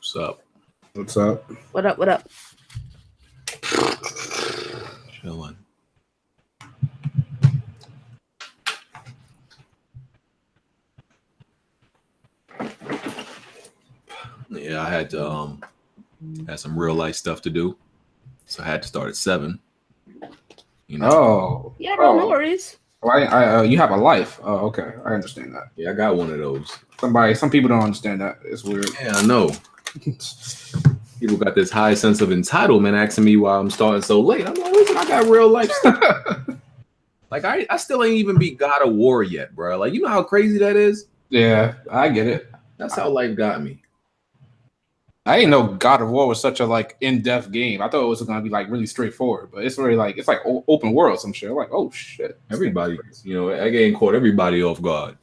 What's up? What's up? What up? What up? Chilling. Yeah, I had to had some real life stuff to do, so I had to start at 7. You know. Oh. Yeah, bro, no worries. Well, you have a life. Oh, okay. I understand that. Yeah, I got one of those. Some people don't understand that. It's weird. Yeah, I know. People got this high sense of entitlement asking me why I'm starting so late. I'm like, listen, I got real life stuff. Like, I still ain't even beat God of War yet, bro. Like, you know how crazy that is? Yeah, I get it. That's how life got me. I didn't know God of War was such a in-depth game. I thought it was gonna be really straightforward, but it's really it's like open world some shit. I'm like, oh shit. Everybody, that game caught everybody off guard.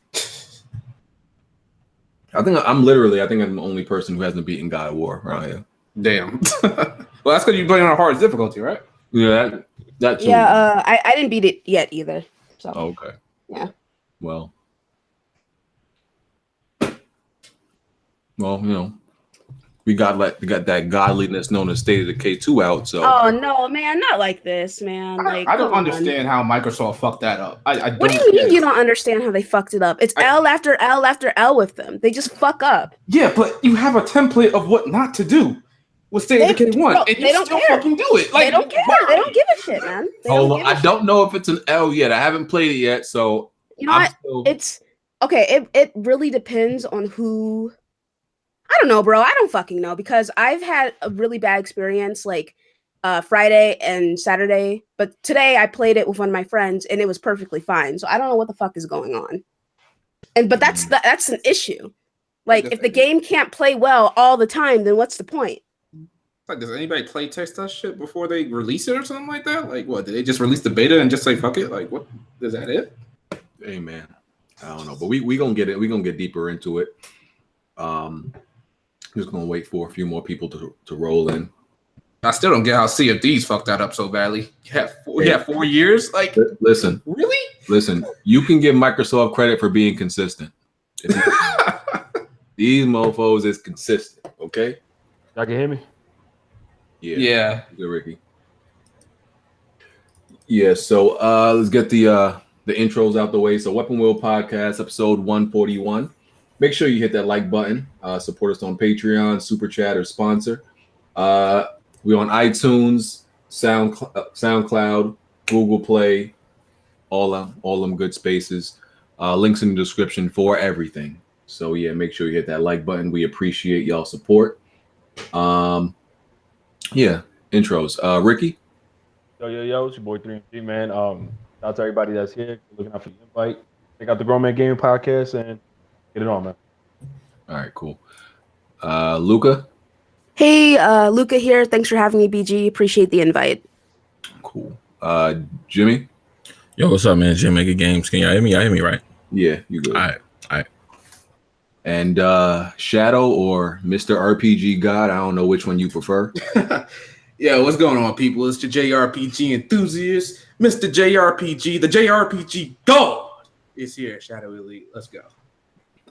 I think I'm the only person who hasn't beaten God of War right here. Damn. Well, that's because you play on a hard difficulty, right? Yeah, that too. Yeah, I didn't beat it yet either. So. Okay. Yeah. Well, we got that godliness known as State of Decay 2 out. So. Oh no, man, not like this, man. Like I don't understand how Microsoft fucked that up. What do you mean you don't understand how they fucked it up? It's L after L after L with them. They just fuck up. Yeah, but you have a template of what not to do with State of Decay 1, and you still fucking do it. They don't care. They don't give a shit, man. Hold on. I don't know if it's an L yet. I haven't played it yet, so you know what? It's okay. It really depends on who. I don't know, bro. I don't fucking know because I've had a really bad experience Friday and Saturday, but today I played it with one of my friends and it was perfectly fine. So I don't know what the fuck is going on. But that's an issue. Like if the game can't play well all the time, then what's the point? Like, does anybody play test that shit before they release it or something like that? Like, what? Did they just release the beta and just say fuck it? Like, what? Is that it? Hey, man, I don't know, but we gonna get it. We gonna get deeper into it. Just gonna wait for a few more people to roll in. I still don't get how Sea of Thieves fucked that up so badly. Yeah, 4 years. Like, listen, really? Listen, you can give Microsoft credit for being consistent. These mofos is consistent. Okay. Y'all can hear me? Yeah. Good, Ricky. Yeah. So let's get the intros out the way. So Weapon Wheel Podcast, episode 141. Make sure you hit that like button. Support us on Patreon, Super Chat, or sponsor. We're on iTunes, SoundCloud, Google Play, all them good spaces. Links in the description for everything. So yeah, make sure you hit that like button. We appreciate y'all support. Yeah, intros. Ricky. Yo, it's your boy 3MG, man. Shout out to everybody that's here, looking out for the invite. Check out the Grown Man Gaming Podcast and get it on, man. All right, cool. Luca. Hey, Luca here. Thanks for having me, BG. Appreciate the invite. Cool. Jimmy. Yo, what's up, man? Jim Making Games. Can y'all hear me? Y'all hear me, right? Yeah, you good. All right. And Shadow or Mr. RPG God. I don't know which one you prefer. Yeah, what's going on, people? It's the JRPG enthusiast, Mr. JRPG, the JRPG God is here. Shadow Elite. Let's go.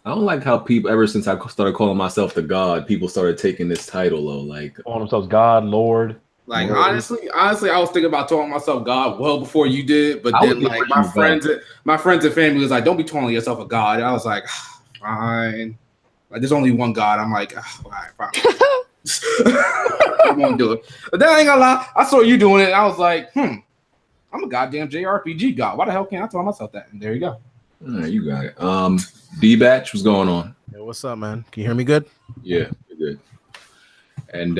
I don't like how people, ever since I started calling myself the God, people started taking this title though. Like calling themselves God, Lord. Like honestly, I was thinking about calling myself God well before you did, but then like my friends and family was like, "Don't be calling yourself a God." And I was like, "Fine." Like there's only one God. I'm like, all right, fine. I won't do it. But then I ain't gonna lie, I saw you doing it, and I was like, I'm a goddamn JRPG God. Why the hell can't I tell myself that? And there you go. You got it. D-Batch, what's going on? Hey, what's up, man? Can you hear me good? Yeah, you're good. And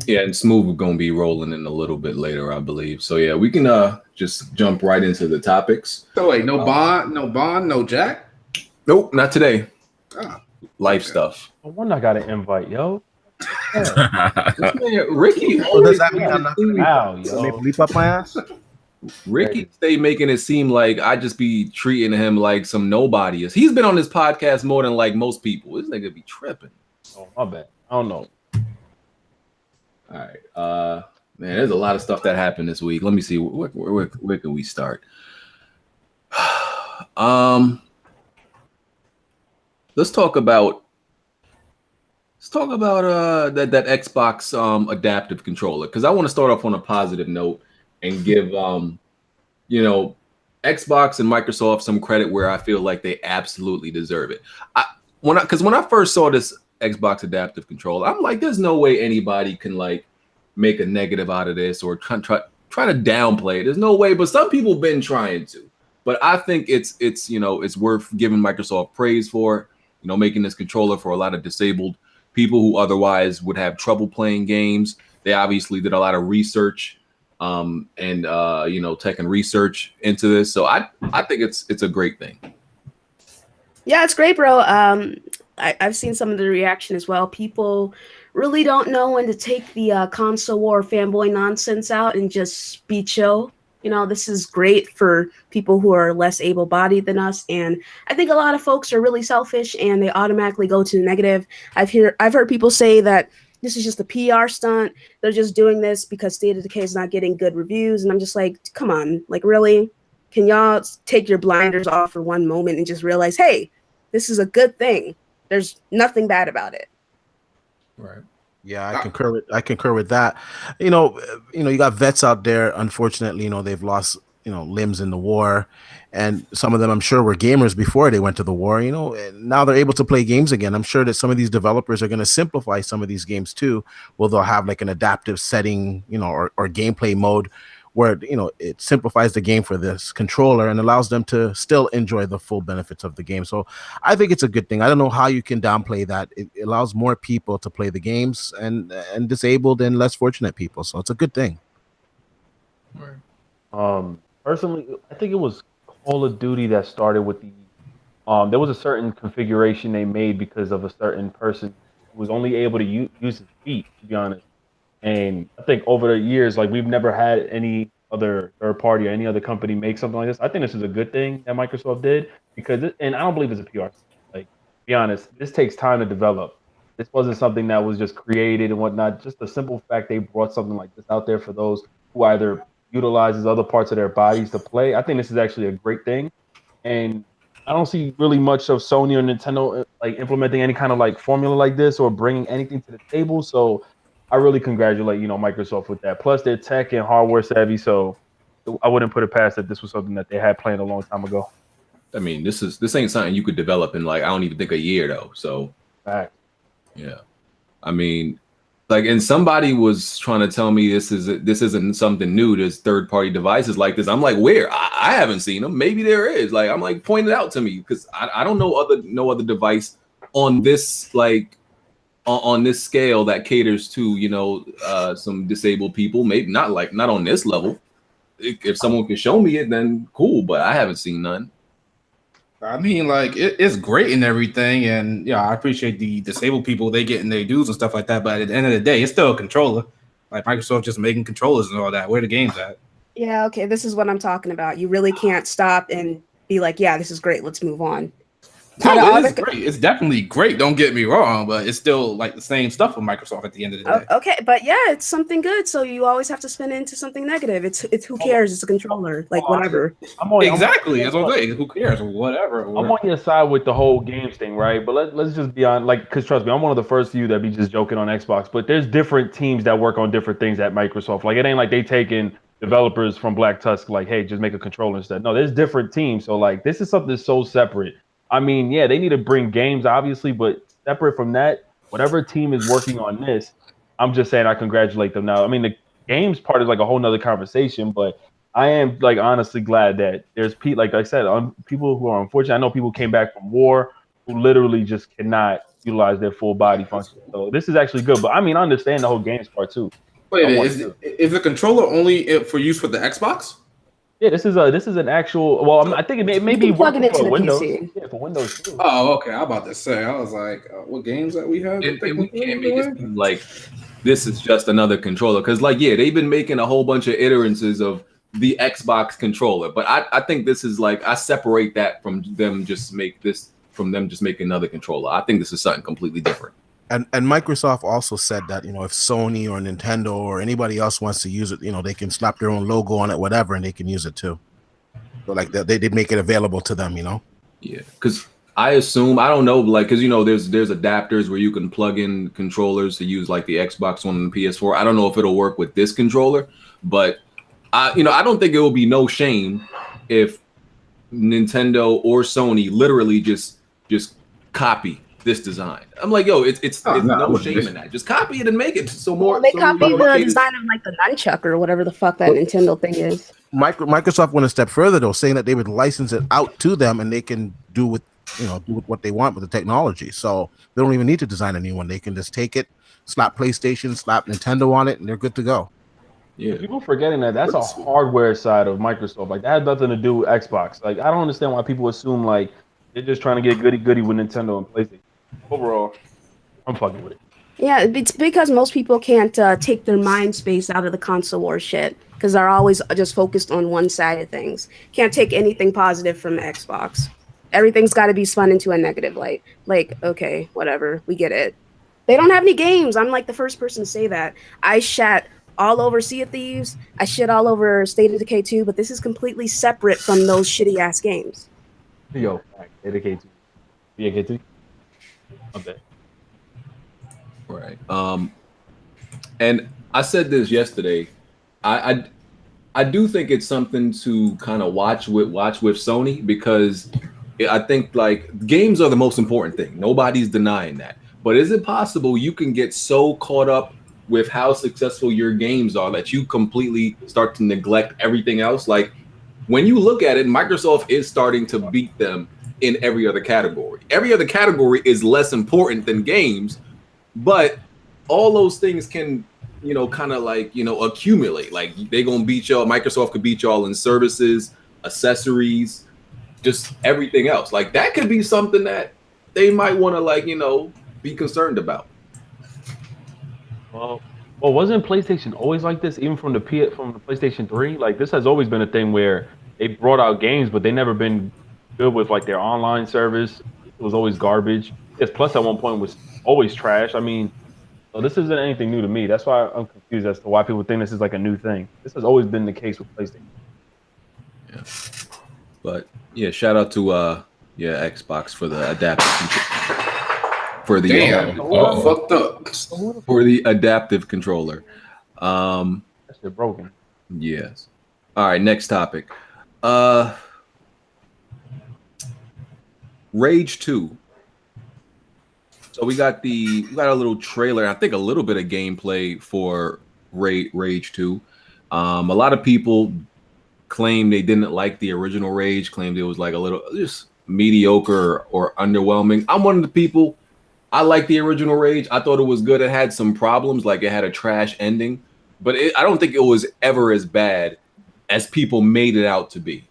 and Smooth is gonna be rolling in a little bit later, I believe. So yeah, we can just jump right into the topics. So wait, no Bond, no Jack? Nope, not today. Life stuff. No wonder I got an invite, yo. Ricky, does that mean I'm not yo. Maybe leap up my ass? Ricky stay making it seem like I just be treating him like some nobody. He's been on this podcast more than like most people. This nigga be tripping. Oh, my bad. I don't know. All right. Man, there's a lot of stuff that happened this week. Let me see. Where can we start? Let's talk about Let's talk about that Xbox adaptive controller, because I want to start off on a positive note and give you know, Xbox and Microsoft some credit where I feel like they absolutely deserve it. When I first saw this Xbox adaptive controller, I'm like, there's no way anybody can like make a negative out of this or try to downplay it. There's no way, but some people been trying to. But I think it's it's worth giving Microsoft praise for, making this controller for a lot of disabled people who otherwise would have trouble playing games. They obviously did a lot of research and tech and research into this. So I think it's a great thing. Yeah, it's great, bro. I've seen some of the reaction as well. People really don't know when to take the console war fanboy nonsense out and just be chill. This is great for people who are less able-bodied than us, and I think a lot of folks are really selfish and they automatically go to the negative. I've heard people say that this is just a PR stunt. They're just doing this because State of Decay is not getting good reviews, and I'm just like, come on, like really? Can y'all take your blinders off for one moment and just realize, hey, this is a good thing. There's nothing bad about it. Right. Yeah, I concur with that. You got vets out there. Unfortunately, they've lost limbs in the war, and some of them I'm sure were gamers before they went to the war. And now they're able to play games again. I'm sure that some of these developers are going to simplify some of these games too. Well, they'll have like an adaptive setting, or gameplay mode where it simplifies the game for this controller and allows them to still enjoy the full benefits of the game. So I think it's a good thing. I don't know how you can downplay that. It allows more people to play the games and disabled and less fortunate people. So it's a good thing. Personally, I think it was Call of Duty that started with the there was a certain configuration they made because of a certain person who was only able to use his feet, to be honest. And I think over the years, like, we've never had any other third party or any other company make something like this. I think this is a good thing that Microsoft did and I don't believe it's a PR. Like, to be honest, this takes time to develop. This wasn't something that was just created and whatnot. Just the simple fact they brought something like this out there for those who either utilizes other parts of their bodies to play. I think this is actually a great thing. And I don't see really much of Sony or Nintendo like implementing any kind of like formula like this or bringing anything to the table. So I really congratulate, Microsoft with that. Plus, they're tech and hardware savvy, so I wouldn't put it past that this was something that they had planned a long time ago. I mean, this ain't something you could develop in like, I don't even think a year though. So, yeah, I mean, like, and somebody was trying to tell me this isn't something new. There's third party devices like this. I'm like, where? I haven't seen them. Maybe there is. Like, I'm like, point it out to me because I don't know no other device on this like. On this scale that caters to some disabled people. Maybe not on this level. If someone can show me it, then cool, but I haven't seen none. I mean, like, it's great and everything, and yeah, I appreciate the disabled people, they getting their dues and stuff like that, but at the end of the day, it's still a controller. Like, Microsoft just making controllers and all that. Where the game's at? Yeah, okay, this is what I'm talking about. You really can't stop and be like, yeah, this is great, let's move on. No, it is great. It's definitely great. Don't get me wrong, but it's still like the same stuff with Microsoft at the end of the day. Okay, but yeah, it's something good. So you always have to spin into something negative. It's who cares? It's a controller, like whatever. Exactly. That's what I'm saying. Who cares? Whatever. I'm on your side with the whole games thing, right? But let's just be on, like, because trust me, I'm one of the first few that be just joking on Xbox. But there's different teams that work on different things at Microsoft. Like, it ain't like they taking developers from Black Tusk, like, hey, just make a controller instead. No, there's different teams. So like, this is something so separate. I mean, yeah, they need to bring games, obviously, but separate from that, whatever team is working on this, I'm just saying I congratulate them now. I mean, the games part is like a whole nother conversation, but I am like honestly glad that there's people, like I said, people who are unfortunate. I know people came back from war who literally just cannot utilize their full body function. So this is actually good, but I mean, I understand the whole games part too. Wait, is the controller only for use for the Xbox? Yeah, this is an actual. Well, I think it may be plug it into for the Windows. PC. Yeah, for Windows too. Oh, okay. I'm about to say. I was like, what games that we have? And we can't make it seem like this is just another controller because, like, yeah, they've been making a whole bunch of iterances of the Xbox controller, but I think this is like, I separate that from them just making another controller. I think this is something completely different. And Microsoft also said that, if Sony or Nintendo or anybody else wants to use it, they can slap their own logo on it, whatever, and they can use it too. So like they did make it available to them, Yeah, because I assume, I don't know, like, because there's adapters where you can plug in controllers to use like the Xbox One and the PS4. I don't know if it'll work with this controller, but I don't think it will be no shame if Nintendo or Sony literally just copy this design. I'm like, yo, it's no shame in that. Just copy it and make it so more. Well, they so copied the design of like the nunchuck or whatever the fuck that Nintendo thing is. Microsoft went a step further though, saying that they would license it out to them and they can do with what they want with the technology. So they don't even need to design a new one. They can just take it, slap PlayStation, slap Nintendo on it, and they're good to go. Yeah, people forgetting that's a hardware side of Microsoft. Like that has nothing to do with Xbox. Like I don't understand why people assume like they're just trying to get goody with Nintendo and PlayStation. Overall, I'm fucking with it. Yeah, it's because most people can't take their mind space out of the console war shit because they're always just focused on one side of things. Can't take anything positive from Xbox. Everything's got to be spun into a negative light. Like, okay, whatever, we get it. They don't have any games. I'm like the first person to say that. I shat all over Sea of Thieves. I shit all over State of Decay 2, but this is completely separate from those shitty ass games. Yo, Decay 2. Decay 2. Okay. Right. And I said this yesterday. I do think it's something to kind of watch with Sony because I think like games are the most important thing. Nobody's denying that. But is it possible you can get so caught up with how successful your games are that you completely start to neglect everything else? Like when you look at it, Microsoft is starting to beat them in every other category. Every other category is less important than games, but all those things can, kind of like, accumulate. Like they gonna beat y'all. Microsoft could beat y'all in services, accessories, just everything else. Like that could be something that they might want to be concerned about. Well, wasn't PlayStation always like this? Even from the PlayStation 3, like this has always been a thing where they brought out games, but they never been good with like their online service. It was always garbage. Yes, Plus at one point was always trash. I mean, so this isn't anything new to me. That's why I'm confused as to why people think this is like a new thing. This has always been the case with PlayStation. Yeah, but yeah, shout out to Xbox for the adaptive fucked up for the adaptive controller. That shit broken. Yes. All right, next topic. Rage 2. So we got a little trailer, I think a little bit of gameplay for Rage 2. A lot of people claim they didn't like the original Rage, claimed it was like a little just mediocre or underwhelming. I'm one of the people. I like the original Rage. I thought it was good. It had some problems, like it had a trash ending, but I don't think it was ever as bad as people made it out to be.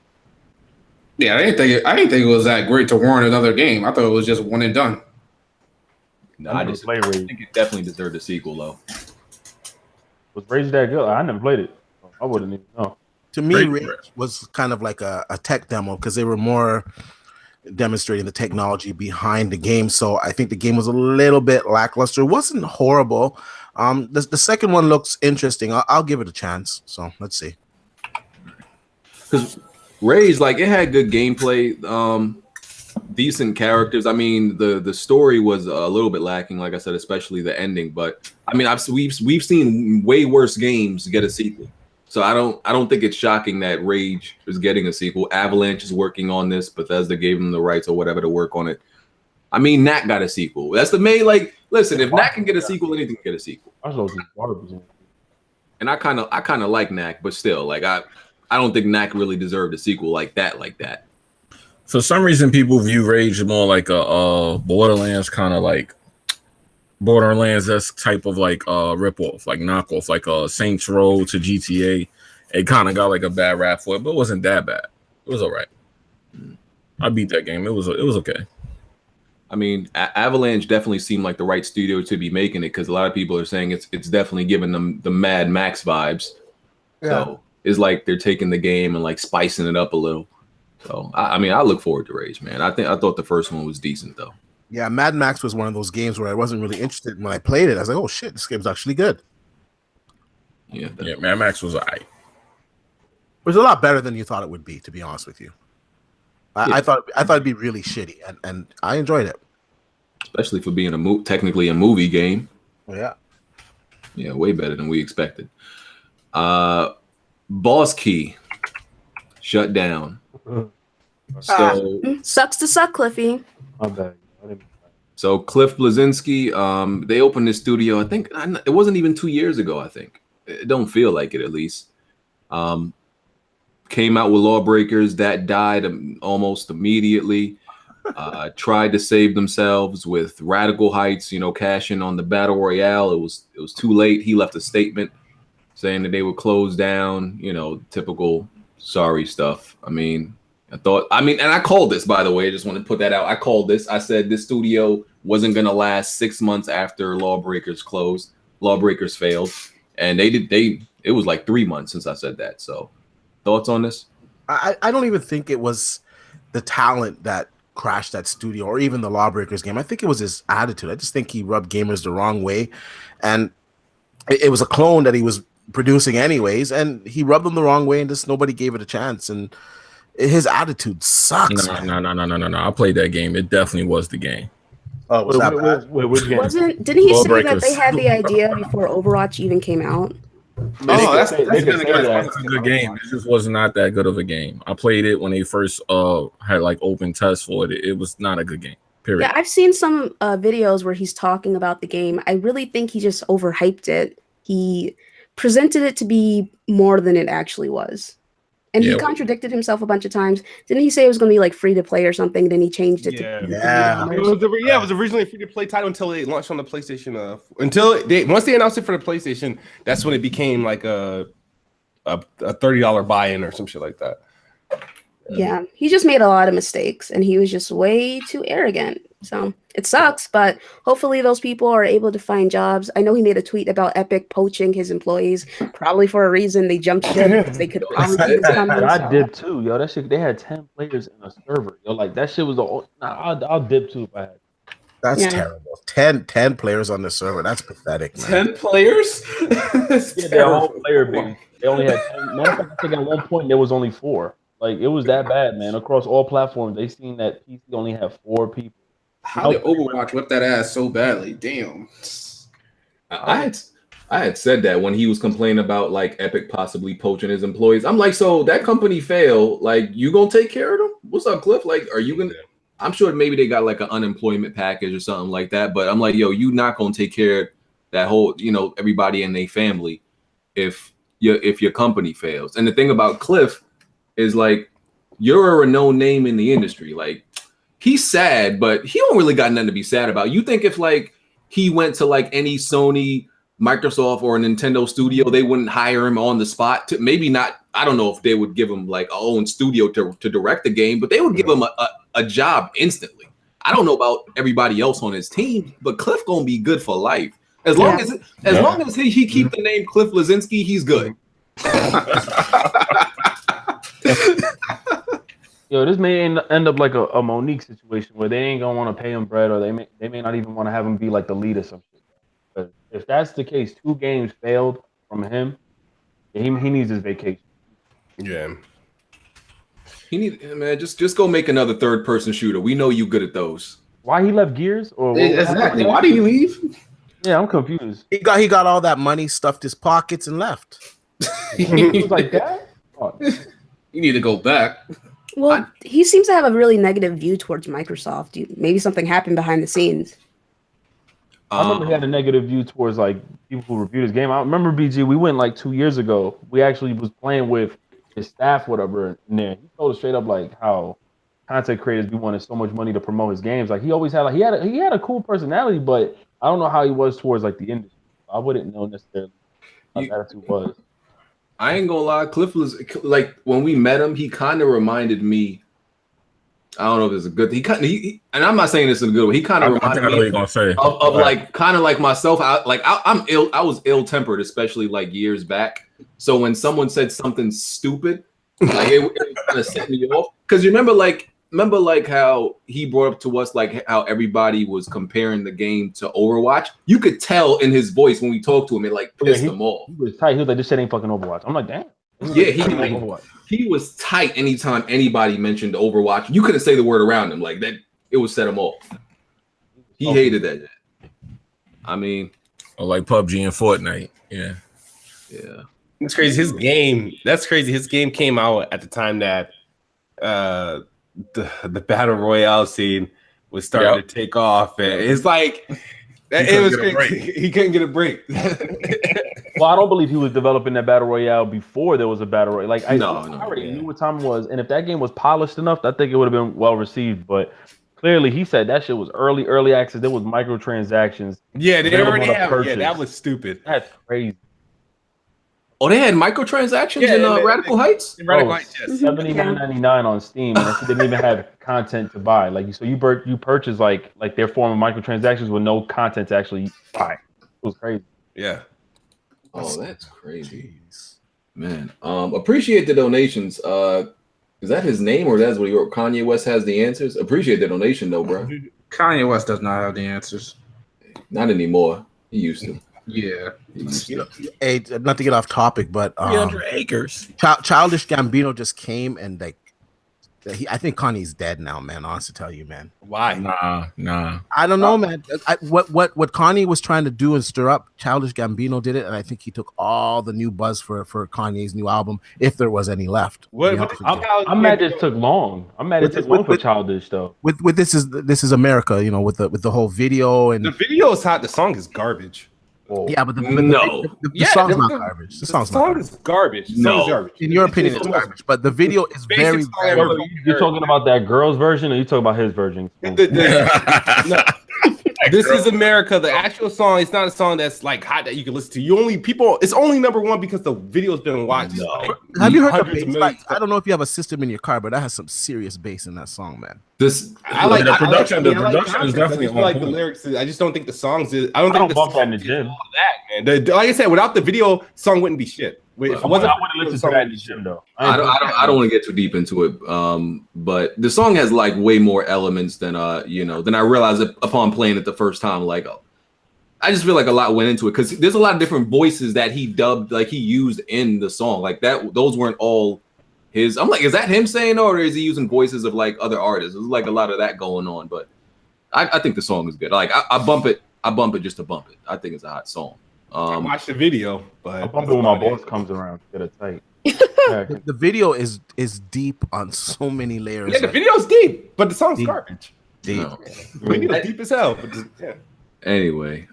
Yeah, I didn't think it was that great to warrant another game. I thought it was just one and done. No, I think it definitely deserved a sequel, though. Was Rage that good? I never played it. I wouldn't even know. To me, Rage was kind of like a tech demo because they were more demonstrating the technology behind the game. So I think the game was a little bit lackluster. It wasn't horrible. The second one looks interesting. I'll give it a chance. So let's see. Because Rage, like, it had good gameplay, decent characters. I mean, the story was a little bit lacking, like I said, especially the ending. But I mean, we've seen way worse games get a sequel. So I don't think it's shocking that Rage is getting a sequel. Avalanche is working on this. Bethesda gave them the rights or whatever to work on it. I mean, Knack got a sequel. That's the main, like, listen, if Knack can get a sequel, anything can get a sequel. And I kind of like Knack, but still, like, I don't think Knack really deserved a sequel like that. For some reason, people view Rage more like a Borderlands kind of like Borderlands-esque type of like ripoff, like knockoff, like a Saints Row to GTA. It kind of got like a bad rap for it, but it wasn't that bad. It was all right. I beat that game. It was okay. I mean, Avalanche definitely seemed like the right studio to be making it because a lot of people are saying it's definitely giving them the Mad Max vibes. Yeah. So it's like they're taking the game and like spicing it up a little. So I mean, I look forward to Rage, man. I thought the first one was decent though. Yeah, Mad Max was one of those games where I wasn't really interested. When I played it, I was like, "Oh shit, this game's actually good." Yeah, Mad Max was alright. It was a lot better than you thought it would be, to be honest with you. I thought it'd be really shitty, and I enjoyed it, especially for being technically a movie game. Yeah, way better than we expected. Boss Key shut down. So sucks to suck, Cliffy. My bad. So Cliff Bleszinski, they opened this studio. I think it wasn't even 2 years ago. I think it don't feel like it, at least. Came out with Lawbreakers that died almost immediately. Tried to save themselves with Radical Heights, cashing on the Battle Royale. It was too late. He left a statement saying that they would close down, typical sorry stuff. I called this, by the way. I just want to put that out. I called this. I said this studio wasn't going to last 6 months after Lawbreakers closed. Lawbreakers failed. And it was like 3 months since I said that. So thoughts on this? I don't even think it was the talent that crashed that studio or even the Lawbreakers game. I think it was his attitude. I just think he rubbed gamers the wrong way. And it was a clone that he was producing anyways. And he rubbed them the wrong way and just nobody gave it a chance. And his attitude sucks. No. I played that game. It definitely was the game. Oh, was that bad? Didn't he say that they had the idea before Overwatch even came out? That's a good game. It just was not that good of a game. I played it when they first had like open tests for it. It was not a good game. Period. Yeah, I've seen some videos where he's talking about the game. I really think he just overhyped it. He presented it to be more than it actually was. And he contradicted himself a bunch of times. Didn't he say it was going to be like free to play or something? Then he changed it to it was originally a free to play title until they launched on the PlayStation. Once they announced it for the PlayStation, that's when it became like a $30 buy-in or some shit like that. Yeah, he just made a lot of mistakes, and he was just way too arrogant. So it sucks, but hopefully those people are able to find jobs. I know he made a tweet about Epic poaching his employees, probably for a reason. They jumped ship because they could probably I did too, yo. That shit, they had 10 players in a server, yo. Like that shit was I'll dip too if I had. That's terrible. 10 players on the server. That's pathetic, man. 10 players? Their whole player base. They only had 10. Matter of fact, I think at one point there was only 4. Like it was that bad, man. Across all platforms, they seen that PC only had 4 people. How did Overwatch whip that ass so badly? Damn. I had said that when he was complaining about like Epic possibly poaching his employees. I'm like, so that company failed. Like, you gonna take care of them? What's up, Cliff? Like, are you gonna? I'm sure maybe they got like an unemployment package or something like that. But I'm like, yo, you not gonna take care of that whole, everybody in their family if your company fails. And the thing about Cliff is like, you're a renowned name in the industry. Like, he's sad, but he don't really got nothing to be sad about. You think if like he went to like any Sony, Microsoft, or a Nintendo studio, they wouldn't hire him on the spot to maybe not. I don't know if they would give him like a own studio to direct the game, but they would give him a job instantly. I don't know about everybody else on his team, but Cliff gonna be good for life. As long as he keep the name Cliff Bleszinski, he's good. Yo, this may end up like a Monique situation where they ain't gonna want to pay him bread, or they may not even want to have him be like the lead or some shit. But if that's the case, 2 games failed from him. He needs his vacation. Yeah, he just go make another third-person shooter. We know you good at those. Why he left Gears? Or exactly? Why did he leave? Yeah, I'm confused. He got all that money, stuffed his pockets, and left. He was like that. Oh. You need to go back. Well, he seems to have a really negative view towards Microsoft. Maybe something happened behind the scenes. I remember he had a negative view towards like people who reviewed his game. I remember BG. We went like 2 years ago. We actually was playing with his staff, whatever. In there, he told us straight up like how content creators be wanting so much money to promote his games. Like he always had he had a cool personality, but I don't know how he was towards like the industry. I wouldn't know necessarily how his attitude was. I ain't gonna lie, Cliff was like when we met him, he kind of reminded me. I don't know if it's a good thing. And I'm not saying this in a good way. He kind of reminded me of like kind of like myself. I was ill-tempered, especially like years back. So when someone said something stupid, like it kind of set me off. Because you remember like how he brought up to us like how everybody was comparing the game to Overwatch. You could tell in his voice when we talked to him, it like pissed him off. He was tight. He was like, "This shit ain't fucking Overwatch." I'm like, "Damn." Yeah, he was tight anytime anybody mentioned Overwatch. You couldn't say the word around him like that. It would set him off. He hated that. I mean, or like PUBG and Fortnite. Yeah. It's crazy. His game. That's crazy. His game came out at the time that the battle royale scene was starting to take off, and it's like it was crazy. He couldn't get a break. Well, I don't believe he was developing that battle royale before there was a battle royale. Like I already knew what time it was, and if that game was polished enough, I think it would have been well received. But clearly, he said that shit was early access. There was microtransactions. Yeah, they already have. Yeah, that was stupid. That's crazy. Oh, they had microtransactions in Radical Heights? Radical Heights, yes. $79.99 on Steam, and they didn't even have content to buy. Like you purchase like their form of microtransactions with no content to actually buy. It was crazy. Yeah. Oh, that's crazy. Man. Appreciate the donations. Is that his name or that's what he wrote? Kanye West has the answers? Appreciate the donation though, bro. Kanye West does not have the answers. Not anymore. He used to. Yeah. Hey, not to get off topic, but 300 acres. Childish Gambino just came and like, I think Kanye's dead now, man. Honestly, to tell you, man. Why? Nah. I don't know, man. What Kanye was trying to do and stir up, Childish Gambino did it, and I think he took all the new buzz for Kanye's new album, if there was any left. I'm mad it took long. I'm mad it took long for Childish though. With this is America, you know, with the whole video and the video is hot. The song is garbage. Whoa. Yeah, but the song's not garbage. The song is garbage. In your opinion, it's garbage. But the video is very. You're talking about that girl's version, or you talking about his version? This is America. The actual song. It's not a song that's like hot that you can listen to. It's only number one because the video's been watched. No. Have you heard the bass? I don't know if you have a system in your car, but that has some serious bass in that song, man. I like the production. The production is definitely on like point. the lyrics. I just don't think the songs is. I don't bump that in the gym. Man. Like I said, without the video, song wouldn't be shit. I wouldn't listen to that in the gym though. I don't want to get too deep into it. But the song has like way more elements than than I realized upon playing it the first time. Like, I just feel like a lot went into it because there's a lot of different voices that he dubbed, like he used in the song. Like that, those weren't all his. I'm like, is that him saying or is he using voices of like other artists? There's like a lot of that going on. But I think the song is good. Like I bump it just to bump it. I think it's a hot song. I watched the video, but I bump it when my boss comes around. Get it tight. The video is deep on so many layers. Yeah, the video's deep, but the song's deep. garbage. Deep. No. The video's deep as hell. But yeah. Anyway,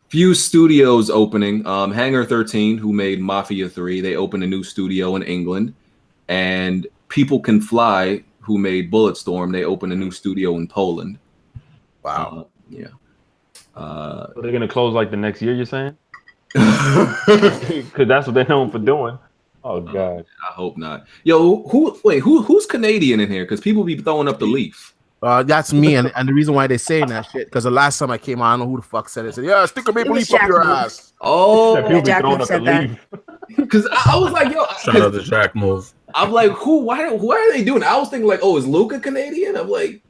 few studios opening. Hangar 13, who made Mafia 3, they opened a new studio in England, and People Can Fly, who made Bulletstorm, they opened a new studio in Poland. Wow. Yeah. So they're gonna close like the next year, you're saying? Because that's what they're known for doing. Oh god. I hope not. Yo, who's Canadian in here? Because people be throwing up the leaf. That's me, and the reason why they're saying that shit because the last time I came on, I don't know who the fuck said it. Said, yeah, stick a maple leaf up your ass. Oh, Jack said that. Because I was like, yo, shout out to Jack move. I'm like, why are they doing it? I was thinking like, oh, is Luca Canadian? I'm like,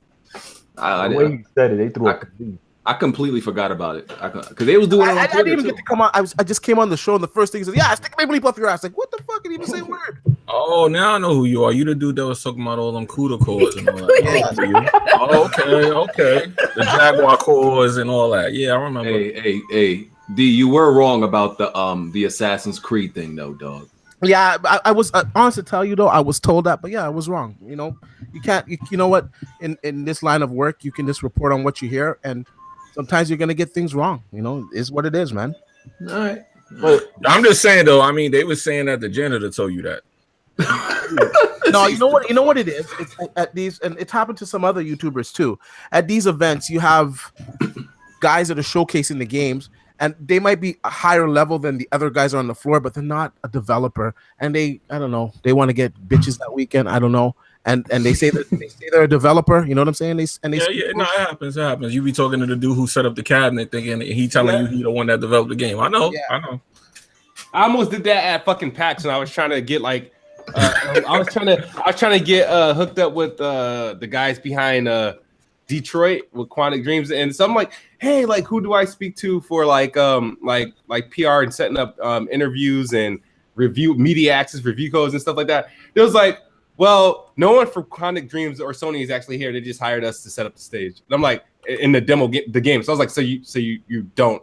the way he said it, they threw up the leaf. I completely forgot about it because they was doing it. I didn't even get to come on. I just came on the show, and the first thing he said, "Yeah, stick a maple leaf up your ass." Like, what the fuck? Didn't even say a word. Oh, now I know who you are. You the dude that was talking about all them CUDA cores and all that. Oh, okay. The Jaguar cores and all that. Yeah, I remember. Hey, D, you were wrong about the Assassin's Creed thing, though, dog. Yeah, I was honest to tell you though, I was told that, but yeah, I was wrong. You know, you can't. You know what? In this line of work, you can just report on what you hear and. Sometimes you're gonna get things wrong, you know. It's what it is, man. All right, but I'm just saying though. I mean, they were saying that the janitor told you that. No, you know what? You know what it is. It's at these, and it's happened to some other YouTubers too. At these events, you have guys that are showcasing the games, and they might be a higher level than the other guys on the floor, but they're not a developer, and I don't know, they want to get bitches that weekend. I don't know. And they say they're a developer, you know what I'm saying? No, it happens. It happens. You be talking to the dude who set up the cabinet, thinking he telling you he the one that developed the game. I know. I almost did that at fucking PAX, and I was trying to get like, I was trying to get hooked up with the guys behind Detroit with Quantic Dreams, and so I'm like, hey, like who do I speak to for like PR and setting up interviews and review media access, review codes, and stuff like that. It was like, well, no one from Quantic Dreams or Sony is actually here. They just hired us to set up the stage. And I'm like, in the demo, the game. So I was like, so you don't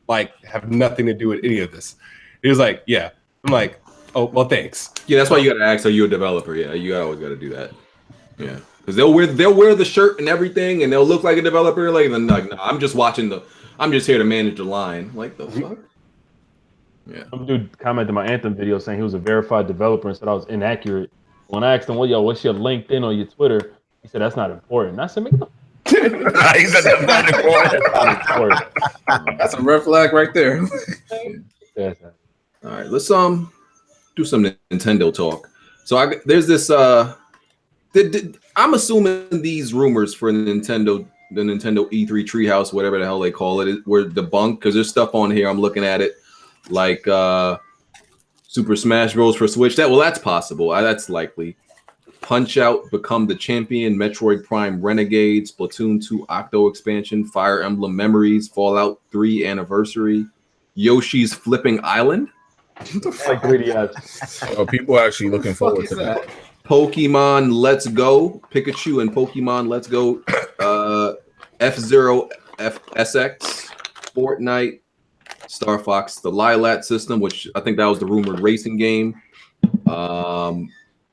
like have nothing to do with any of this. He was like, yeah. I'm like, oh, well, thanks. Yeah, that's why you gotta ask, are you a developer? Yeah, you always gotta do that. Yeah, because they'll wear the shirt and everything, and they'll look like a developer. Like, then like, no, I'm just here to manage the line. Like the fuck. Yeah. Some dude commented my Anthem video saying he was a verified developer and said I was inaccurate. When I asked him, well, yo, what's your LinkedIn or your Twitter? He said that's not important. I said, make it. He said that's not important. That's a red flag right there. All right, let's do some Nintendo talk. So there's this I'm assuming these rumors for the Nintendo E3 Treehouse, whatever the hell they call it, were debunked because there's stuff on here. I'm looking at it like Super Smash Bros. For Switch. That's possible. That's likely. Punch-Out! Become the Champion, Metroid Prime Renegades, Splatoon 2 Octo Expansion, Fire Emblem Memories, Fallout 3 Anniversary, Yoshi's Flipping Island. Like 3DS. Oh, people are actually looking forward to that. Pokemon Let's Go, Pikachu and Pokemon Let's Go, F-Zero SX, Fortnite, Star Fox, the Lilat system, which I think that was the rumored racing game.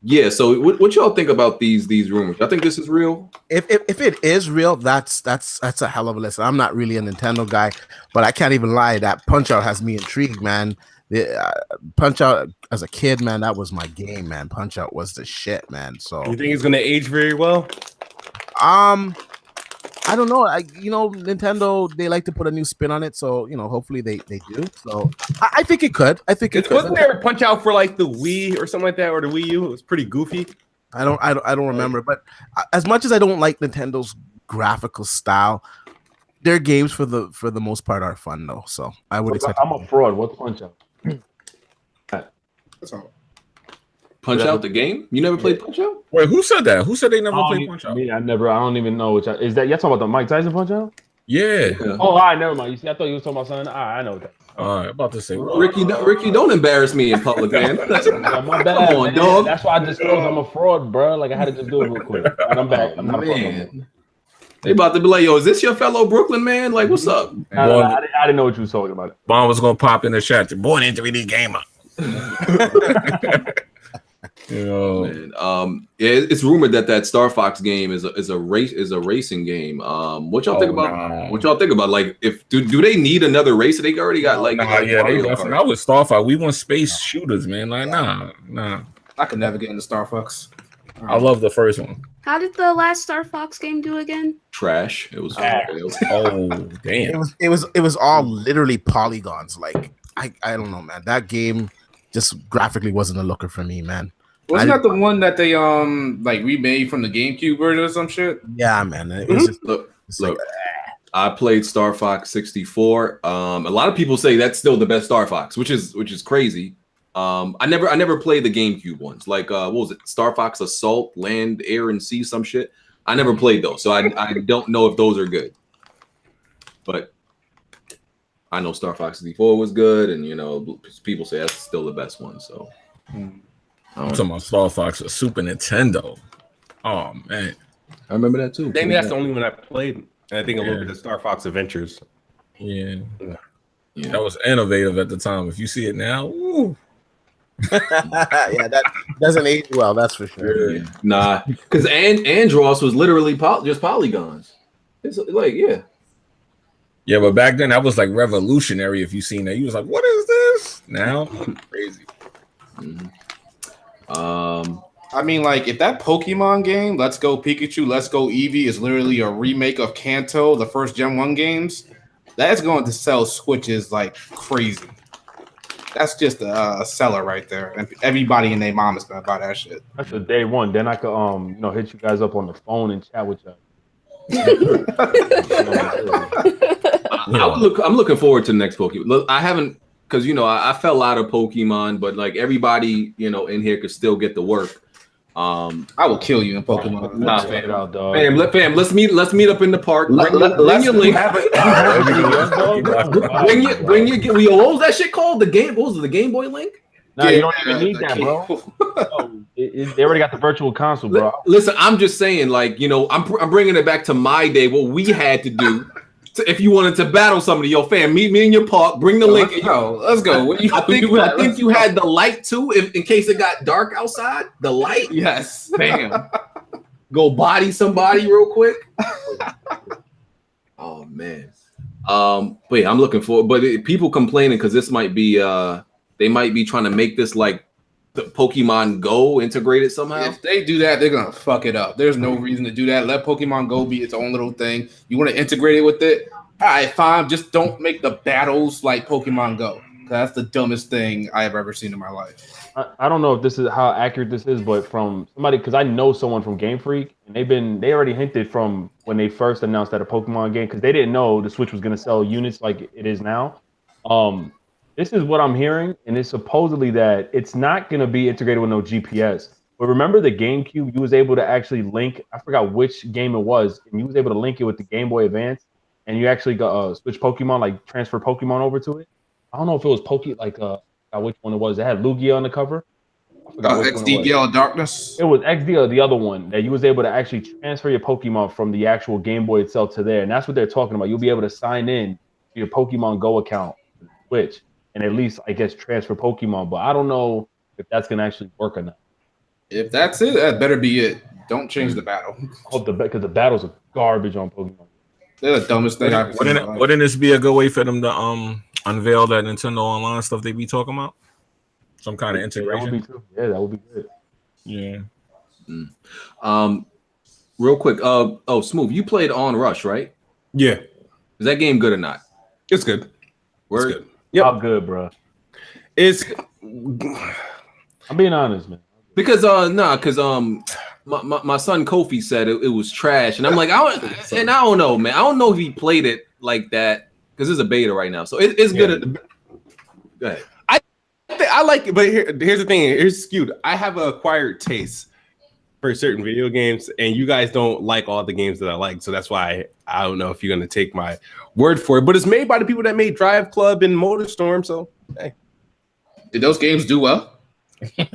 Yeah, so what y'all think about these rumors? I think this is real. If it is real, that's a hell of a list. I'm not really a Nintendo guy, but I can't even lie. That Punch-Out has me intrigued, man. Punch-Out as a kid, man, that was my game, man. Punch-Out was the shit, man. So you think it's gonna age very well? I don't know. Nintendo, they like to put a new spin on it, so hopefully they do. So I think it could. Wasn't there a Punch-Out for like the Wii or something like that, or the Wii U? It was pretty goofy. I don't remember, but as much as I don't like Nintendo's graphical style, their games for the most part are fun though. So I would expect. I'm a fraud. What's Punch-Out? That's all. Punch-Out the game? You never played Punch-Out? Wait, who said that? Who said they never played Punch-Out? Me, I don't even know which. Is that you're talking about the Mike Tyson Punch-Out? Yeah. Oh, all right, never mind. You see, I thought you were talking about something. All right, I know that. All right, about to say, Ricky, don't embarrass me in public, man. My bad, Come on, man. dog. That's why I disclosed I'm a fraud, bro. Like I had to just do it real quick. And I'm back. I'm not a fraud no more. They about to be like, yo, is this your fellow Brooklyn man? Like, what's up? I didn't know what you were talking about. Bond was gonna pop in the chat. Born into 3D gamer. Man, it's rumored that Star Fox game is a racing game. What y'all think about? Nah. What y'all think about? Like, if do they need another race? They already got like. I was Star Fox. We want space shooters, man. Like, nah. I could never get into Star Fox. I love the first one. How did the last Star Fox game do again? Trash. It was. Oh damn! It was all literally polygons. Like I don't know, man. That game just graphically wasn't a looker for me, man. Wasn't that the one that they like remade from the GameCube version or some shit? Yeah, man. It was just, look. I played Star Fox 64. A lot of people say that's still the best Star Fox, which is crazy. I never played the GameCube ones. Like what was it? Star Fox Assault, Land, Air, and Sea, some shit. I never played those, so I don't know if those are good. But I know Star Fox 64 was good, and people say that's still the best one. So. I'm talking about Star Fox or Super Nintendo. Oh man, I remember that too. Maybe that's the only one I played. And I think a little bit of Star Fox Adventures. Yeah, that was innovative at the time. If you see it now, woo. Yeah, that doesn't age well. That's for sure. Yeah. Nah, because Andros was literally just polygons. It's like yeah, but back then that was like revolutionary. If you seen that, you was like, "What is this?" Now, crazy. Mm-hmm. I mean, like, if that Pokemon game, Let's Go Pikachu, Let's Go Eevee, is literally a remake of Kanto, the first Gen 1 games, that's going to sell Switches like crazy. That's just a seller right there. And everybody and their mom is going to buy that shit. That's the day one. Then I could hit you guys up on the phone and chat with y'all. I'm looking forward to the next Pokemon. Look, I haven't. Because I fell out of Pokemon, but like everybody in here could still get the work. I will kill you in Pokemon. Nah, fam, let's meet up in the park. Bring your link. What was that shit called? The Game Boy Link? Nah, you don't even need that, bro. No, they already got the virtual console, bro. Listen, I'm just saying, like, you know, I'm bringing it back to my day, what we had to do. If you wanted to battle somebody, yo, fam, meet me in your park, bring the link. Let's go. I think you had the light too, in case it got dark outside. The light, yes, bam, go body somebody real quick. Oh man, but yeah, I'm looking forward. But people complaining because this might be, they might be trying to make this like the Pokemon Go integrated somehow. If they do that, they're gonna fuck it up. There's no reason to do that. Let Pokemon Go be its own little thing. You want to integrate it with it? All right, fine. Just don't make the battles like Pokemon Go. That's the dumbest thing I have ever seen in my life. I don't know if this is how accurate this is, but from somebody, because I know someone from Game Freak, and they already hinted from when they first announced that a Pokemon game, because they didn't know the Switch was gonna sell units like it is now. This is what I'm hearing, and it's supposedly that it's not going to be integrated with no GPS. But remember the GameCube, you was able to actually link, I forgot which game it was, and you was able to link it with the Game Boy Advance, and you actually got switch Pokemon, like transfer Pokemon over to it. I don't know if it was which one it was. It had Lugia on the cover. XD Gale Darkness? It was XD or the other one, that you was able to actually transfer your Pokemon from the actual Game Boy itself to there. And that's what they're talking about. You'll be able to sign in to your Pokemon Go account, Switch, and at least, I guess, transfer Pokemon. But I don't know if that's going to actually work or not. If that's it, that better be it. Don't change the battle. Because the battles are garbage on Pokemon. They're the dumbest thing I've ever seen. Wouldn't this be a good way for them to unveil that Nintendo Online stuff they be talking about? Some kind of integration. That would be good. Yeah. Real quick. Smooth, you played On Rush, right? Yeah. Is that game good or not? It's good. Word? It's good. Yep. How good, bro? It's. I'm being honest, man. Because my son Kofi said it was trash, and I'm like, I don't know, man. I don't know if he played it like that because it's a beta right now, so it's good. Go ahead. I like it, but here's the thing. Here's skewed. I have an acquired taste for certain video games, and you guys don't like all the games that I like, so that's why I don't know if you're gonna take my word for it. But it's made by the people that made Drive Club and MotorStorm, so hey. Did those games do well? Come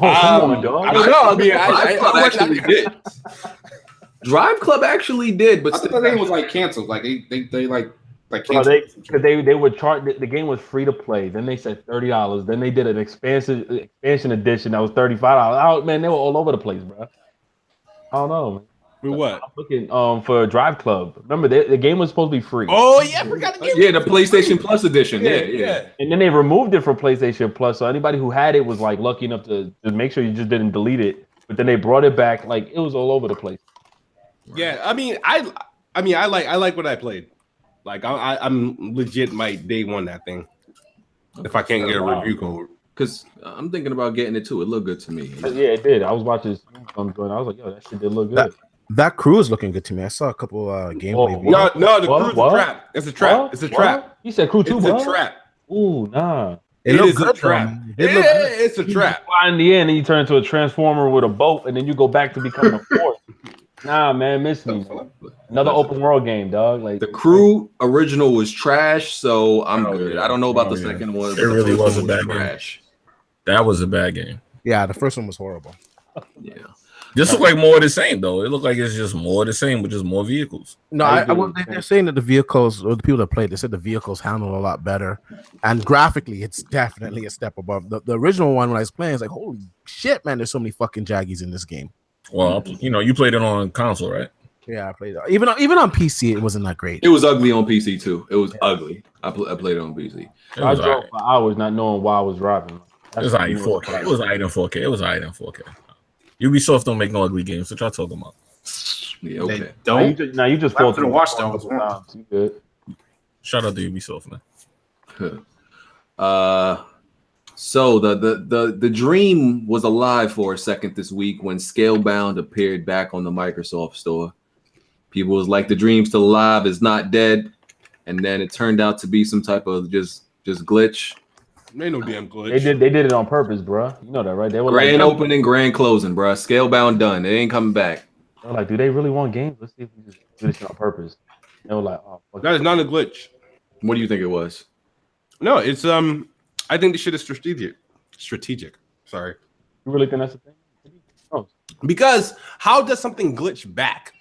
on, dog. I don't know. I mean, I actually did. Drive Club actually did, but I thought the game was like canceled. Like they like canceled. They would charge. The game was free to play. Then they said $30. Then they did an expansion edition that was $35. Oh man, they were all over the place, bro. I don't know, man. For what? I'm looking for Drive Club. Remember, the game was supposed to be free. Oh yeah, I forgot the game. Yeah, the PlayStation Plus edition. Yeah. And then they removed it from PlayStation Plus, so anybody who had it was like lucky enough to make sure you just didn't delete it. But then they brought it back, like it was all over the place. Yeah, I mean, I like what I played. Like I'm legit might day one that thing. If I can't get a review code. Because I'm thinking about getting it too. It looked good to me. Yeah, it did. I was watching going. I was like, yo, that shit did look good. That crew is looking good to me. I saw a couple gameplay videos. No, the crew's a trap. It's a trap. What? It's a trap. You said crew too, bro? It's a trap. Ooh, nah. It is a trap. It's a trap. You fly in the end and you turn into a transformer with a boat, and then you go back to becoming a force. Nah, man, miss me. Another open world game, dog. Like the Crew original was trash, so I'm good. I don't know about the second one. It really was a bad game. That was a bad game. Yeah, the first one was horrible. Yeah. This looked like more of the same, though. It looked like it's just more of the same with just more vehicles. No, they're saying that the vehicles, or the people that played, they said the vehicles handle a lot better. And graphically, it's definitely a step above. The original one, when I was playing, it's like, holy shit, man, there's so many fucking Jaggies in this game. Well, you played it on console, right? Yeah, I played it. Even on PC, it wasn't that great. It was ugly on PC, too. It was ugly. I played it on PC. I drove for hours not knowing why I was driving. It was in 4K. It was in 4K. Ubisoft don't make no ugly games. What y'all talking about? Yeah, okay. Now you just fought to watch those. You good? Shout out to Ubisoft, man. So the dream was alive for a second this week when Scalebound appeared back on the Microsoft Store. People was like, the dream's still alive, it's not dead, and then it turned out to be some type of just glitch. Ain't no damn glitch. They did it on purpose, bro. You know that, right? They were grand opening, grand closing, bro. Scalebound done. It ain't coming back. They're like, do they really want games? Let's see if we just do this on purpose. They were like, oh, fuck that is not a glitch. What do you think it was? No, it's I think this shit is strategic. Sorry. You really think that's a thing? Oh. Because how does something glitch back?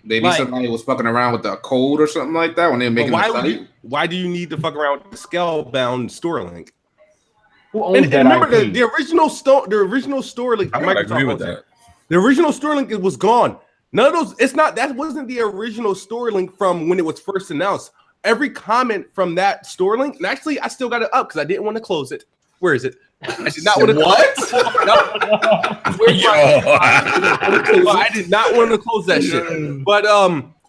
Maybe somebody was fucking around with the code or something like that when they were making the site. Why do you need to fuck around with the scale-bound store link? Who owns that remember IP? the original store link. I would agree with that. The original store link was gone. None of those. That wasn't the original store link from when it was first announced. Every comment from that store link, and actually, I still got it up because I didn't want to close it. Where is it? I did not want to. What? I did not want to close that shit. But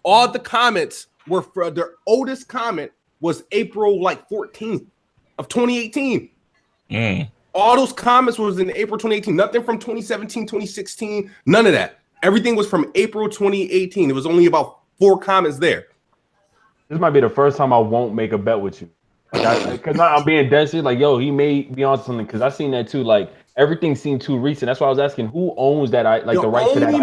all the comments were for their oldest comment was April 14th of 2018. All those comments was in April 2018. Nothing from 2017, 2016. None of that. Everything was from April 2018. It was only about 4 comments there. This might be the first time I won't make a bet with you. Because I'm being dead serious. Like, yo, he may be on something. Because I seen that too. Like, everything seemed too recent. That's why I was asking who owns that. The right to that IP.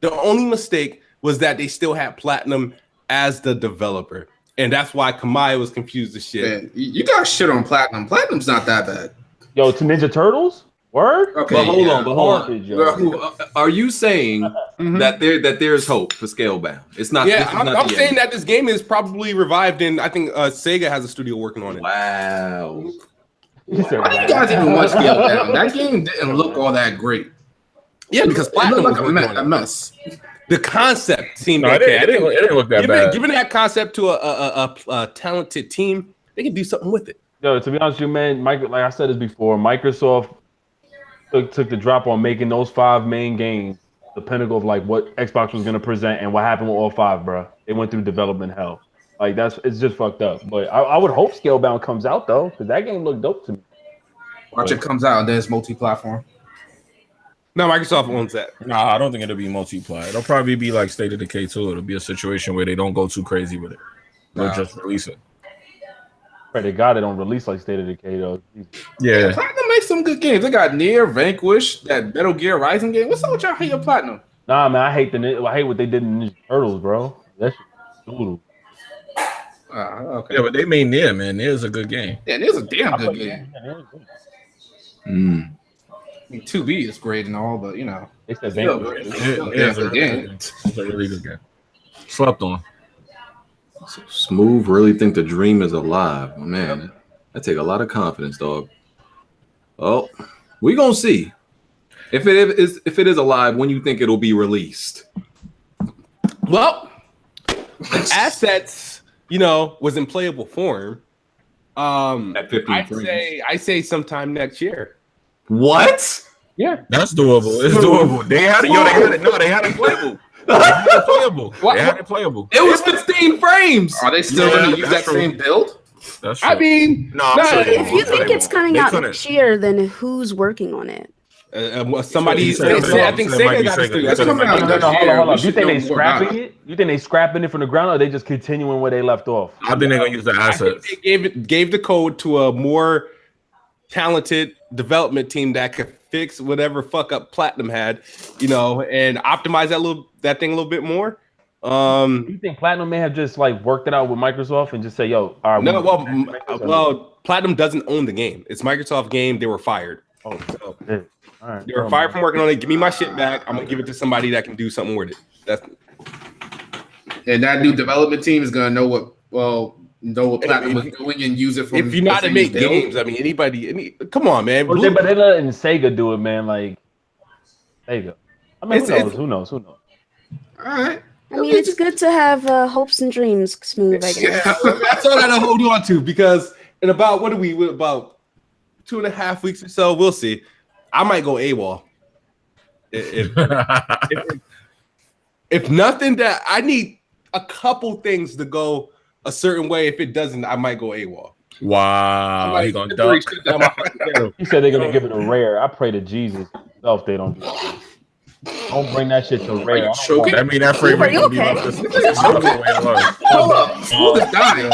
The only mistake was that they still had Platinum as the developer, and that's why Kamaya was confused as shit. Man, you got shit on Platinum. Platinum's not that bad. Yo, to Ninja Turtles. Word. Okay, but hold on. Are you saying that there's hope for Scalebound? It's not. Yeah, I'm saying that this game is probably revived, and I think Sega has a studio working on it. Wow. Why do you guys even watch Scalebound? That game didn't look all that great. Yeah, because Platinum was a mess. The concept seemed okay. It didn't look that bad. Given that concept to a talented team, they can do something with it. Yo, to be honest with you, man, like I said this before, Microsoft took the drop on making those 5 main games the pinnacle of like what Xbox was gonna present and what happened with all 5, bro. They went through development hell. Like it's just fucked up. But I would hope Scalebound comes out though, because that game looked dope to me. Watch it comes out and then it's multi-platform. No, Microsoft owns that. Nah, I don't think it'll be multiplayer. It'll probably be like State of Decay 2. It'll be a situation where they don't go too crazy with it. They'll just release it. Pray to God they don't release like State of Decay though. Yeah. Platinum makes some good games. They got Nier, Vanquish, that Metal Gear Rising game. What's up with y'all hate your Platinum? Nah, man, I hate what they did in Ninja Turtles, bro. That shit doodle. Okay. Yeah, but they made Nier, man. Nier's a good game. Yeah, Nier's a damn good game. I mean, 2B is great and all, but you know, it's a good game. It's a really good game. Slept on. Smooth really think the dream is alive. Oh, man, that take a lot of confidence, dog. Oh, we gonna see if it is alive when you think it'll be released. Well, the assets, was in playable form. At 15 frames. I say sometime next year. What? Yeah, that's doable. It's doable. They had it playable. They had it playable. It was 15 frames. Are they still going to use that same build? That's true. I mean, if you think it's coming out next year, then who's working on it? Somebody. I think Sega got it. That's coming out next year. Hold on. Do you think they scrapping it? You think they scrapping it from the ground, or are they just continuing where they left off? I think they're gonna use the assets. They gave the code to a more talented development team that could fix whatever fuck up Platinum had, and optimize that thing a little bit more. You think Platinum may have just like worked it out with Microsoft and just say, "Yo, all right." No, well, Platinum doesn't own the game. It's Microsoft game. They were fired. Oh, so, all right. They were fired from working on it. Give me my shit back. I'm gonna give it to somebody that can do something with it. And that new development team is gonna know what Platinum was doing and use it for. If you know how to make games, I mean, come on, man. But they're letting Sega do it, man. Like, there you go. I mean, who knows? All right. I mean, it's good to have hopes and dreams, Smooth. I guess. Yeah, that's all I gotta hold on to, because in about about 2.5 weeks or so, we'll see. I might go AWOL. If nothing, that I need a couple things to go a certain way. If it doesn't, I might go AWOL. Wow, he gonna duck. He said they're gonna give it a rare. I pray to Jesus if they don't do that. Don't bring that shit to rare. I mean, that frame rate gonna be like this. Hold up. Smooth is dying.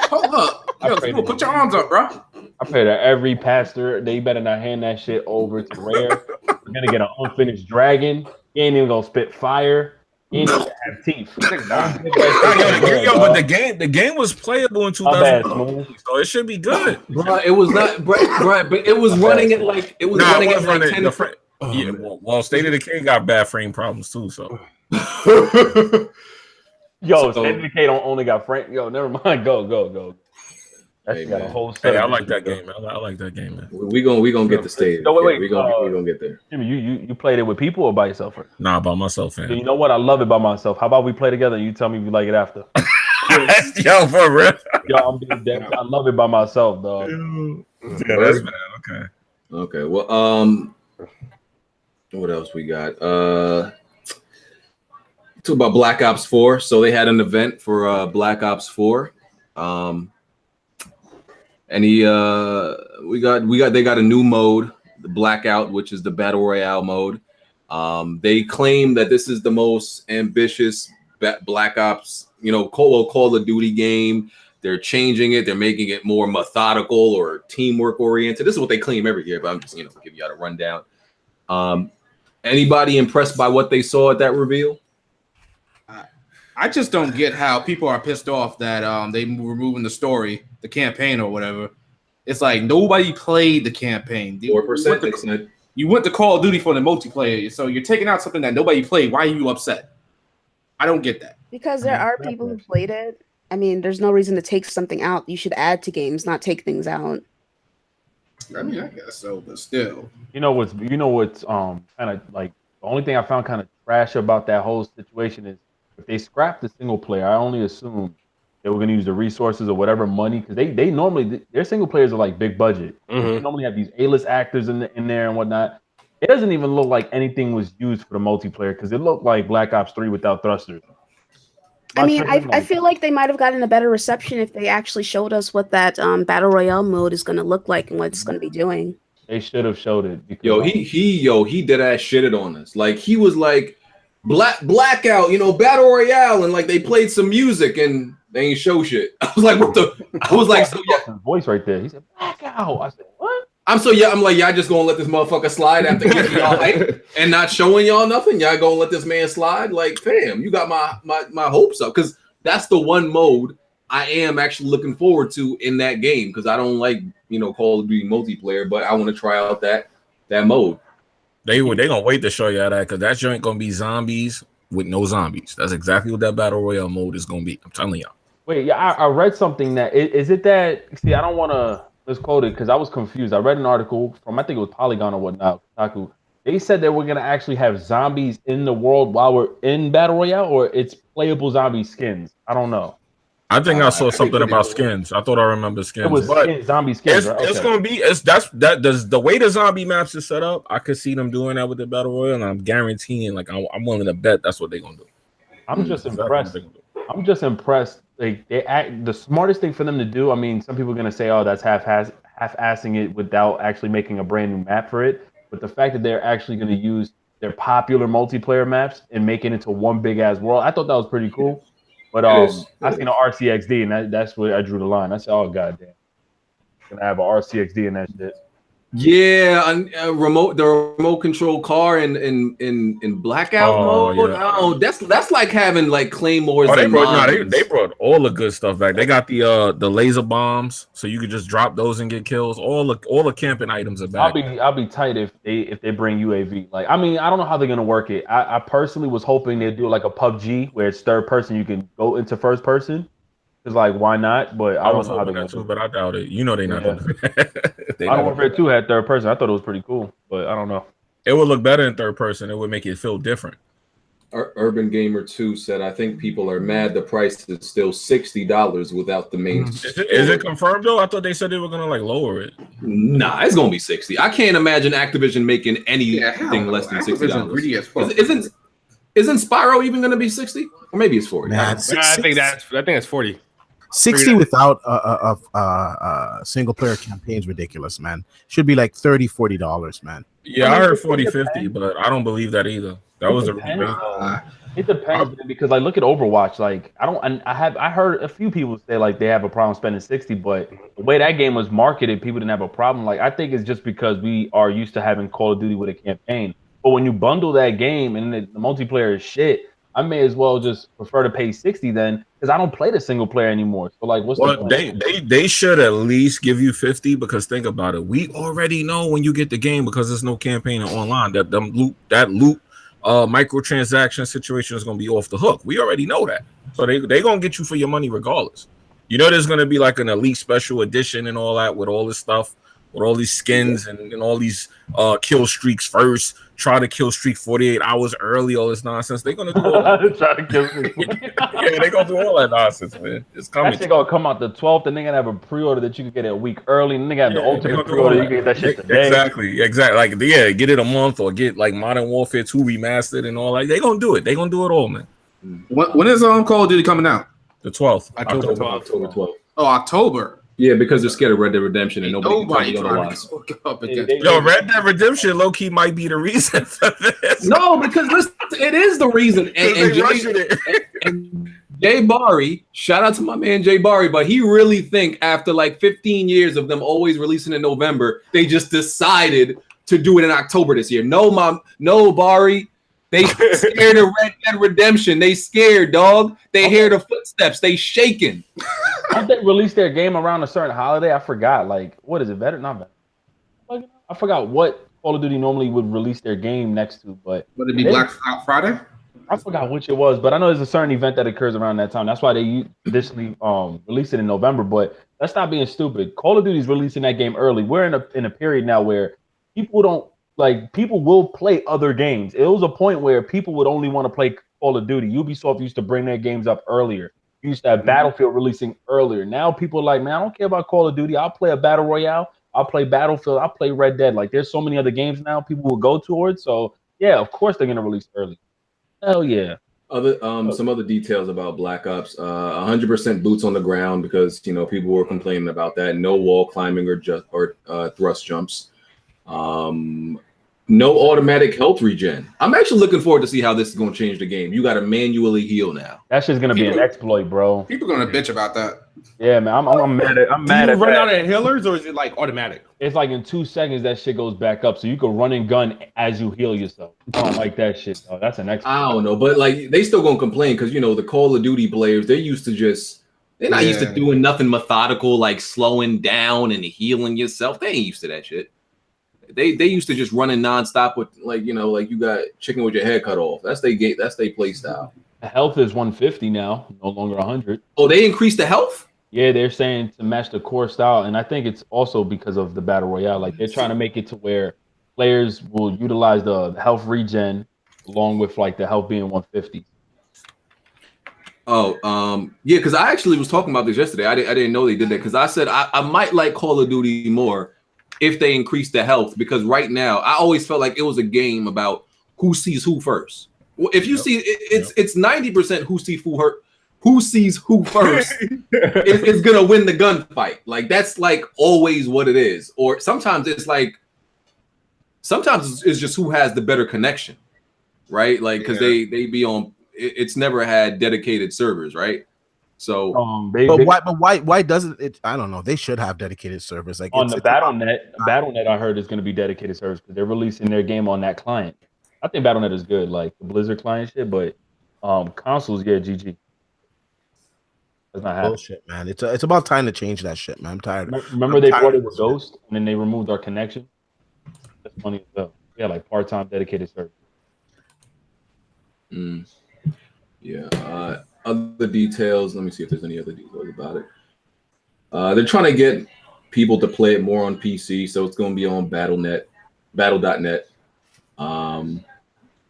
Hold up. Yo, put your arms up, bro. I pray that every pastor, they better not hand that shit over to rare. You're gonna get an unfinished dragon. You ain't even gonna spit fire. You didn't even have teeth. But the game was playable in 2000, so it should be good. Bro, it was not, bro, but it was running at like it was running at like 10. Well, State of Decay got bad frame problems too. So, State of Decay only got frame. Yo, never mind. Go. That's got a whole set. Hey, I like that game, man. I like that game, man. We gonna get the stage. No, wait. We gonna get there. Jimmy, you played it with people or by yourself? Nah, by myself, man. You know what? I love it by myself. How about we play together and you tell me if you like it after? Yo, for real. Yo, I'm being dead. I love it by myself, dog. Yeah, that's bad. Okay. Well, what else we got? Talk about Black Ops 4. So they had an event for Black Ops 4. And they got a new mode, the Blackout, which is the Battle Royale mode. They claim that this is the most ambitious Black Ops, Call of Duty game. They're changing it. They're making it more methodical or teamwork oriented. This is what they claim every year, but I'm just, give you a rundown. Anybody impressed by what they saw at that reveal? I just don't get how people are pissed off that they were moving the story, the campaign or whatever. It's like nobody played the campaign. 4%, they said. You went to Call of Duty for the multiplayer, so you're taking out something that nobody played. Why are you upset? I don't get that. Because there are people who played it. I mean, there's no reason to take something out. You should add to games, not take things out. I mean, I guess so, but still. You know what's kind of like the only thing I found kind of trash about that whole situation is if they scrapped the single player, I only assume they were going to use the resources or whatever money because they normally their single players are like big budget. They normally have these A-list actors in there and whatnot. It doesn't even look like anything was used for the multiplayer because it looked like Black Ops 3 without thrusters. I mean, I feel like they might have gotten a better reception if they actually showed us what that Battle Royale mode is going to look like and what it's going to be doing. They should have showed it. Because, he did that shitted on us. Like he was like blackout, Battle Royale, and like they played some music and they ain't show shit. I was like, what the? I was like, so yeah, voice right there. He said blackout. I said what? I'm like, y'all just gonna let this motherfucker slide after getting y'all hype and not showing y'all nothing? Y'all gonna let this man slide? Like, fam, you got my hopes up because that's the one mode I am actually looking forward to in that game because I don't like Call of Duty multiplayer, but I want to try out that mode. They gonna wait to show you that because that joint gonna be zombies with no zombies. That's exactly what that Battle Royale mode is gonna be. I'm telling y'all. Wait, yeah, I read something that is it that I don't want to misquote it because I was confused. I read an article from I think it was Polygon or whatnot. Kotaku. They said that we're gonna actually have zombies in the world while we're in Battle Royale, or it's playable zombie skins. I don't know. I think I saw something about skins. I thought I remember skins. It was zombie skins. It's gonna be the way the zombie maps is set up. I could see them doing that with the Battle Royale, and I'm guaranteeing, like I'm willing to bet that's what they're gonna do. I'm just impressed. I'm just impressed. Like the smartest thing for them to do. I mean, some people are gonna say, "Oh, that's half-assing it without actually making a brand new map for it." But the fact that they're actually gonna use their popular multiplayer maps and make it into one big ass world, I thought that was pretty cool. But I seen an RCXD and that's where I drew the line. I said, "Oh goddamn, gonna have an RCXD in that shit." Yeah, the remote control car in blackout mode. Yeah. Oh, that's like having like claymores. Oh, they brought all the good stuff back. They got the laser bombs, so you could just drop those and get kills. All the camping items are back. I'll be tight if they bring UAV. Like, I mean, I don't know how they're gonna work it. I personally was hoping they'd do like a PUBG where it's third person. You can go into first person. It's like, why not? But I don't know how they're going to. But I doubt it. They're not going to. Modern Warfare 2 had third person. I thought it was pretty cool, but I don't know. It would look better in third person. It would make it feel different. Urban Gamer 2 said, I think people are mad the price is still $60 without the main. Is it confirmed, though? I thought they said they were going to like lower it. Nah, it's going to be 60. I can't imagine Activision making anything less than $60. Isn't Spyro even going to be 60? Or maybe it's 40. I think it's 40. 60 without a single player campaign is ridiculous, man. Should be like $30-$40, man. Yeah, I heard 40-50, but I don't believe that either. That was it depends because like look at Overwatch. Like I heard a few people say like they have a problem spending 60, but the way that game was marketed, people didn't have a problem. Like I think it's just because we are used to having Call of Duty with a campaign. But when you bundle that game and the multiplayer is shit, I may as well just prefer to pay $60 then, because I don't play the single player anymore. So like, what's the point? They should at least give you 50, because think about it. We already know when you get the game, because there's no campaign online, that loot microtransaction situation is gonna be off the hook. We already know that. So they gonna get you for your money regardless. You know there's gonna be like an elite special edition and all that with all this stuff, with all these skins and all these kill streaks first. Try to kill streak 48 hours early, all this nonsense. They're gonna do all that. Try to kill streak. Yeah, they're gonna do all that nonsense, man. It's coming. That shit gonna come out the 12th, and they're gonna have a pre-order that you can get it a week early, and they got the ultimate pre-order. You can get that shit today. Exactly. Like get it a month, or get like Modern Warfare 2 remastered and all that. They gonna do it. They gonna do it all, man. When is Call of Duty coming out? The 12th. October 12th. Oh, October. Yeah, because they're scared of Red Dead Redemption and nobody otherwise. Yo, Red Dead Redemption low key might be the reason for this. No, because listen, it is the reason. And Jay Bari, shout out to my man Jay Bari, but he really think after like 15 years of them always releasing in November, they just decided to do it in October this year. No, Bari. They scared of Red Dead Redemption. They scared, dog. They hear the footsteps. They shaking. Don't they release their game around a certain holiday? I forgot. Like, what is it? Not better. I forgot what Call of Duty normally would release their game next to, but would it be Black Friday? I forgot which it was, but I know there's a certain event that occurs around that time. That's why they traditionally release it in November. But let's not being stupid. Call of Duty is releasing that game early. We're in a period now where people will play other games. It was a point where people would only want to play Call of Duty. Ubisoft used to bring their games up earlier. You used to have Battlefield releasing earlier. Now people are like, man, I don't care about Call of Duty. I'll play a Battle Royale. I'll play Battlefield. I'll play Red Dead. Like, there's so many other games now people will go towards. So, yeah, of course they're going to release early. Hell yeah. Some other details about Black Ops. 100% boots on the ground, because, people were complaining about that. No wall climbing or thrust jumps. No automatic health regen. I'm actually looking forward to see how this is going to change the game. You got to manually heal now. That's just going to be an exploit, bro. People are going to bitch about that. Yeah, man. I'm mad at Do you run out of healers, or is it like automatic? It's like in 2 seconds that shit goes back up, so you can run and gun as you heal yourself. I don't like that shit, though. That's an exploit. I don't know, but like they still going to complain because, the Call of Duty players, they're used to they're not used to doing nothing methodical, like slowing down and healing yourself. They ain't used to that shit. They used to just running nonstop with like you got chicken with your head cut off. That's their play style. The health is 150 now, no longer 100. Oh, they increased the health? Yeah, they're saying to match the core style, and I think it's also because of the battle royale. Like they're trying to make it to where players will utilize the health regen along with like the health being 150. Oh, yeah, because I actually was talking about this yesterday. I didn't know they did that, because I said I might like Call of Duty more if they increase the health, because right now I always felt like it was a game about who sees who first. Well, if you see it's 90% who sees who first is gonna win the gunfight. Like that's like always what it is. Or sometimes it's just who has the better connection, right? Like because they be on. It's never had dedicated servers, right? So, why doesn't it? I don't know. They should have dedicated servers. Like on the BattleNet, I heard is going to be dedicated servers because they're releasing their game on that client. I think BattleNet is good, like the Blizzard client shit, but consoles, yeah, GG. That's not happening. Bullshit, man. It's about time to change that shit, man. I'm tired. Remember they brought it with Ghost, and then they removed our connection. That's funny as well. Yeah, like part-time dedicated servers. Yeah. Other details. Let me see if there's any other details about it. They're trying to get people to play it more on PC, so it's going to be on Battle.net.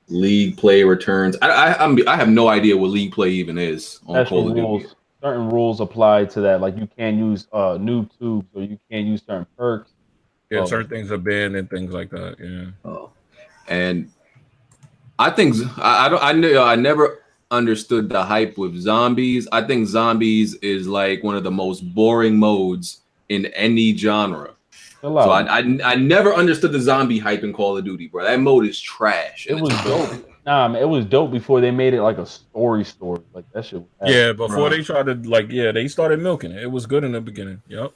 League play returns. I have no idea what League play even is on Call of Duty. Certain rules apply to that. Like you can't use noob tubes, or you can't use certain perks. Yeah, certain things are banned and things like that. Yeah. Oh, and I think I never understood the hype with zombies. I think zombies is like one of the most boring modes in any genre. So I never understood the zombie hype in Call of Duty, bro. That mode is trash. It was dope. Nah, man, it was dope before they made it like a story. Like that shit. Yeah, before they tried to they started milking it. It was good in the beginning. Yep.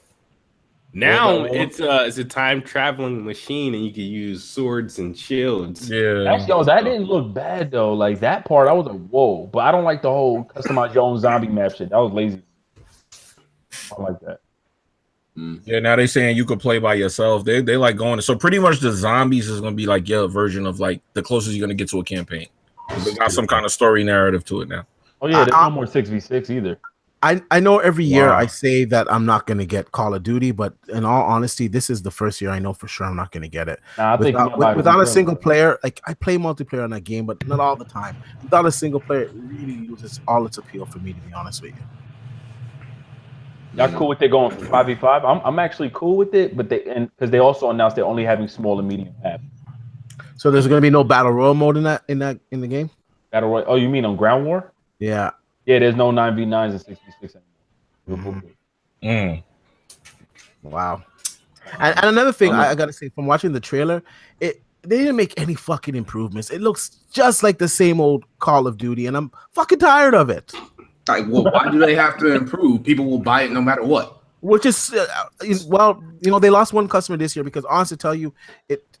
Now it's a time traveling machine, and you can use swords and shields. Yeah. That didn't look bad though. Like that part, I was like, whoa. But I don't like the whole customize your own zombie map shit. That was lazy. I don't like that. Yeah, now they saying you could play by yourself. They like going. So pretty much the zombies is gonna be like your version of like the closest you're gonna get to a campaign. They got some kind of story narrative to it now. Oh yeah, there's no more 6v6 either. I know every year I say that I'm not going to get Call of Duty, but in all honesty, this is the first year I know for sure I'm not going to get it. Nah, without a single player, like I play multiplayer on that game, but not all the time. Without a single player, it really loses all its appeal for me, to be honest with you. Y'all cool with it going for 5v5? I'm actually cool with it, but because they also announced they're only having small and medium maps. So there's going to be no battle royale mode in the game. Battle royale? Oh, you mean on Ground War? Yeah. Yeah, there's no 9v9s and 6v6 anymore. Wow. And another thing I gotta say, from watching the trailer, they didn't make any fucking improvements. It looks just like the same old Call of Duty, and I'm fucking tired of it. Like, well, why do they have to improve? People will buy it no matter what. Which is, well, they lost one customer this year because, honestly, to tell you,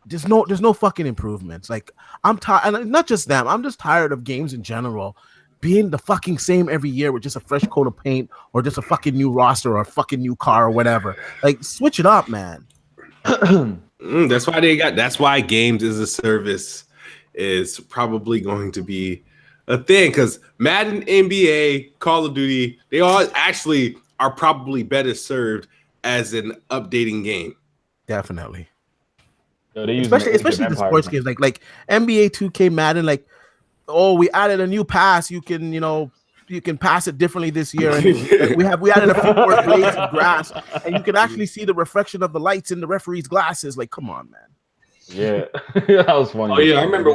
there's no fucking improvements. Like, I'm tired, and not just them. I'm just tired of games in general being the fucking same every year with just a fresh coat of paint or just a fucking new roster or a fucking new car or whatever. Like, switch it up, man. That's why games as a service is probably going to be a thing, because Madden, NBA, Call of Duty, they all actually are probably better served as an updating game. Definitely. So especially the sports games like NBA 2K, Madden, like, oh, we added a new pass. You can pass it differently this year. And we added a few more blades of grass, and you can actually see the reflection of the lights in the referee's glasses. Like, come on, man. Yeah, that was funny. Oh yeah, I remember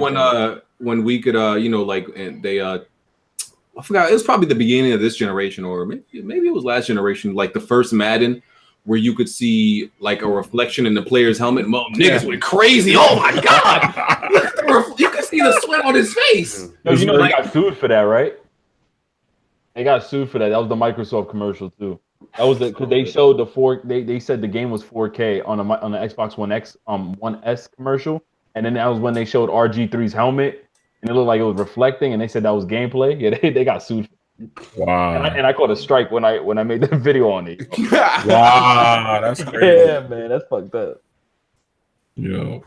when we could and they I forgot, it was probably the beginning of this generation, or maybe it was last generation, like the first Madden, where you could see like a reflection in the player's helmet. Niggas went crazy. Oh my god, you could see the sweat on his face. They got sued for that, right? They got sued for that. That was the Microsoft commercial too. That was because they showed they said the game was 4K on the Xbox One X One S commercial, and then that was when they showed RG3's helmet, and it looked like it was reflecting, and they said that was gameplay. Yeah, they got sued. Wow. And I caught a strike when I made the video on it. Wow, that's crazy. Yeah, man, that's fucked up. Yo.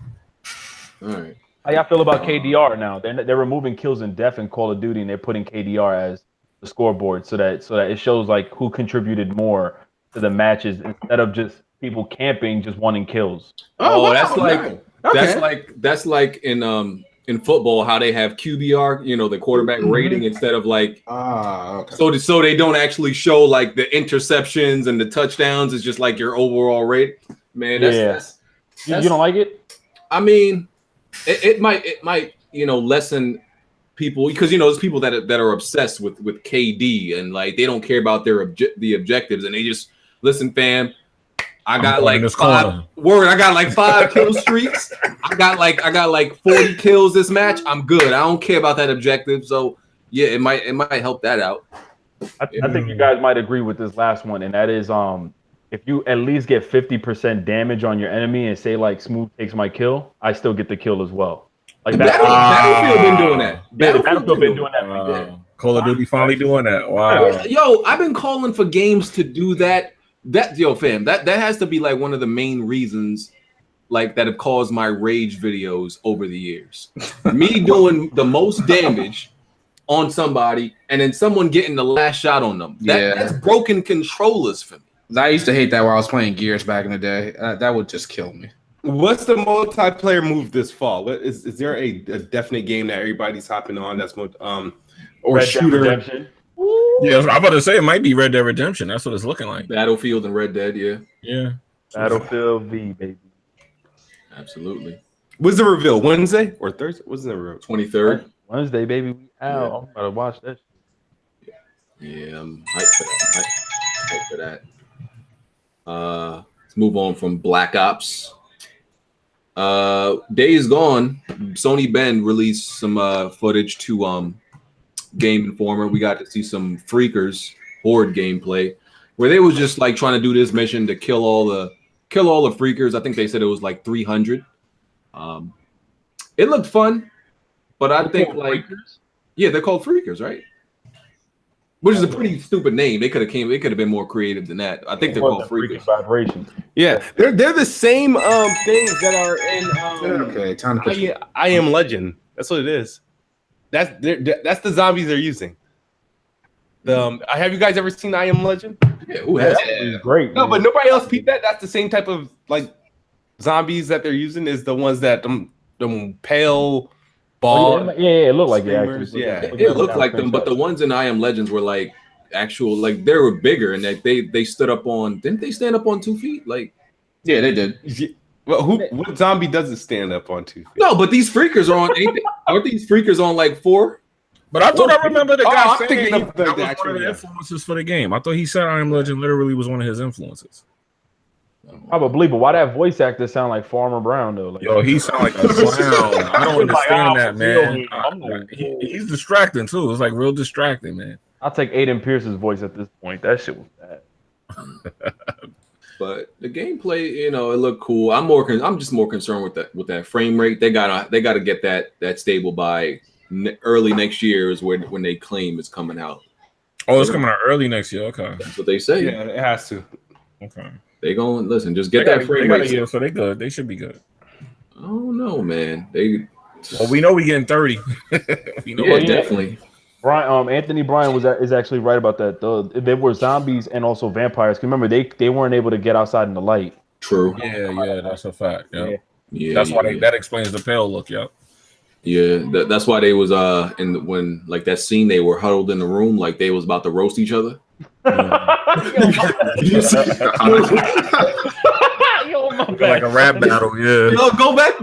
All right. How y'all feel about KDR now? They're removing kills and death in Call of Duty, and they're putting KDR as the scoreboard so that it shows like who contributed more to the matches instead of just people camping just wanting kills. Oh, that's like in football how they have QBR, the quarterback rating, instead of like okay. So they don't actually show like the interceptions and the touchdowns. It's just like your overall rate. Man, that's you don't like it? I mean, it might lessen people, because there's people that are obsessed with KD, and like they don't care about the objectives, and they just listen, fam. I got like 5 kill streaks. I got like 40 kills this match. I'm good. I don't care about that objective. So yeah, it might help that out. I think you guys might agree with this last one, and that is if you at least get 50% damage on your enemy and say like Smooth takes my kill, I still get the kill as well. Like Battlefield been doing that. Battlefield been doing that. Call of Duty finally doing that. Wow. Yo, I've been calling for games to do that. Fam, that has to be like one of the main reasons like that have caused my rage videos over the years. Me doing the most damage on somebody and then someone getting the last shot on them. That's broken controllers for me. I used to hate that while I was playing Gears back in the day. That would just kill me. What's the multiplayer move this fall? Is there a definite game that everybody's hopping on that's or Red shooter? Dead Redemption. Yeah, I'm about to say it might be Red Dead Redemption. That's what it's looking like. Battlefield and Red Dead, yeah. Battlefield V, baby. Absolutely. Was the reveal Wednesday or Thursday? Was the reveal 23rd? Wednesday, baby. We out. I'm about to watch that shit. Yeah, I'm hyped for that. Let's move on from Black Ops. Days Gone. Sony Bend released some footage to Game Informer. We got to see some Freakers Horde gameplay where they was just like trying to do this mission to kill all the kill all the freakers. I think they said it was like 300. It looked fun, but I think like they're called freakers, right? Which is a pretty stupid name. They could have been more creative than that. I think they're called freakers. Vibration. Yeah, they're the same things that are in okay, time to I Am Legend. That's what it is. That's the zombies they're using. Have you guys ever seen I Am Legend? Yeah, who has great. No, but nobody else peeped that. That's the same type of like zombies that they're using is the ones that them pale ball. It looked like it. Actually. Yeah, it looked like them, but the ones in I Am Legends were like actual, like they were bigger, and they stood up on. Didn't they stand up on 2 feet? Like, yeah, they did. Well, what zombie doesn't stand up on 2 feet? No, but these freakers are on. Aren't these freakers on like 4? But I thought I remember the guy saying thinking that was one of the influences for the game. I thought he said I Am Legend literally was one of his influences. Probably, but why that voice actor sound like Farmer Brown though? Like, yo, he sound like a clown. I don't understand that, man. He's distracting too. It's like real distracting, man. I'll take Aiden Pierce's voice at this point. That shit was bad. But the gameplay, it looked cool. I'm just more concerned with that frame rate. They gotta get that stable by early next year is when they claim it's coming out. Oh, it's coming out early next year. Okay, that's what they say. Yeah, it has to. Okay, they going listen. Just get that frame rate. Yeah, so they good. They should be good. I don't know, man. Well, we know we getting 30. Definitely. Anthony Bryan is actually right about that. They were zombies and also vampires. Remember, they weren't able to get outside in the light. True. Yeah, that's a fact. Yeah. That's why that explains the pale look. Yep. Yeah, that's why they was when like that scene they were huddled in the room like they was about to roast each other. Like a rap battle, yeah. No, go back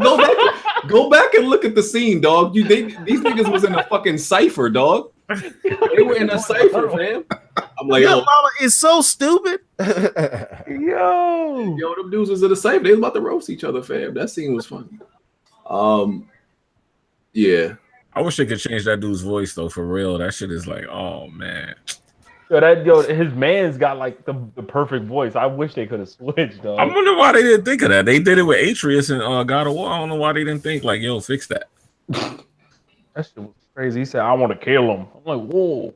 and look at the scene, dog. These niggas was in a fucking cipher, dog. They were in a cipher, fam. I'm like, yo, mama is so stupid. yo, them dudes was in a cipher. They was about to roast each other, fam. That scene was funny. Yeah. I wish they could change that dude's voice though, for real. That shit is like, oh man. His man's got like the perfect voice. I wish they could have switched, though. I wonder why they didn't think of that. They did it with Atreus and God of War. I don't know why they didn't think like, yo, fix that. That shit was crazy. He said, "I want to kill him." I'm like, whoa.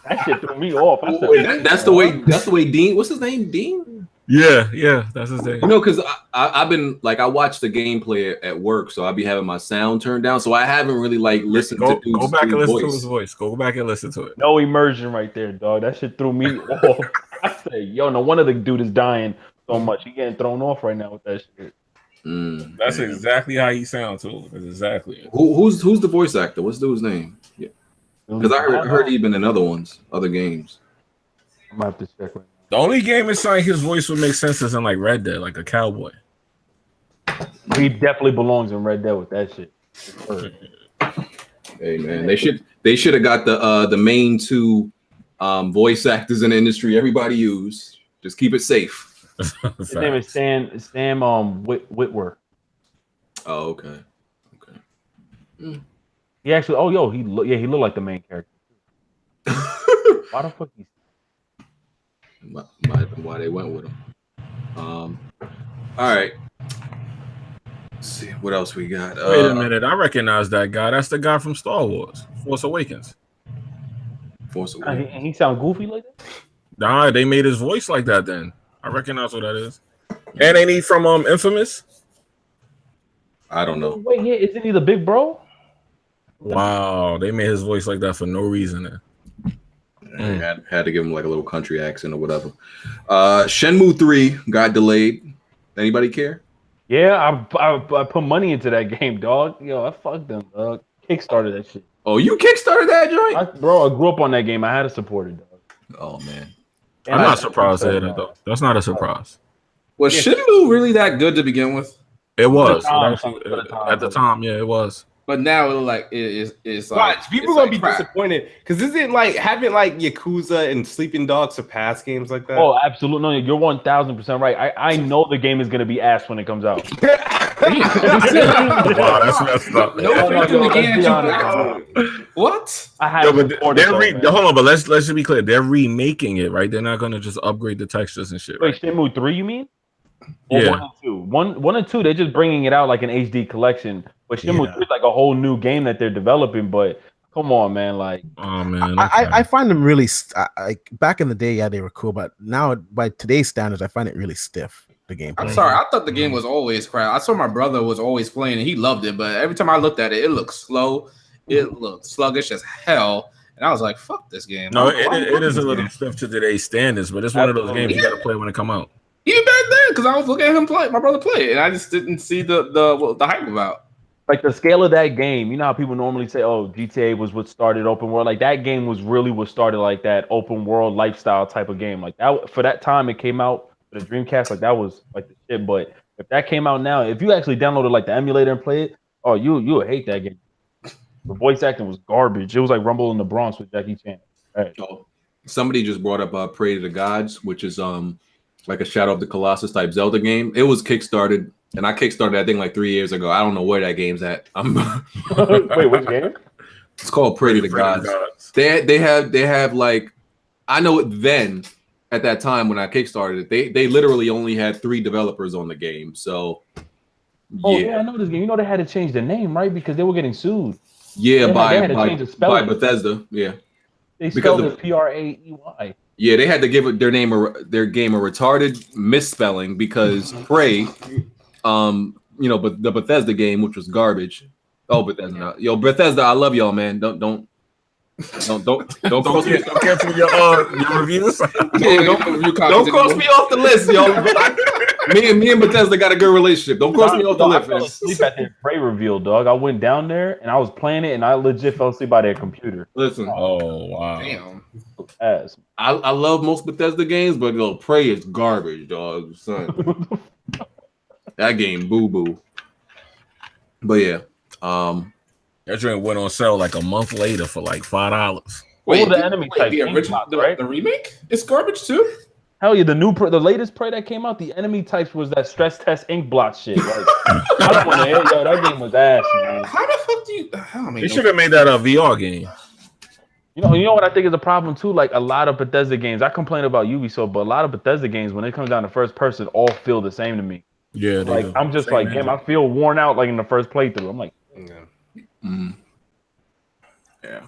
That shit threw me off. I said, that's the way Dean. What's his name? Dean. Yeah, that's his name. Because I've been like I watched the gameplay at work, so I'll be having my sound turned down, so I haven't really like listened to dude's go back and listen voice. to his voice. Go back and listen to it. No immersion right there, dog. That shit threw me off. I say, yo, no wonder the dude is dying so much. He getting thrown off right now with that shit. That's exactly how he sounds too. That's exactly it. Who's the voice actor? What's the dude's name? Yeah, because I heard he'd been in other games. I'm gonna have to check right now. The only game inside his voice would make sense is in like Red Dead, like a cowboy. He definitely belongs in Red Dead with that shit. Hey man, they should have got the main 2 voice actors in the industry everybody use. Just keep it safe. His name is Sam Witwer. Oh, okay. He actually he looked like the main character. Why the fuck he? Why they went with him. All right. Let's see what else we got. Wait a minute, I recognize that guy. That's the guy from Star Wars, Force Awakens. He sound goofy like that? Nah, they made his voice like that then. I recognize what that is. And ain't he from Infamous? I don't know. Wait, yeah, isn't he the big bro? Wow, they made his voice like that for no reason then. Had to give him like a little country accent or whatever. Shenmue 3 got delayed. Anybody care? Yeah, I put money into that game, dog. Yo, I fucked them, dog. Kickstarted that shit. Oh, you kickstarted that joint? I grew up on that game. I had to support it, dog. Oh man, I'm not surprised at it though. That's not a surprise. Was Shenmue really that good to begin with? It was at the time. Yeah, it was. But now it's like people gonna be disappointed because isn't like haven't like Yakuza and Sleeping Dogs surpassed games like that? Oh, absolutely. No, you're 1000% right. I know the game is gonna be ass when it comes out. Wow, that's messed up. No faith in the game that you What? I had Yo, but hold on, but let's just be clear. They're remaking it, right? They're not gonna just upgrade the textures and shit, right? Wait, Shenmue 3, you mean? Or Yeah. 1 and 2. One and 2, they're just bringing it out like an HD collection. But Shenmue 3 is like a whole new game that they're developing. But come on, man, like, oh man, I find them really like back in the day, yeah, they were cool, but now by today's standards, I find it really stiff. The game. I'm sorry, I thought the game was always crap. I saw my brother was always playing and he loved it, but every time I looked at it, it looked slow, it looked sluggish as hell, and I was like, "Fuck this game." No, it is a little stiff to today's standards, but it's one of those games you got to play when it come out. Even back then, because I was looking at him play, my brother play it, and I just didn't see the hype about. Like the scale of that game, you know how people normally say, "Oh, GTA was what started open world." Like that game was really what started like that open world lifestyle type of game. Like that for that time, it came out for the Dreamcast. Like that was like the shit. But if that came out now, if you actually downloaded like the emulator and play it, oh, you would hate that game. The voice acting was garbage. It was like Rumble in the Bronx with Jackie Chan. Right. Oh, somebody just brought up Pray to the Gods, which is like a Shadow of the Colossus type Zelda game. It was kickstarted. And I kickstarted that thing like 3 years ago. I don't know where that game's at. Wait, which game? It's called Pray to the Gods. They have like, I know it then at that time when I kickstarted it, they literally only had 3 developers on the game. So yeah, I know this game. You know they had to change the name, right? Because they were getting sued. Yeah, by Bethesda. Yeah, they spelled it Praey. Yeah, they had to give their game their game a retarded misspelling because Prey. But the Bethesda game, which was garbage. Oh, Bethesda, Bethesda, I love y'all, man. Don't cancel your reviews. Don't cross me off the list, yo. me and Bethesda got a good relationship. Don't cross me off the list. I fell asleep at their Prey reveal, dog. I went down there and I was playing it, and I legit fell asleep by their computer. Listen, oh wow, damn. I love most Bethesda games, but Prey is garbage, dog. Son. That game, boo boo. But yeah, that joint went on sale like a month later for like $5. Wait, the enemy type? The original, right? The remake? It's garbage too. Hell yeah, the latest Prey that came out, the enemy types was that stress test ink blot shit. Like, I don't want to hear that game was ass, man. How the fuck do you? They should have made that a VR game. You know what I think is a problem too? Like a lot of Bethesda games, I complain about Ubisoft, but a lot of Bethesda games, when it comes down to first person, all feel the same to me. Yeah, like I'm just like, damn, I feel worn out like in the first playthrough. I'm like, yeah.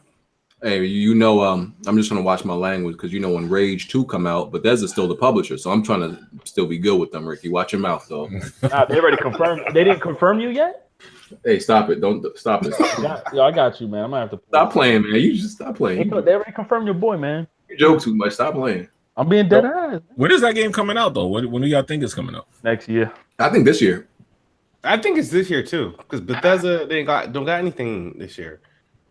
Hey, I'm just gonna watch my language because when Rage 2 come out, Bethesda's still the publisher, so I'm trying to still be good with them, Ricky. Watch your mouth, though. Nah, they already confirmed. They didn't confirm you yet? Hey, stop it! Don't stop it. I got you, man. I'm gonna have to stop playing, man. You just stop playing. They already confirmed your boy, man. You joke too much. Stop playing. I'm being dead ass. When is that game coming out, though? When do y'all think it's coming out? Next year. I think this year. I think it's this year too, because Bethesda don't got anything this year.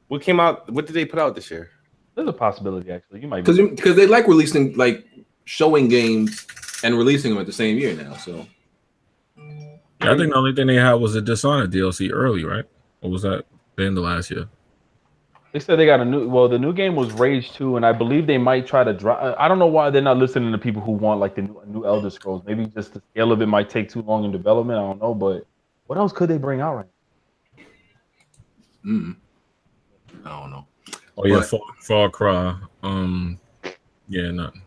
What came out? What did they put out this year? There's a possibility, actually. You might because they like releasing, like showing games and releasing them at the same year now. So yeah, I think the only thing they had was a Dishonored DLC early, right? Or was that the end of last year? They said they got a new. Well, the new game was Rage 2, and I believe they might try to drop. I don't know why they're not listening to people who want like the new Elder Scrolls. Maybe just the scale of it might take too long in development. I don't know, but what else could they bring out right now? I don't know. Oh yeah, Far Cry. Yeah, nothing.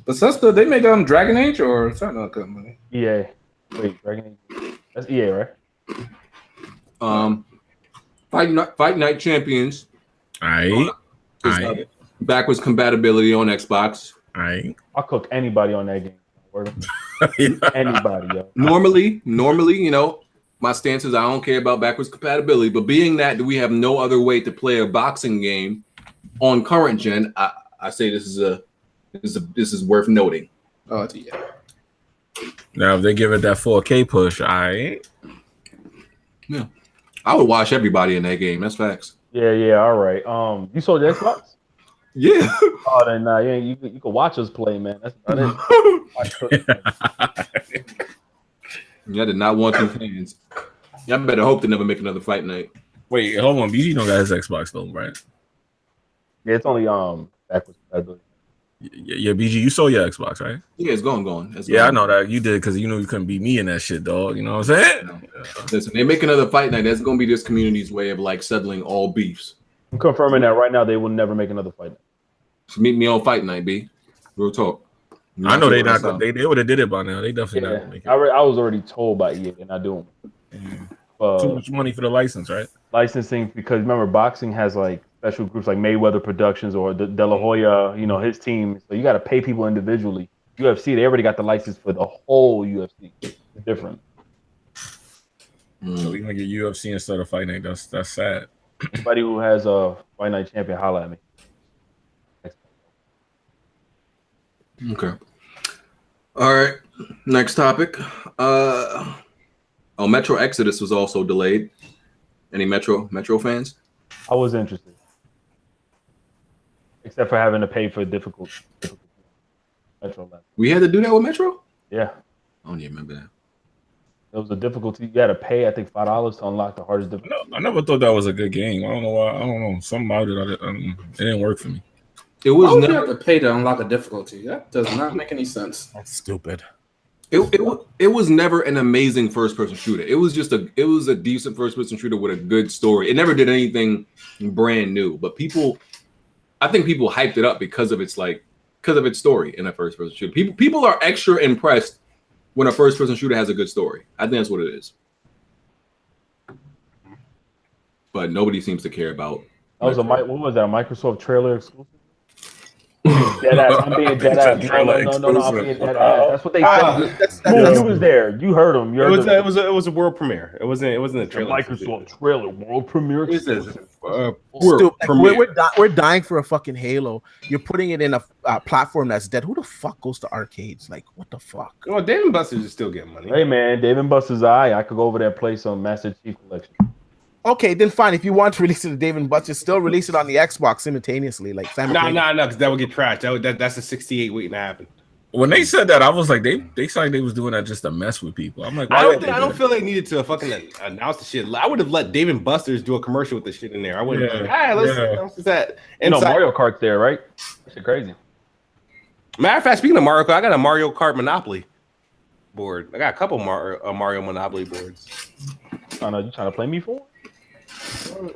Bethesda, they make Dragon Age or something like that. EA. Wait, Dragon Age. That's EA, right? Fight Night Champions. Aight. Backwards compatibility on Xbox. Aight. I'll cook anybody on that game. Anybody, yo. Normally, my stance is I don't care about backwards compatibility, but being that we have no other way to play a boxing game on current gen, I say this is worth noting. Oh yeah. Now if they give it that 4K push, yeah, I would watch everybody in that game. That's facts. Yeah, all right. You sold your Xbox? Yeah. Oh, then you can watch us play, man. That's about it. Yeah, I did not want those hands. Y'all better hope to never make another fight night. Wait, hold on. BG don't got his Xbox though, right? Yeah, it's only backwards compatibility. Yeah, BG, you sold your Xbox, right? Yeah, it's going. I know that you did because you knew you couldn't beat me in that shit, dog. You know what I'm saying? Listen, they make another fight night. That's gonna be this community's way of like settling all beefs. I'm confirming that right now. They will never make another fight night. So meet me on fight night, B. Real talk. I know they not. They would have did it by now. They definitely not. Make it. I was already told by EA they're not doing it. Too much money for the license, right? Licensing, because remember, boxing has like special groups like Mayweather Productions or De La Hoya, his team. So you got to pay people individually. UFC, they already got the license for the whole UFC. It's different. So we gonna get UFC instead of Fight Night. That's sad. Anybody who has a Fight Night champion, holla at me. Okay. All right. Next topic. Metro Exodus was also delayed. Any Metro fans? I was interested, except for having to pay for difficult Metro level. We had to do that with Metro? Yeah. I don't even remember that. It was a difficulty. You had to pay, I think, $5 to unlock the hardest difficulty. No, I never thought that was a good game. I don't know why. I don't know. Something about it. It didn't work for me. It was never you have to pay to unlock a difficulty. That does not make any sense. That's stupid. It was never an amazing first person shooter. It was a decent first person shooter with a good story. It never did anything brand new, but I think people hyped it up because of its story in a first person shooter. People are extra impressed when a first person shooter has a good story. I think that's what it is. But nobody seems to care about. What was that? A Microsoft trailer exclusive? I'm being dead ass. No, I'm being dead ass. That's what they said. You was there. You heard them. It was a world premiere. It wasn't a trailer. Microsoft trailer world premiere. We're dying for a fucking Halo. You're putting it in a platform that's dead. Who the fuck goes to arcades? Like, what the fuck? Well, Dave & Buster's is still getting money. Hey man, Dave & Buster's I could go over there and play some Master Chief Collection. Okay, then fine. If you want to release it to Dave & Buster's, still release it on the Xbox simultaneously. No, because that would get trashed. That's a 68 waiting to happen. When they said that, I was like, they said they was doing that just to mess with people. I'm like, I don't feel they needed to fucking announce the shit. I would have let Dave & Buster's do a commercial with the shit in there. I wouldn't. Let's announce that. Mario Kart's there, right? That shit crazy. Matter of fact, speaking of Mario Kart, I got a Mario Kart Monopoly board. I got a couple Mario Monopoly boards. I know you trying to play me for?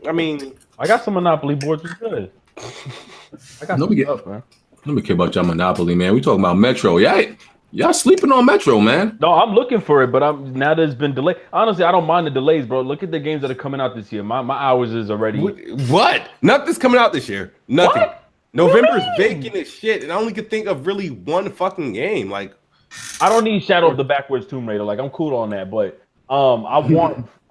I mean, I got some Monopoly boards. It's good. I got some stuff, man. Nobody care about your Monopoly, man. We talking about Metro. Y'all sleeping on Metro, man. No, I'm looking for it, but now that it's been delayed. Honestly, I don't mind the delays, bro. Look at the games that are coming out this year. My hours is already. What? Nothing's coming out this year. Nothing. What? November's vacant as shit, and I only could think of really one fucking game. Like, I don't need Shadow of the Backwards Tomb Raider. Like, I'm cool on that, but I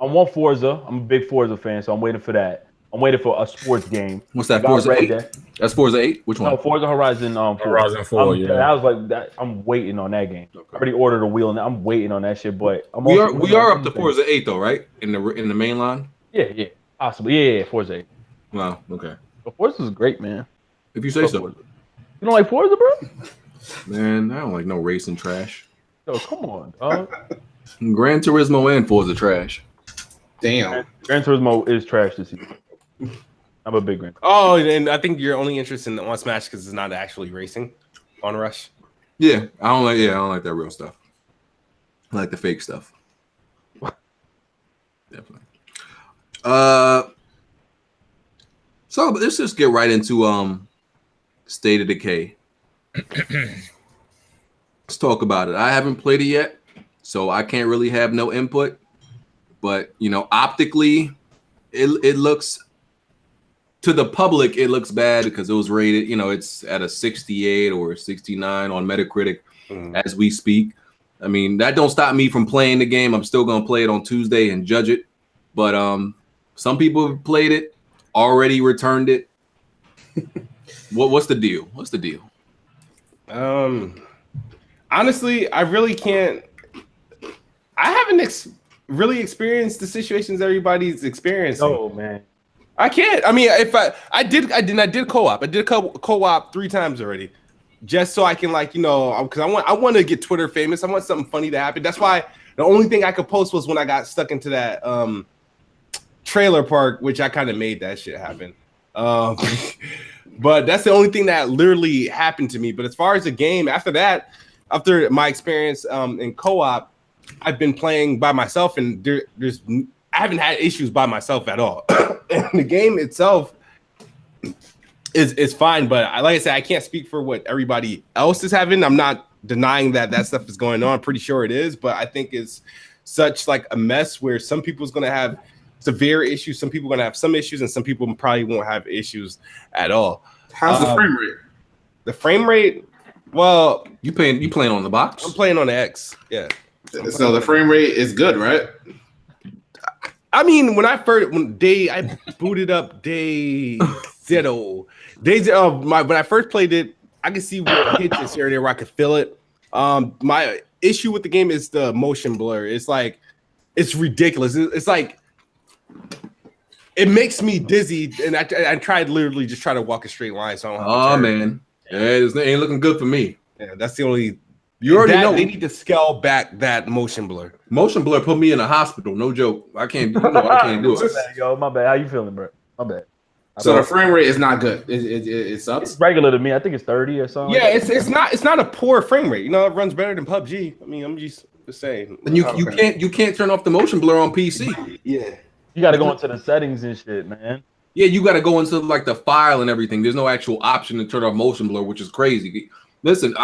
want Forza. I'm a big Forza fan, so I'm waiting for that. I'm waiting for a sports game. What's that? Forza 8? That's Forza 8? Which one? No, Forza Horizon 4. Horizon 4, yeah. I was like, that. I'm waiting on that game. Okay. I already ordered a wheel, and I'm waiting on that shit. But we are up to Forza 8 though, right? In the main line. Yeah, possibly. Yeah, Forza 8. Wow. Okay. But Forza is great, man. If you say so. Forza. You don't like Forza, bro? Man, I don't like no racing trash. Yo, come on, dog. Gran Turismo and Forza trash. Damn. Gran Turismo is trash this season. I'm a big Gran Turismo. Oh, and I think you're only interested in on Smash because it's not actually racing on Rush. Yeah, I don't like that real stuff. I like the fake stuff. Definitely. So let's just get right into State of Decay. Let's talk about it. I haven't played it yet, so I can't really have no input. But optically, it looks, to the public, it looks bad because it was rated. It's at a 68 or 69 on Metacritic as we speak. I mean, that don't stop me from playing the game. I'm still gonna play it on Tuesday and judge it. But some people have played it, already returned it. What's the deal? What's the deal? Honestly, I really can't. I haven't really experienced the situations everybody's experiencing. Oh man, I can't. I mean, if I did co-op. I did co-op 3 times already, just so I can because I want to get Twitter famous. I want something funny to happen. That's why the only thing I could post was when I got stuck into that trailer park, which I kind of made that shit happen. But that's the only thing that literally happened to me. But as far as the game, after that, after my experience in co-op, I've been playing by myself, and I haven't had issues by myself at all. And the game itself is fine, but like I said, I can't speak for what everybody else is having. I'm not denying that stuff is going on. I'm pretty sure it is, but I think it's such like a mess where some people's going to have severe issues, some people are going to have some issues, and some people probably won't have issues at all. How's the frame rate? The frame rate, well, you playing on the box? I'm playing on the X. Yeah. So the frame rate is good, right? I mean, when I booted up when I first played it, I could see where it hits here and there where I could feel it. My issue with the game is the motion blur. It's like, it's ridiculous. It's like, it makes me dizzy, and I tried literally just try to walk a straight line. So I don't have to turn. Man, it ain't looking good for me. Yeah, that's the only. You already know they need to scale back that motion blur. Motion blur put me in a hospital. No joke. I can't. I can't do it. Yo, my bad. How you feeling, bro? My bad. So the frame rate is not good. It sucks. It's regular to me. I think it's 30 or something. Yeah, it's not a poor frame rate. You know, it runs better than PUBG. I mean, I'm just saying. And you can't turn off the motion blur on PC. Yeah. You got to go into the settings and shit, man. Yeah, you got to go into like the file and everything. There's no actual option to turn off motion blur, which is crazy. Listen,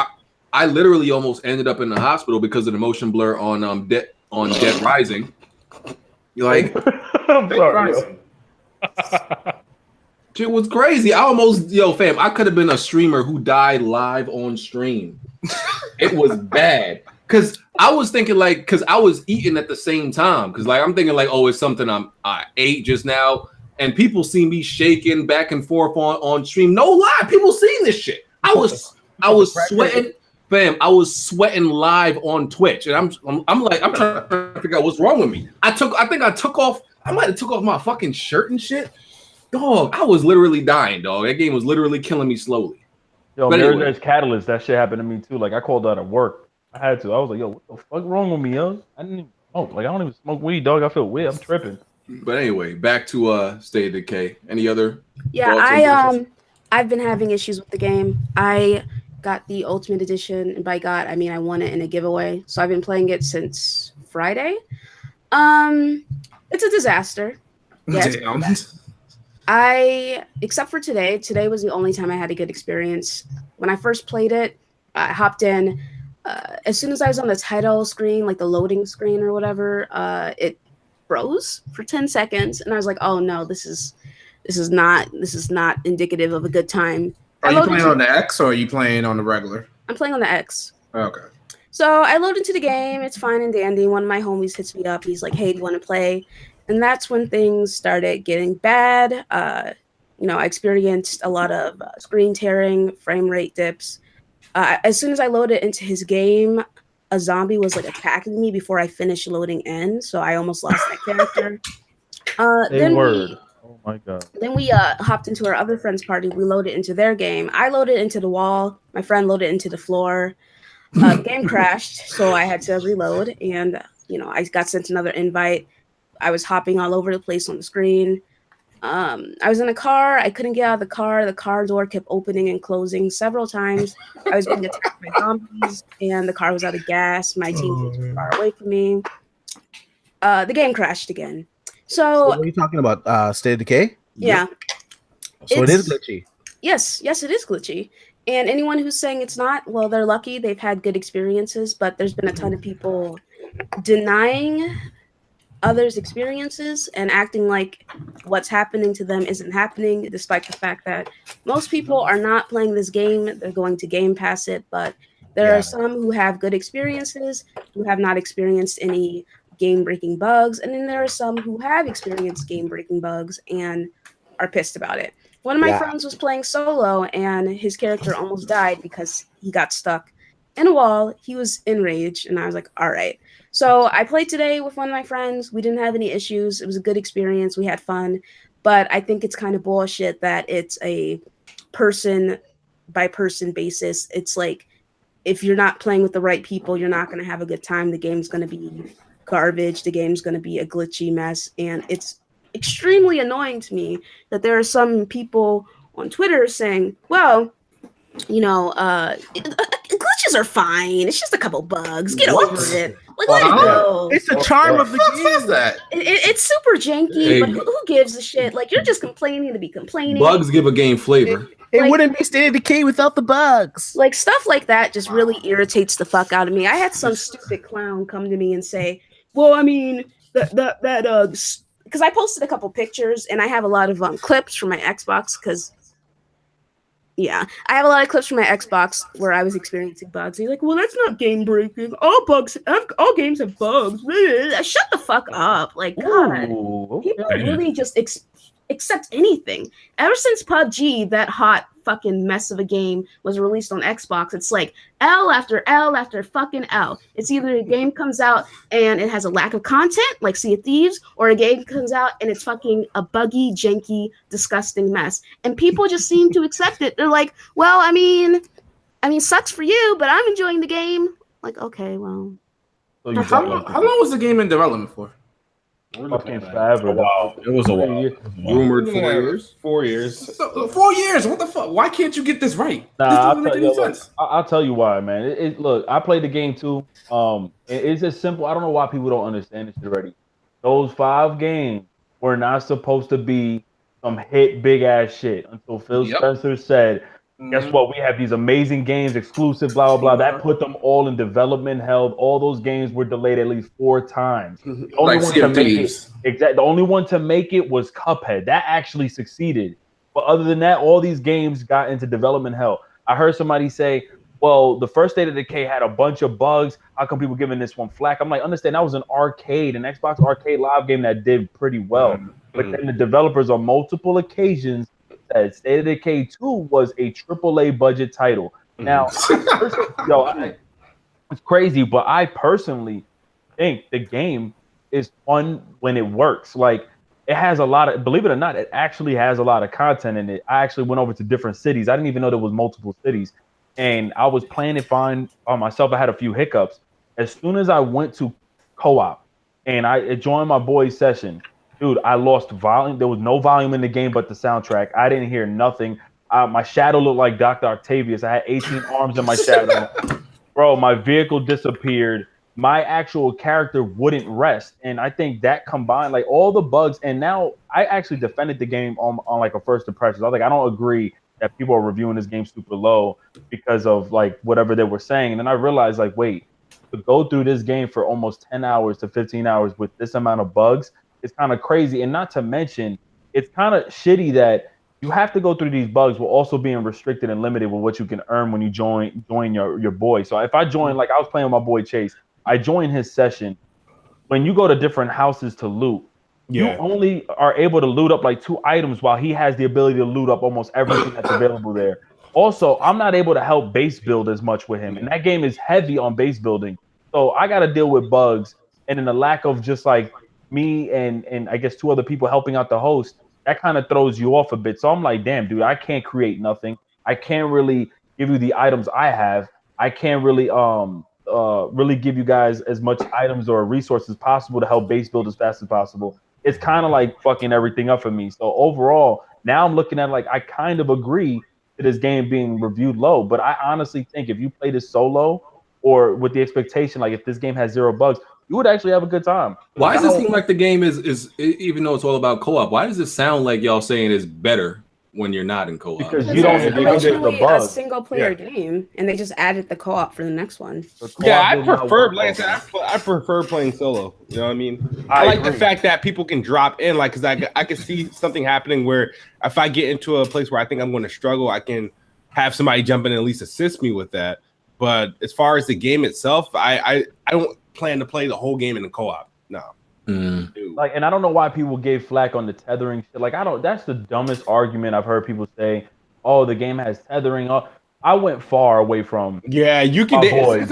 I literally almost ended up in the hospital because of the motion blur on Dead Rising. You're like, I'm sorry. It was crazy. I almost, fam, I could have been a streamer who died live on stream. It was bad. Cause I was thinking cause I was eating at the same time. Cause I'm thinking oh, it's something I ate just now. And people see me shaking back and forth on stream. No lie, people seen this shit. I was sweating, fam. I was sweating live on Twitch. And I'm trying to figure out what's wrong with me. I might have took off my fucking shirt and shit. Dog, I was literally dying, dog. That game was literally killing me slowly. Yo, there's Catalyst. That shit happened to me too. Like I called out at work. I had to. I was like, yo, what the fuck wrong with me, yo? I didn't even smoke. Like I don't even smoke weed, dog. I feel weird. I'm tripping. But anyway, back to State of Decay. Any other? Yeah, I've been having issues with the game. I got the Ultimate Edition, and by God, I mean I won it in a giveaway. So I've been playing it since Friday. It's a disaster. Yes. Except for today. Today was the only time I had a good experience. When I first played it, I hopped in. As soon as I was on the title screen, like the loading screen or whatever, it froze for 10 seconds, and I was like, "Oh no, this is not indicative of a good time." Are you playing on the X or are you playing on the regular? I'm playing on the X. Okay. So I load into the game. It's fine and dandy. One of my homies hits me up. He's like, "Hey, do you want to play?" And that's when things started getting bad. I experienced a lot of screen tearing, frame rate dips. As soon as I loaded into his game, a zombie was attacking me before I finished loading in, so I almost lost that character. Oh my god. Then we hopped into our other friend's party. We loaded into their game. I loaded into the wall. My friend loaded into the floor. The game crashed, so I had to reload, and I got sent another invite. I was hopping all over the place on the screen. I was in a car. I couldn't get out of the car. The car door kept opening and closing several times. I was being attacked by zombies, and the car was out of gas. My team was too far away from me. The game crashed again. So what are you talking about? State of Decay? Yeah. So it is glitchy. Yes, it is glitchy. And anyone who's saying it's not, well, they're lucky. They've had good experiences, but there's been a ton of people denying others' experiences and acting like what's happening to them isn't happening, despite the fact that most people are not playing this game. They're going to Game Pass it, but there are some who have good experiences, who have not experienced any game-breaking bugs, and then there are some who have experienced game-breaking bugs and are pissed about it. One of my friends was playing solo, and his character almost died because he got stuck in a wall. He was enraged, and I was like, all right. So I played today with one of my friends. We didn't have any issues. It was a good experience. We had fun. But I think it's kind of bullshit that it's a person-by-person basis. It's like, if you're not playing with the right people, you're not going to have a good time. The game's going to be garbage. The game's going to be a glitchy mess. And it's extremely annoying to me that there are some people on Twitter saying, well, you know, glitches are fine. It's just a couple bugs. Get over it. Like, let it go. It's the charm of the game. Says that? It's super janky, but who gives a shit? Like, you're just complaining to be complaining. Bugs give a game flavor. It wouldn't be State of Decay without the bugs. Like, stuff like that just really irritates the fuck out of me. I had some stupid clown come to me and say, well, I mean, because I posted a couple pictures and I have a lot of clips from my Xbox because, yeah, I have a lot of clips from my Xbox where I was experiencing bugs. And you're like, well, that's not game breaking. All games have bugs. Shut the fuck up. Like, God, people really just accept anything. Ever since PUBG, that hot fucking mess of a game, was released on Xbox, it's like L after L after fucking L. It's either a game comes out and it has a lack of content, like Sea of Thieves, or a game comes out and it's fucking a buggy, janky, disgusting mess. And people just seem to accept it. They're like, well, I mean, sucks for you, but I'm enjoying the game. Like, okay, well. So how long was the game in development for? Fucking forever. Wow. It was a while. Rumored 4 years. 4 years. 4 years. What the fuck? Why can't you get this right? Nah, this doesn't make any sense. I'll tell you why, man. Look, I played the game too. It's just simple. I don't know why people don't understand this already. Those 5 games were not supposed to be some hit big ass shit until Phil Spencer said, guess what? We have these amazing games, exclusive, blah, blah, blah. That put them all in development hell. All those games were delayed at least 4 times. The only one to make it, the only one to make it was Cuphead. That actually succeeded. But other than that, all these games got into development hell. I heard somebody say, well, the first State of Decay had a bunch of bugs. How come people giving this one flack? I'm like, understand, that was an Xbox Arcade Live game that did pretty well. But then the developers on multiple occasions said State of Decay 2 was a AAA budget title. Now, it's crazy, but I personally think the game is fun when it works. Like, it has a lot of, believe it or not, it actually has a lot of content in it. I actually went over to different cities. I didn't even know there was multiple cities. And I was playing it fine on myself. I had a few hiccups. As soon as I went to co-op and I joined my boy's session, dude, I lost volume. There was no volume in the game but the soundtrack. I didn't hear nothing. My shadow looked like Dr. Octavius. I had 18 arms in my shadow. Bro, my vehicle disappeared. My actual character wouldn't rest. And I think that combined, like, all the bugs. And now I actually defended the game on like a first impression. I was like, I don't agree that people are reviewing this game super low because of like whatever they were saying. And then I realized, like, wait, to go through this game for almost 10 hours to 15 hours with this amount of bugs, it's kind of crazy. And not to mention, it's kind of shitty that you have to go through these bugs while also being restricted and limited with what you can earn when you join your boy. So if I join, like I was playing with my boy Chase, I joined his session. When you go to different houses to loot, you only are able to loot up like 2 items while he has the ability to loot up almost everything that's available there. Also, I'm not able to help base build as much with him. And that game is heavy on base building. So I got to deal with bugs. And then the lack of just like me and I guess 2 other people helping out the host, that kind of throws you off a bit. So I'm like, damn, dude, I can't create nothing. I can't really give you the items I have. I can't really really give you guys as much items or resources as possible to help base build as fast as possible. It's kind of like fucking everything up for me. So overall, now I'm looking at like I kind of agree to this game being reviewed low, but I honestly think if you play this solo or with the expectation, like if this game has 0 bugs, you would actually have a good time. Why does it seem like the game is even though it's all about co-op? Why does it sound like y'all saying it's better when you're not in co-op? Because you don't get the bugs. A single player game, and they just added the co-op for the next one. Yeah, I prefer, like I said, I prefer playing solo. You know what I mean? I like the fact that people can drop in, like, because I can see something happening where if I get into a place where I think I'm going to struggle, I can have somebody jump in and at least assist me with that. But as far as the game itself, I don't plan to play the whole game in the co-op. No. Like, and I don't know why people gave flack on the tethering shit. Like, that's the dumbest argument I've heard people say. Oh, the game has tethering. I went far away from. Yeah, you can. It's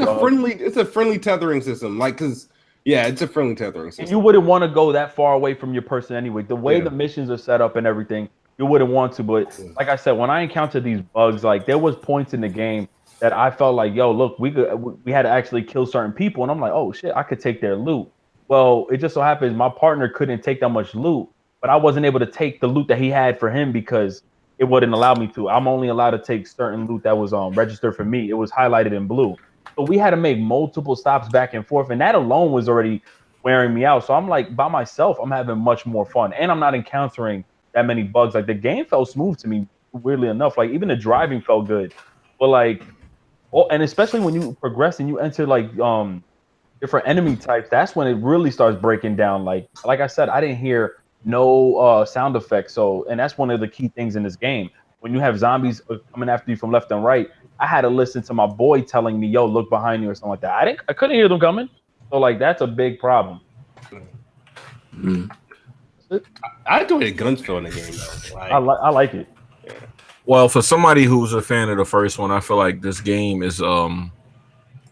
a friendly tethering system. Like, it's a friendly tethering system. And you wouldn't want to go that far away from your person anyway. The way the missions are set up and everything, you wouldn't want to. But like I said, when I encountered these bugs, like there was points in the game that I felt like, yo, look, we had to actually kill certain people, and I'm like, oh shit, I could take their loot. Well, it just so happens my partner couldn't take that much loot, but I wasn't able to take the loot that he had for him because it wouldn't allow me to. I'm only allowed to take certain loot that was registered for me. It was highlighted in blue. So we had to make multiple stops back and forth, and that alone was already wearing me out. So I'm like, by myself, I'm having much more fun, and I'm not encountering that many bugs. Like the game felt smooth to me, weirdly enough. Like even the driving felt good, but like, and especially when you progress and you enter like different enemy types, that's when it really starts breaking down. Like I said, I didn't hear no sound effects. So, and that's one of the key things in this game. When you have zombies coming after you from left and right, I had to listen to my boy telling me, "Yo, look behind you" or something like that. I couldn't hear them coming. So, like, that's a big problem. I enjoy the guns feel in the game though. Like, I like it. Yeah. Well, for somebody who's a fan of the first one, I feel like this game is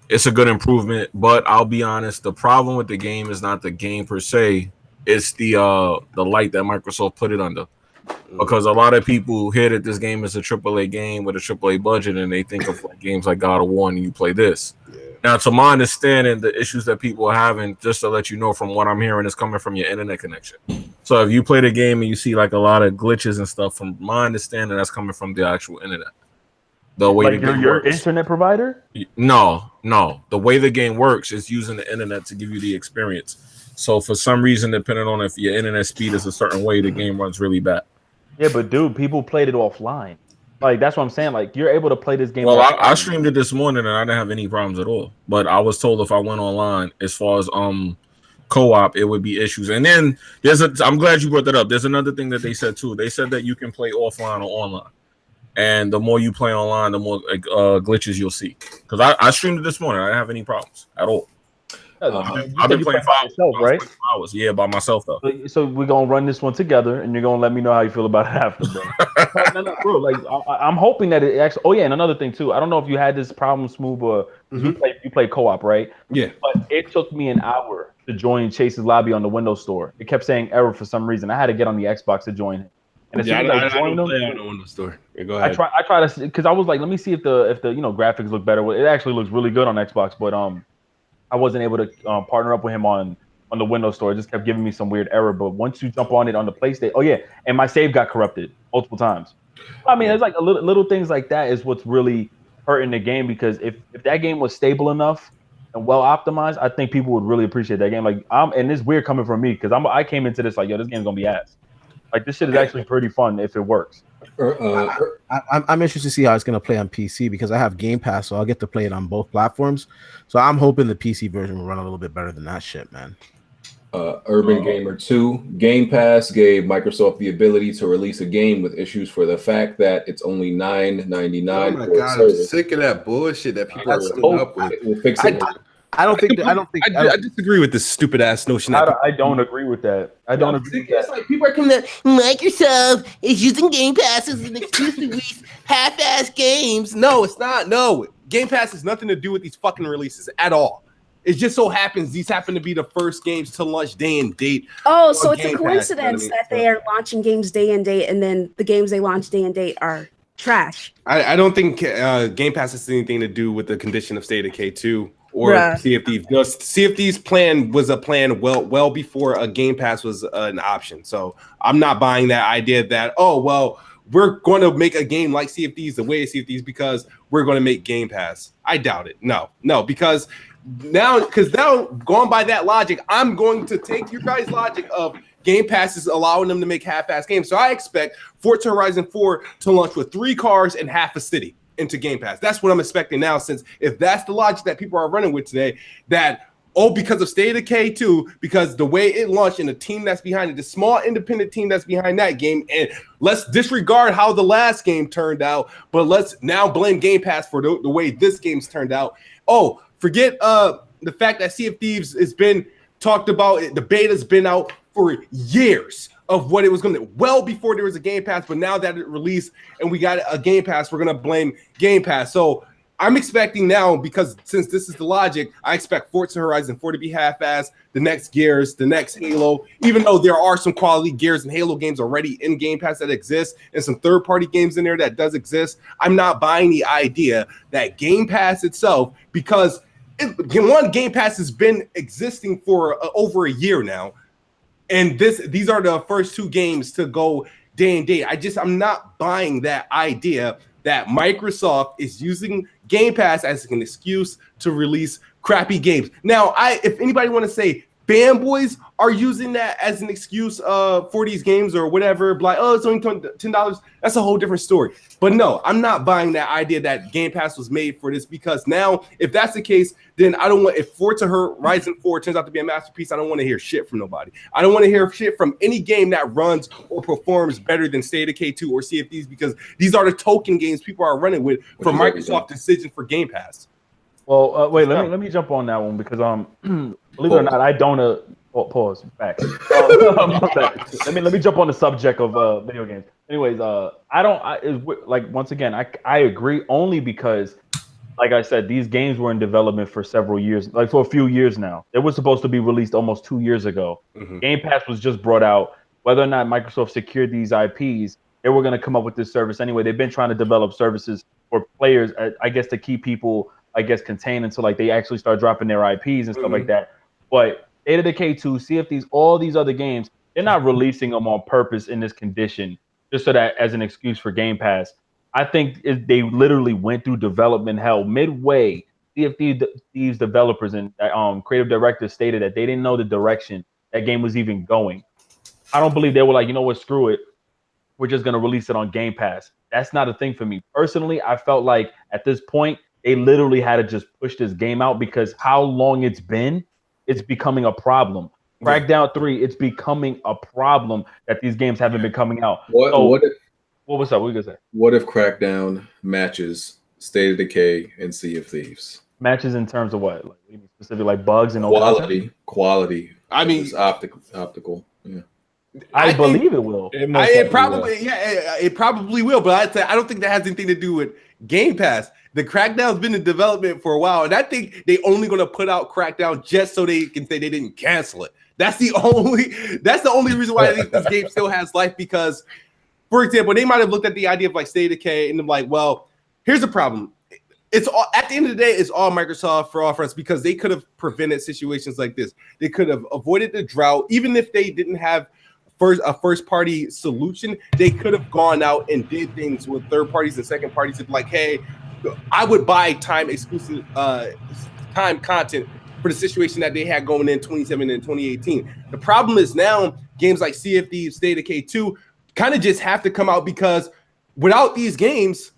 it's a good improvement. But I'll be honest, the problem with the game is not the game per se. It's the light that Microsoft put it under. Because a lot of people hear that this game is a AAA game with a AAA budget, and they think of like games like God of War, and you play this. Yeah. Now, to my understanding, the issues that people are having, just to let you know from what I'm hearing, is coming from your internet connection. So if you play the game and you see like a lot of glitches and stuff, from my understanding, that's coming from the actual internet. The way like your internet provider? No. The way the game works is using the internet to give you the experience. So for some reason, depending on if your internet speed is a certain way, the game runs really bad. Yeah, but dude, people played it offline. Like that's what I'm saying. Like you're able to play this game. Well, I streamed it this morning and I didn't have any problems at all. But I was told if I went online, as far as co-op, it would be issues. And then I'm glad you brought that up. There's another thing that they said too. They said that you can play offline or online, and the more you play online, the more glitches you'll see. Because I streamed it this morning. I didn't have any problems at all. I've been playing by yourself, right? Hours. Yeah, by myself though. So we're gonna run this one together, and you're gonna let me know how you feel about it after, bro. no, bro. Like I'm hoping that it actually. Oh yeah, and another thing too. I don't know if you had this problem, Smooth, or you play co-op, right? Yeah. But it took me an hour to join Chase's lobby on the Windows Store. It kept saying error for some reason. I had to get on the Xbox to join him. And I don't play on the Windows Store. Yeah, go ahead. I try to because I was like, let me see if the graphics look better. It actually looks really good on Xbox, but I wasn't able to partner up with him on the Windows Store. It just kept giving me some weird error. But once you jump on it on the PlayStation, oh yeah, and my save got corrupted multiple times. I mean, it's like a little things like that is what's really hurting the game, because if that game was stable enough and well optimized, I think people would really appreciate that game. Like and it's weird coming from me because I came into this like, yo, this game's gonna be ass. Like this shit is actually pretty fun if it works. I'm interested to see how it's going to play on PC because I have Game Pass, so I'll get to play it on both platforms. So I'm hoping the PC version will run a little bit better than that shit, man. Urban Gamer 2, Game Pass gave Microsoft the ability to release a game with issues for the fact that it's only $9.99. Oh my god, I'm sick of that bullshit that people are coming up with. We'll fix it. I disagree with this stupid ass notion. I don't agree with that. I don't agree with that. It's like people are coming up. Microsoft is using Game Pass as an excuse to release half-ass games. No, it's not. No, Game Pass has nothing to do with these fucking releases at all. It just so happens these happen to be the first games to launch day and date. Oh, so it's a coincidence that they are launching games day and date, and then the games they launch day and date are trash. I don't think Game Pass has anything to do with the condition of State of Decay 2. Or Sea of Thieves. No, Sea of Thieves plan was a plan well before a Game Pass was an option. So I'm not buying that idea that, oh, well, we're going to make a game like Sea of Thieves the way of Sea of Thieves because we're going to make Game Pass. I doubt it. No, because now going by that logic, I'm going to take your guys' logic of Game Pass is allowing them to make half-ass games. So I expect Forza Horizon 4 to launch with 3 cars and half a city into Game Pass. That's what I'm expecting now, since if that's the logic that people are running with today, that because of State of Decay 2, because the way it launched and the team that's behind it, the small independent team that's behind that game, and let's disregard how the last game turned out, but let's now blame Game Pass for the way this game's turned out. Oh, forget the fact that Sea of Thieves has been talked about, the beta's been out for years of what it was going to, well before there was a Game Pass, but now that it released and we got a Game Pass, we're going to blame Game Pass. So I'm expecting now, because since this is the logic, I expect Forza Horizon 4 to be half-assed, the next Gears, the next Halo, even though there are some quality Gears and Halo games already in Game Pass that exist and some third-party games in there that does exist. I'm not buying the idea that Game Pass itself, because Game Pass has been existing for over a year now. And these are the first 2 games to go day and date. I'm not buying that idea that Microsoft is using Game Pass as an excuse to release crappy games. Now, if anybody want to say fanboys are using that as an excuse for these games or whatever, like, oh, it's only $10, that's a whole different story. But no, I'm not buying that idea that Game Pass was made for this, because now, if that's the case, then I don't want, if Forza Horizon 4 turns out to be a masterpiece, I don't want to hear shit from nobody. I don't want to hear shit from any game that runs or performs better than State of Decay 2 or Sea of Thieves, because these are the token games people are running with for Microsoft's decision for Game Pass. Well, wait, let me jump on that one, because believe it or not, I don't pause back. Let me jump on the subject of video games. Anyways, once again, I agree, only because, like I said, these games were in development for several years, like for a few years now. They were supposed to be released almost 2 years ago. Mm-hmm. Game Pass was just brought out. Whether or not Microsoft secured these IPs, they were going to come up with this service anyway. They've been trying to develop services for players, I guess, to keep people, I guess, contained until like they actually start dropping their IPs and stuff like that. But State of Decay 2, Sea of Thieves, all these other games, they're not releasing them on purpose in this condition, just so that as an excuse for Game Pass. I think they literally went through development hell midway. Sea of Thieves developers and creative directors stated that they didn't know the direction that game was even going. I don't believe they were like, you know what, screw it, we're just going to release it on Game Pass. That's not a thing for me. Personally, I felt like at this point, they literally had to just push this game out, because how long it's been, it's becoming a problem. Crackdown 3, it's becoming a problem that these games haven't been coming out. What's up? What are you gonna say? What if Crackdown matches State of Decay and Sea of Thieves? Matches in terms of what? Like specific, like bugs and quality. I mean, it's optical. Yeah. I believe it will. It probably will. But I don't think that has anything to do with Game Pass. The Crackdown's been in development for a while, and I think they only going to put out Crackdown just so they can say they didn't cancel it. That's the only reason why I think this game still has life, because, for example, they might have looked at the idea of like State of Decay and they're like, well, here's the problem. It's all, at the end of the day, it's all Microsoft for all fronts, because they could have prevented situations like this. They could have avoided the drought. Even if they didn't have a first-party solution, they could have gone out and did things with third parties and second parties and like, hey, I would buy time exclusive time content for the situation that they had going in 2017 and 2018. The problem is now games like Sea of Thieves, State of Decay 2 kind of just have to come out, because without these games,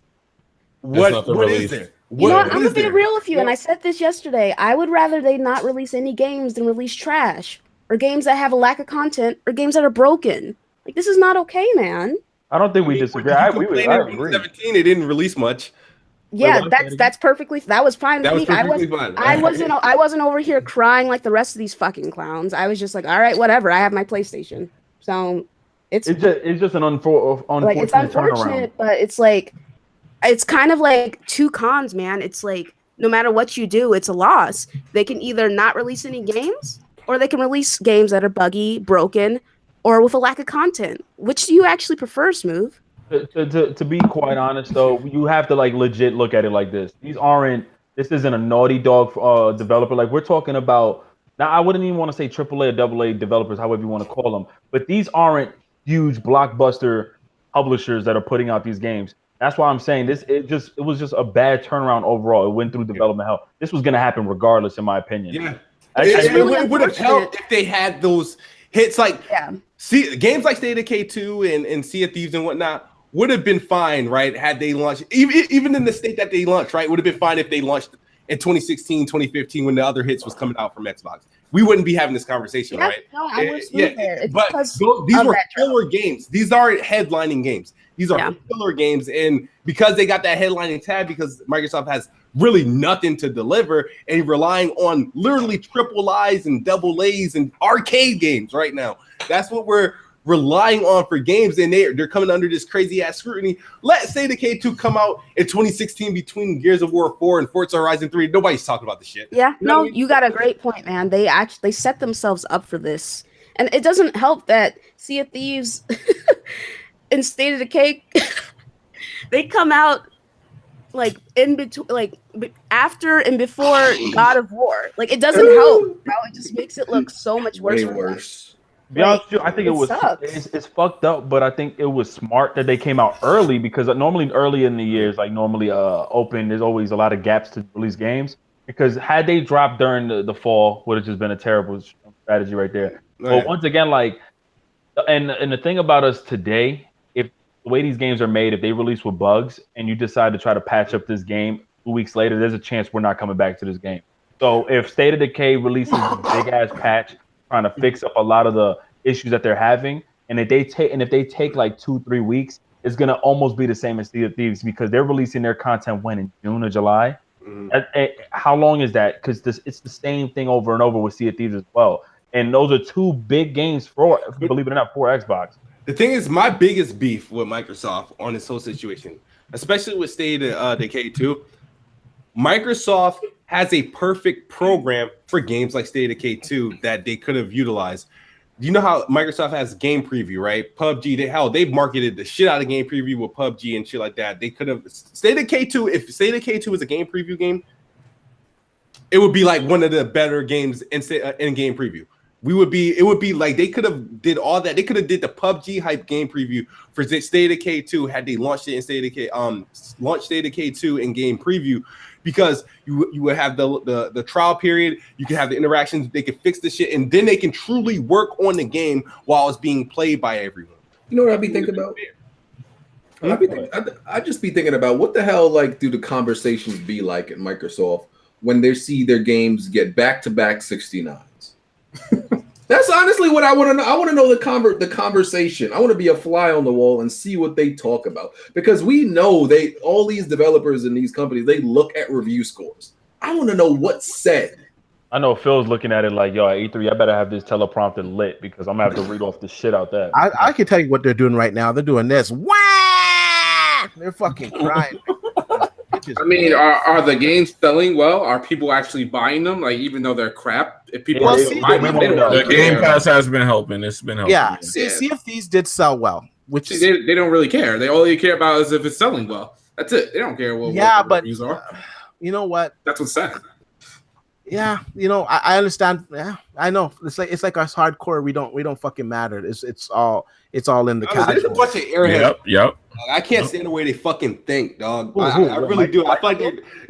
what is there? I'm gonna be real with you, and I said this yesterday. I would rather they not release any games than release trash, or games that have a lack of content, or games that are broken. Like, this is not okay, man. I don't think we disagree. I agree. 2017, they didn't release much. Yeah, that's perfectly. That was fine with me. I wasn't over here crying like the rest of these fucking clowns. I was just like, all right, whatever. I have my PlayStation, so it's just an unfortunate turnaround. But it's like, it's kind of like two cons, man. It's like no matter what you do, it's a loss. They can either not release any games, or they can release games that are buggy, broken, or with a lack of content. Which do you actually prefer, Smooth? To be quite honest, though, you have to like legit look at it like this. This isn't a Naughty Dog developer. Like, we're talking about, now I wouldn't even want to say AAA or AA developers, however you want to call them, but these aren't huge blockbuster publishers that are putting out these games. That's why I'm saying this. It was just a bad turnaround overall. It went through development hell. This was going to happen regardless, in my opinion. Yeah, it would have helped if they had those hits like games like State of Decay 2 and Sea of Thieves and whatnot. Would have been fine, right? Had they launched, even in the state that they launched, right? Would have been fine if they launched in 2016, 2015, when the other hits was coming out from Xbox. We wouldn't be having this conversation, right? No, I was there. But these were filler games. These aren't headlining games. These are filler games. And because they got that headlining tab, because Microsoft has really nothing to deliver and relying on literally triple I's and double A's and arcade games right now. That's what we're relying on for games, and they're coming under this crazy ass scrutiny. Let's say Decay 2 come out in 2016 between Gears of War 4 and Forza Horizon 3. Nobody's talking about the shit. Yeah, no, you got a great point, man. They set themselves up for this. And it doesn't help that Sea of Thieves and State of Decay they come out like in between, like after and before God of War. Like, it doesn't help. It just makes it look so much worse. Way worse. To be honest with you, I think sucks. it's fucked up, but I think it was smart that they came out early because normally early in the years, like normally open, there's always a lot of gaps to release games. Because had they dropped during the fall, would have just been a terrible strategy right there. But once again, like, and the thing about us today, if the way these games are made, if they release with bugs and you decide to try to patch up this game 2 weeks later, there's a chance we're not coming back to this game. So if State of Decay releases a big ass patch trying to fix up a lot of the issues that they're having, and if they take like 2-3 weeks, it's gonna almost be the same as Sea of Thieves because they're releasing their content when in June or July. How long is that? Because it's the same thing over and over with Sea of Thieves as well. And those are two big games for, believe it or not, for Xbox. The thing is, my biggest beef with Microsoft on this whole situation, especially with State of Decay 2, Microsoft has a perfect program for games like State of Decay 2 that they could have utilized. You know how Microsoft has game preview, right? PUBG, they've marketed the shit out of game preview with PUBG and shit like that. They could have State of Decay 2. If State of Decay 2 was a game preview game, it would be like one of the better games in game preview. It would be like they could have did all that. They could have did the PUBG hype game preview for State of Decay 2 had they launched it in State of Decay, launched State of Decay 2 in game preview, because you would have the trial period, you can have the interactions, they can fix the shit, and then they can truly work on the game while it's being played by everyone. You know what I'd be thinking about? I'd just be thinking about what the hell like do the conversations be like at Microsoft when they see their games get back-to-back 69s. That's honestly what I want to know. I want to know the conversation. I want to be a fly on the wall and see what they talk about, because we know all these developers in these companies, they look at review scores. I want to know what's said. I know Phil's looking at it like, yo, at E3, I better have this teleprompter lit because I'm gonna have to read off the shit out there. I can tell you what they're doing right now. They're doing this. Wah! They're fucking crying. I mean, are the games selling well? Are people actually buying them? Like, even though they're crap, if people buy them, the Game Pass has been helping. It's been helping. Yeah, Sea of Thieves did sell well, which they don't really care. They all they care about is if it's selling well. That's it. They don't care what the reviews are. You know what? That's what's sad. Yeah, you know, I understand. Yeah, I know. It's like us hardcore. We don't fucking matter. It's all in the casual. There's a bunch of airheads. Yep. I can't stand the way they fucking think, dog. I really do. I feel like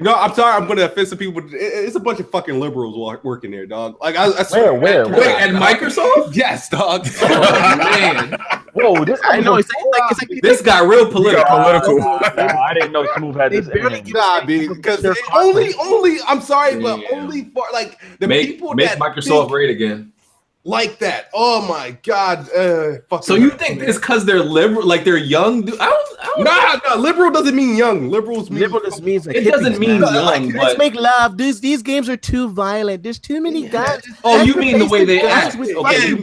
I'm sorry. I'm going to offend some people. It's a bunch of fucking liberals working there, dog. Like I swear. Where? At Microsoft? Yes, dog. Oh, man. Whoa, I know. It's like This got real political. I didn't know Smooth had this. Because only. I'm sorry, but only for like the people make that Microsoft great again. Like that. Oh my god. So you think it's because they're liberal, like they're young? No, liberal doesn't mean young. Liberal just means like it doesn't mean young. Let's make love. These games are too violent. There's too many guns. Oh, you mean the way they act? Okay,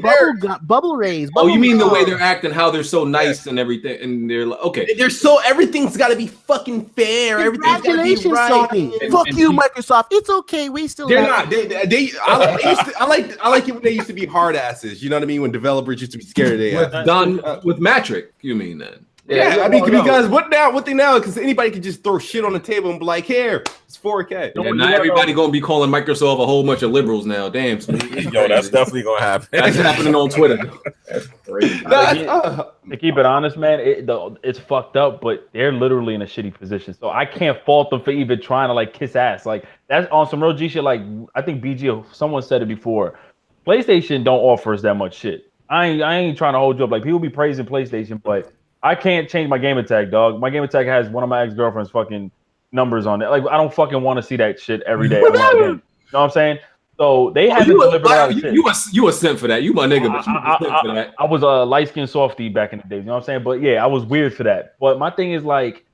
bubble rays. Oh, you mean the way they're acting, how they're so nice and everything, and they're like, okay. They're so everything's got to be fucking fair. Everything's got to be right. Sony. Fuck you, Microsoft. It's okay. We still. They're not. I like it when they used to be hard asses. You know what I mean? When developers used to be scared of their done with Matric, you mean then? Yeah, I mean, because what they now? Because anybody can just throw shit on the table and be like, "Here, it's 4K." Yeah, not everybody gonna be calling Microsoft a whole bunch of liberals now. Damn, yo, that's definitely gonna happen. That's happening on Twitter. That's crazy. To keep it honest, man, it's fucked up, but they're literally in a shitty position. So I can't fault them for even trying to like kiss ass. Like that's on some real G shit. Like I think BG, someone said it before. PlayStation don't offer us that much shit. I ain't trying to hold you up. Like people be praising PlayStation, but I can't change my game tag, dog. My game tag has one of my ex-girlfriend's fucking numbers on it. Like I don't fucking want to see that shit every day. You know what I'm saying? So they haven't delivered a lot of shit. You a simp for that. You my nigga, but you a simp for that. I was a light-skinned softie back in the day. You know what I'm saying? But yeah, I was weird for that. But my thing is like,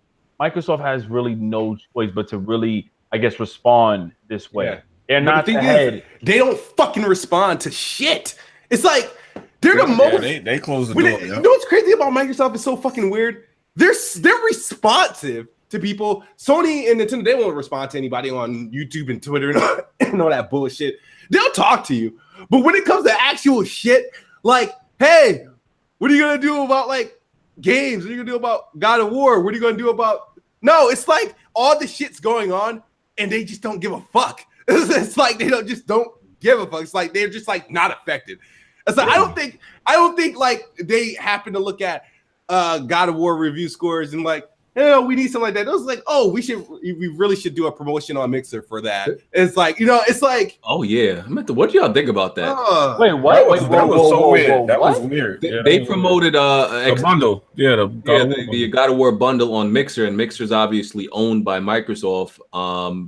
Microsoft has really no choice but to really, I guess, respond this way. Yeah. They're not the head. They don't fucking respond to shit. It's like they're the most. They close the door. You know what's crazy about Microsoft? It's so fucking weird. They're responsive to people. Sony and Nintendo, they won't respond to anybody on YouTube and Twitter and all that bullshit. They'll talk to you, but when it comes to actual shit, like, hey, what are you gonna do about like games? What are you gonna do about God of War? What are you gonna do about? No, it's like all the shit's going on, and they just don't give a fuck. It's like they don't give a fuck. It's like they're just like not affected. It's like I don't think like they happen to look at God of War review scores and like, yeah, we need something like that. It was like, oh, we really should do a promotion on Mixer for that. It's like, it's like, oh yeah, what do y'all think about that? Wait, what? That was so weird. That was weird. They promoted the bundle. Yeah, the God of War bundle on Mixer, and Mixer's obviously owned by Microsoft.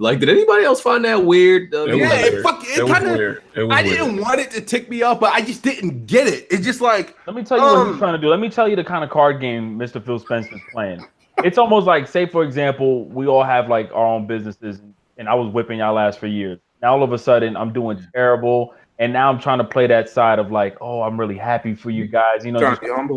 Like, did anybody else find that weird? It kind of. I didn't want it to tick me off, but I just didn't get it. It's just like, let me tell you what he's trying to do. Let me tell you the kind of card game Mr. Phil Spencer's playing. It's almost like, say, for example, we all have like our own businesses, and I was whipping y'all ass for years. Now all of a sudden I'm doing terrible, and now I'm trying to play that side of like, oh, I'm really happy for you guys. You know,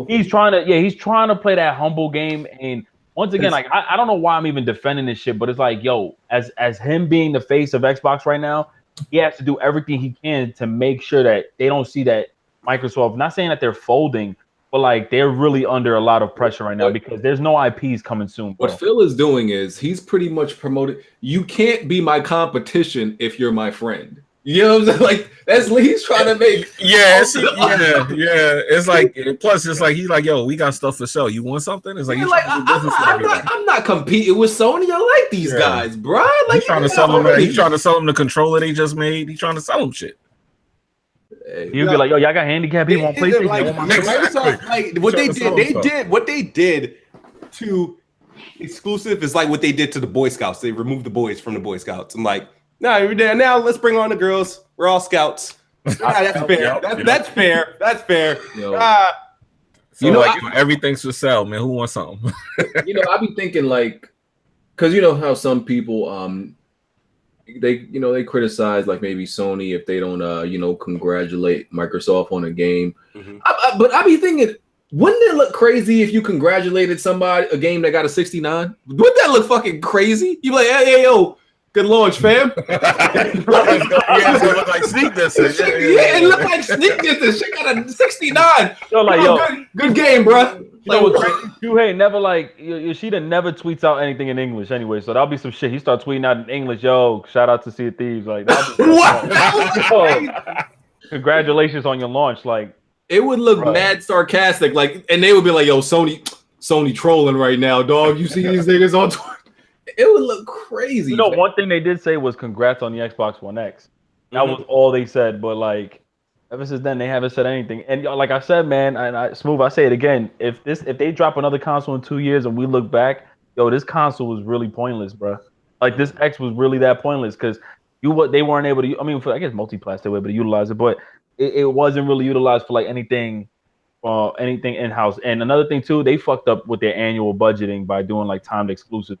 he's trying to play that humble game. And once again, like I don't know why I'm even defending this shit, but it's like, yo, as him being the face of Xbox right now, he has to do everything he can to make sure that they don't see that Microsoft. Not saying that they're folding, but like they're really under a lot of pressure right now because there's no IPs coming soon. Bro. What Phil is doing is he's pretty much promoted. You can't be my competition if you're my friend. You know what I'm saying? Like that's what he's trying to make. Yeah. It's like, plus it's like he's like, yo, we got stuff for sale. You want something? It's like, I'm not competing with Sony. I like these guys, bro. Like he's trying to sell them. He's trying to sell them the controller they just made. He's trying to sell them shit. You'd be like, yo, y'all got handicapped people on PlayStation. Like, Microsoft, like what they did to exclusive is like what they did to the Boy Scouts. They removed the boys from the Boy Scouts. I'm like, now let's bring on the girls. We're all scouts. That's fair. That's fair. That's fair. Everything's for sale, man. Who wants something? I be thinking like, because you know how some people they criticize like maybe Sony if they don't congratulate Microsoft on a game. Mm-hmm. But I be thinking, wouldn't it look crazy if you congratulated a game that got a 69? Wouldn't that look fucking crazy? You be like, hey yo, good launch, fam. It looked like sneak distance. It looked like sneak distance. Shit got a 69. Yo, good game, bro. You know what's crazy? Shuhei never Yoshida never tweets out anything in English anyway, so that'll be some shit. He start tweeting out in English, yo, shout out to Sea of Thieves, like what? Congratulations on your launch, like it would look mad sarcastic, like, and they would be like, yo, Sony trolling right now, dog. You see these niggas on Twitter? It would look crazy. One thing they did say was congrats on the Xbox One X. That was all they said, but like. Ever since then, they haven't said anything. And like I said, man, I say it again. If they drop another console in 2 years and we look back, yo, this console was really pointless, bro. Like this X was really that pointless because they weren't able to. I mean, I guess multi-plats they were able to utilize it, but it wasn't really utilized for like anything in-house. And another thing too, they fucked up with their annual budgeting by doing like timed exclusive.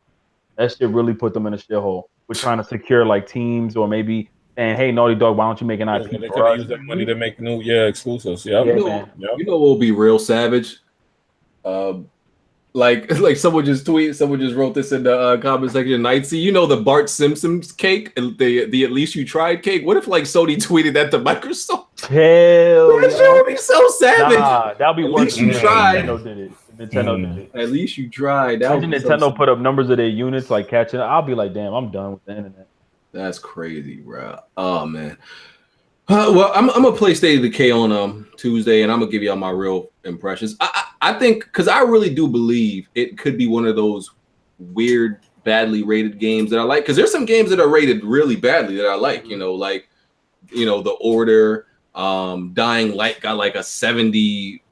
That shit really put them in a shithole. We're trying to secure like teams or maybe. And hey, Naughty Dog, why don't you make an IP? They could use that money to make new exclusives. Yep. You know what will be real savage? Like someone just wrote this in the comment section. Nightsy, you know the Bart Simpson's cake, the at least you tried cake. What if like Sony tweeted that to Microsoft? Hell, that shit would be so savage. Nah, that'll be worse. You tried. Nintendo did it. Nintendo did it. At least you tried. Imagine Nintendo put up numbers of their units like catching up. I'll be like, damn, I'm done with the internet. That's crazy, bro. Oh man. Well, I'm gonna play State of Decay on Tuesday, and I'm gonna give y'all my real impressions. I think because I really do believe it could be one of those weird, badly rated games that I like. Because there's some games that are rated really badly that I like. The Order, Dying Light got like a 70.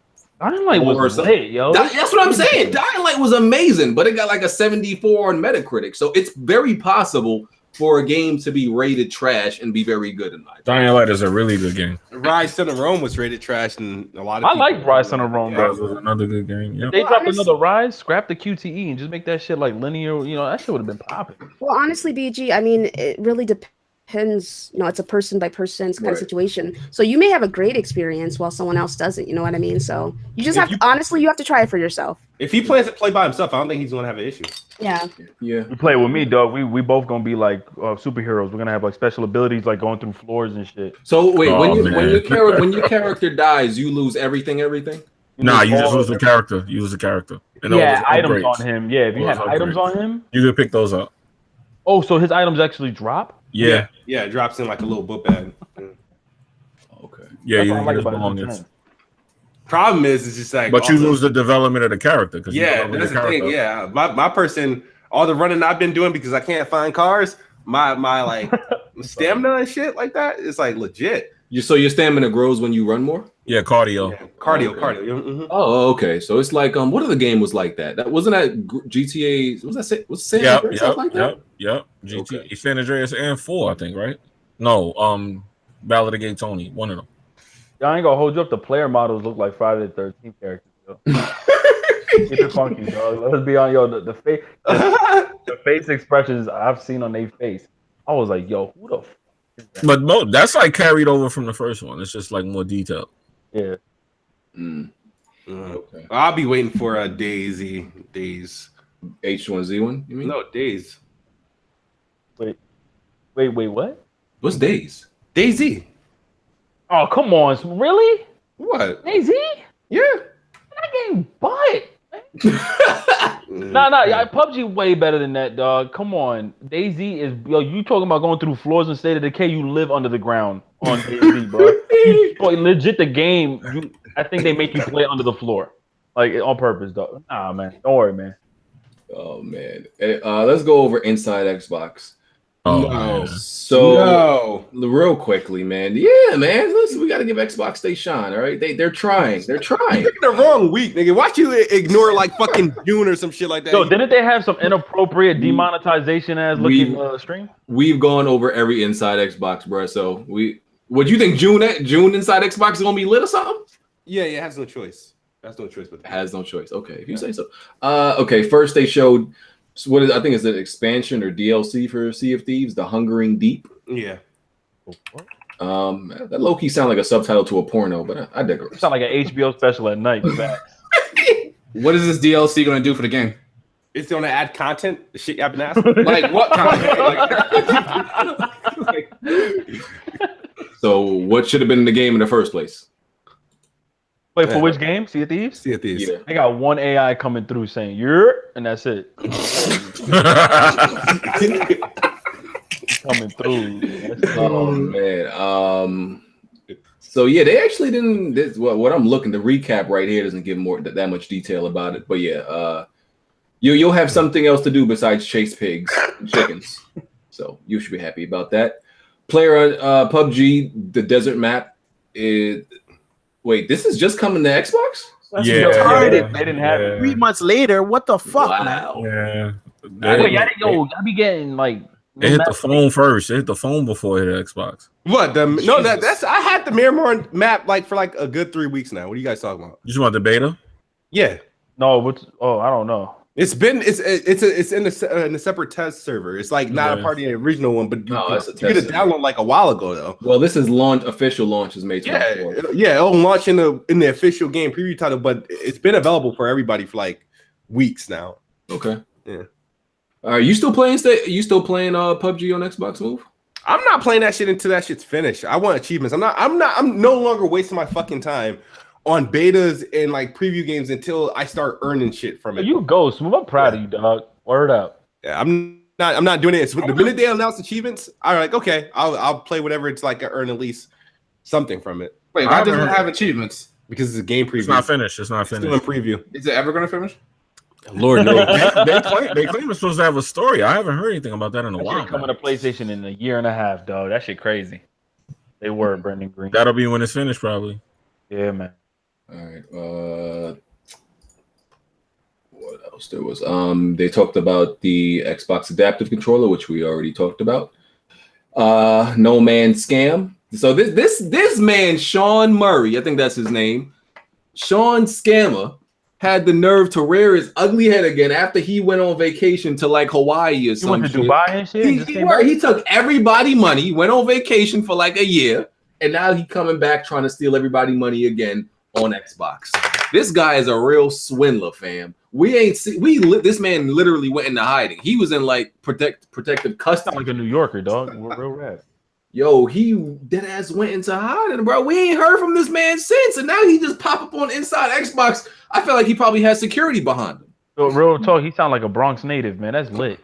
Dying Light was lit, yo. That's what I'm saying. Dying Light was amazing, but it got like a 74 on Metacritic. So it's very possible for a game to be rated trash and be very good in my opinion. Dying Light is a really good game. Rise to the Rome was rated trash, and a lot of I like Rise to the Rome, bro. That was another good game. Yep. If they dropped another Rise, scrap the QTE and just make that shit like linear. That shit would have been popping. Well, honestly, BG, I mean, it really depends. It's a person by person kind of situation. So you may have a great experience while someone else doesn't. You know what I mean? So you just you have to try it for yourself. If he plans to play by himself, I don't think he's gonna have an issue. Yeah. You play with me, dog. We both gonna be like superheroes. We're gonna have like special abilities, like going through floors and shit. So wait, when your character dies, you lose everything. Nah, you just lose the character. You lose the character. And items on him. Yeah, if you have items on him, you can pick those up. Oh, so his items actually drop? Yeah, it drops in like a little book bag. Okay. Yeah, That's you what I didn't like get as about long it. as. Problem is, it's just like. But you also- lose the development of the character. Yeah, that's the thing. Yeah, my person, all the running I've been doing because I can't find cars. My like stamina and shit like that is like legit. So your stamina grows when you run more? Yeah, cardio. Yeah, cardio, Okay. cardio. Mm-hmm. Oh, okay. So it's like what other game was like that? That wasn't that GTA. Was that San Andreas stuff like that? Yep. GTA, San Andreas and 4, I think, right? No, Ballad of Gay Tony, one of them. Y'all ain't gonna hold you up. The player models look like Friday the 13th characters. Yo. Keep it funky, dog. Let's be on the face. The face expressions I've seen on their face. I was like, yo, who the fuck is that? But that's like carried over from the first one. It's just like more detailed. Yeah. Okay. I'll be waiting for a Days. H1Z1, you mean? No, Days. Wait, what? What's Days? Daisy. Oh, come on. Really? What? Daisy? Yeah. That game butt. Nah, PUBG way better than that, dog. Come on. DayZ is you talking about going through floors in State of Decay, you live under the ground on DayZ, bro. Legit the game, I think they make you play under the floor. Like on purpose, dog. Nah, man. Don't worry, man. Oh man. Let's go over Inside Xbox. Oh, No. So real quickly, man. Yeah, man. Listen, we gotta give Xbox they shine. All right, they're trying. They're trying. You're picking the wrong week, nigga. Watch you ignore like fucking June or some shit like that. So didn't they have some inappropriate demonetization as looking stream? We've gone over every Inside Xbox, bro. So what do you think? June Inside Xbox is gonna be lit or something? Yeah, it has no choice. That's no choice, but Has no choice. Okay, if you say so. Okay. First, they showed I think it's an expansion or DLC for Sea of Thieves, The Hungering Deep. yeah. That low key sound like a subtitle to a porno, but I digress. Sound like an HBO special at night. What is this DLC gonna do for the game? It's gonna add content. The shit I've been asking. Like what content? So, what should have been in the game in the first place? Wait, for which game? Sea of Thieves? Sea of Thieves. Yeah. I got one AI coming through saying "you're," and that's it. Coming through. Oh man. So yeah, they actually didn't. What I'm looking, the recap right here doesn't give that much detail about it. But yeah, you'll have something else to do besides chase pigs and chickens. So you should be happy about that. Player PUBG, the desert map is. Wait, this is just coming to Xbox? They didn't have it. 3 months later, what the fuck, Wow. man? Yeah. Y'all be getting like. It hit the phone first. It hit the phone before it hit Xbox. What? That's I had the Miramar map like for like a good 3 weeks now. What are you guys talking about? You just want the beta? Yeah. No, I don't know. It's in a separate test server. It's like not a part of the original one, but you get a download like a while ago though. Well, this is official launch is May 24th. Yeah, it'll launch in the official game preview title, but it's been available for everybody for like weeks now. Okay. Yeah. Are you still playing PUBG on Xbox Move? I'm not playing that shit until that shit's finished. I want achievements. I'm no longer wasting my fucking time on betas and like preview games until I start earning shit from it. You go, Smooth. I'm proud of you, dog. Word up. Yeah, I'm not doing it. So the minute they announce achievements, I'm like, okay, I'll play whatever it's like. I earn at least something from it. Wait, why doesn't it have achievements? Because it's a game preview. It's not finished. It's not Still finished. in preview. Is it ever gonna finish? Lord knows. they claim it's supposed to have a story. I haven't heard anything about that in a while. Coming to PlayStation in a year and a half, dog. That shit crazy. They were Brendan Green. That'll be when it's finished, probably. Yeah, man. All right. What else there was? They talked about the Xbox Adaptive Controller, which we already talked about. No Man's Scam. So this man, Sean Murray, I think that's his name. Sean Scammer had the nerve to rear his ugly head again after he went on vacation to like Hawaii or something. He went to Dubai and shit. He took everybody money, went on vacation for like a year, and now he coming back trying to steal everybody money again on Xbox. This guy is a real swindler, fam. This man literally went into hiding. He was in like protective custody. Like a New Yorker, dog. We're real rad. Yo, he dead ass went into hiding, bro. We ain't heard from this man since, and now he just pop up on Inside Xbox. I feel like he probably has security behind him. So real talk, he sound like a Bronx native, man. That's lit.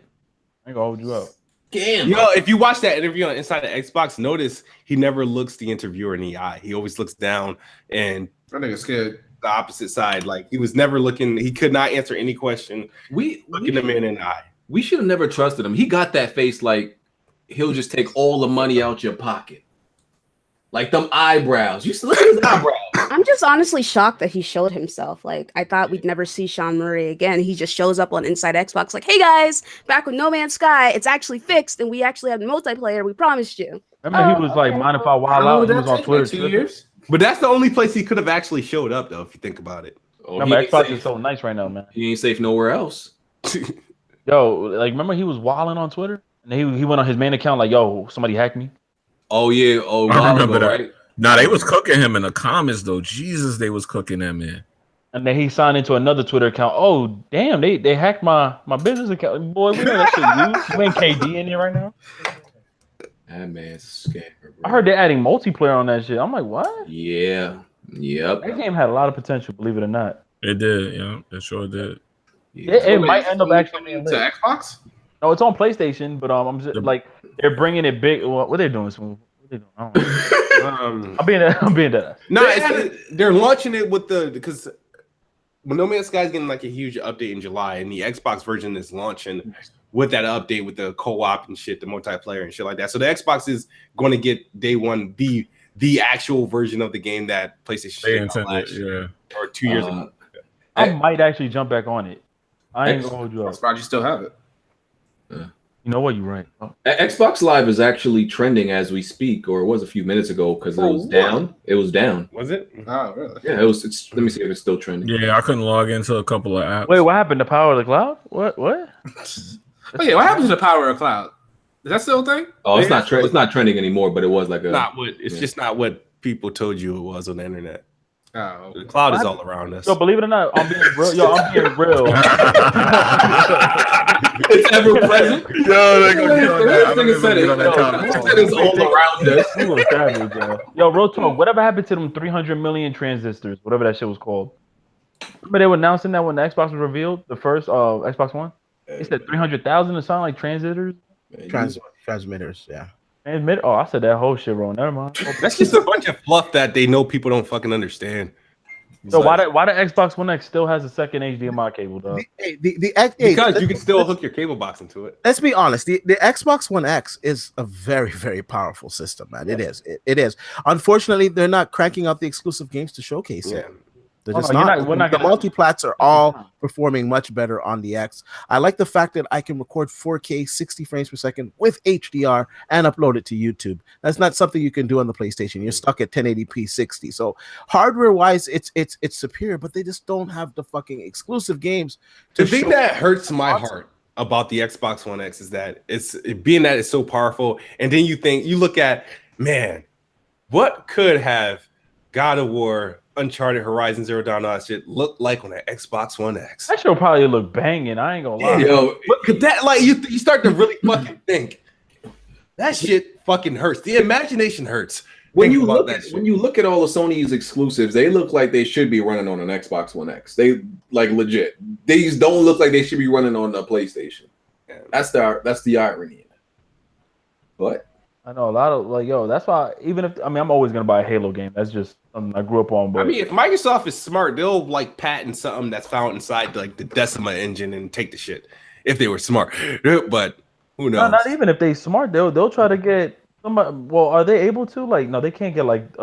I ain't gonna hold you up. scam. Yo, if you watch that interview on Inside the Xbox, notice he never looks the interviewer in the eye. He always looks down and That nigga's scared. the opposite side. Like he was never looking. He could not answer any question. Looking the man in the eye. We should have never trusted him. He got that face like he'll just take all the money out your pocket. Like them eyebrows. You look at his eyebrows. I'm just honestly shocked that he showed himself. Like, I thought we'd never see Sean Murray again. He just shows up on Inside Xbox like, hey guys, back with No Man's Sky. It's actually fixed and we actually have multiplayer. We promised you. Remember he was like, mind if I wild out? He was on Twitter. 2 years. But that's the only place he could have actually showed up, though, if you think about it. Oh, Remember, Xbox is so nice right now, man. He ain't safe nowhere else. Yo, like, remember he was wilding on Twitter? And he went on his main account like, yo, somebody hacked me. Oh, yeah. Oh, I remember that. Right? Nah, they was cooking him in the comments, though. Jesus, they was cooking that man. And then he signed into another Twitter account. Oh, damn, they hacked my business account. Boy, we know that shit. You ain't KD in here right now? That man's a scammer, bro. I heard they're adding multiplayer on that shit. I'm like, what? Yeah. Yep. That game had a lot of potential, believe it or not. It did, yeah. It sure did. Yeah. It might end up actually being to lit. Xbox. No, it's on PlayStation, but I'm just like they're bringing it big. What are they doing? What they doing? I don't know. I'm being dead. No, they're launching it with because when No Man's Sky is getting like a huge update in July, and the Xbox version is launching with that update with the co-op and shit, the multiplayer and shit like that. So the Xbox is going to get day one the actual version of the game that PlayStation intended, yeah, or 2 years ago. I might actually jump back on it. I ain't gonna hold you I'm up. surprised you still have it. You know what? You're right. Oh. Xbox Live is actually trending as we speak, or it was a few minutes ago because it was down. It was down. Was it? Oh, really? Yeah, it was. Let me see if it's still trending. Yeah, I couldn't log into a couple of apps. Wait, what happened? The power of the cloud? What? Oh yeah, what happened to the power of cloud? Is that still a thing? Oh, it's not. It's not trending anymore. But it was like a. It's just not what people told you it was on the internet. Oh, the cloud is all around us. Yo, believe it or not, I'm being real. Yo, I'm being real. It's ever present. It's all around us. You were savage, bro. Yo, real talk. Whatever happened to them 300 million transistors, whatever that shit was called? Remember they were announcing that when the Xbox was revealed, the first Xbox One. They said 300,000 or something like transistors. Transmitters, yeah. Transmit. Oh, I said that whole shit wrong. Never mind. That's just a bunch of fluff that they know people don't fucking understand. So why the Xbox One X still has a second HDMI cable, though? Because you can still hook your cable box into it. Let's be honest. The Xbox One X is a very, very powerful system, man. It is. It is. Unfortunately, they're not cranking out the exclusive games to showcase it. They're just not. The multiplats are all performing much better on the X. I like the fact that I can record 4K 60 frames per second with HDR and upload it to YouTube. That's not something you can do on the PlayStation. You're stuck at 1080p 60. So hardware-wise, it's superior, but they just don't have the fucking exclusive games. The thing that hurts my heart about the Xbox One X is that it's so powerful, and then you look at, man, what could have God of War, Uncharted, Horizon Zero Dawn, all that shit look like on an Xbox One X? That should probably look banging. I ain't gonna lie. Yo, but that, like, you start to really fucking think that shit fucking hurts. The imagination hurts. When you look at all of Sony's exclusives, they look like they should be running on an Xbox One X. They like legit. These don't look like they should be running on the PlayStation. That's the irony in it. But I know a lot of that's why I'm always gonna buy a Halo game. That's just something I grew up on. But I mean, if Microsoft is smart, they'll like patent something that's found inside like the Decima engine and take the shit if they were smart. But who knows? Not even if they smart, they'll try to get somebody. Well, are they able to? Like, no, they can't get like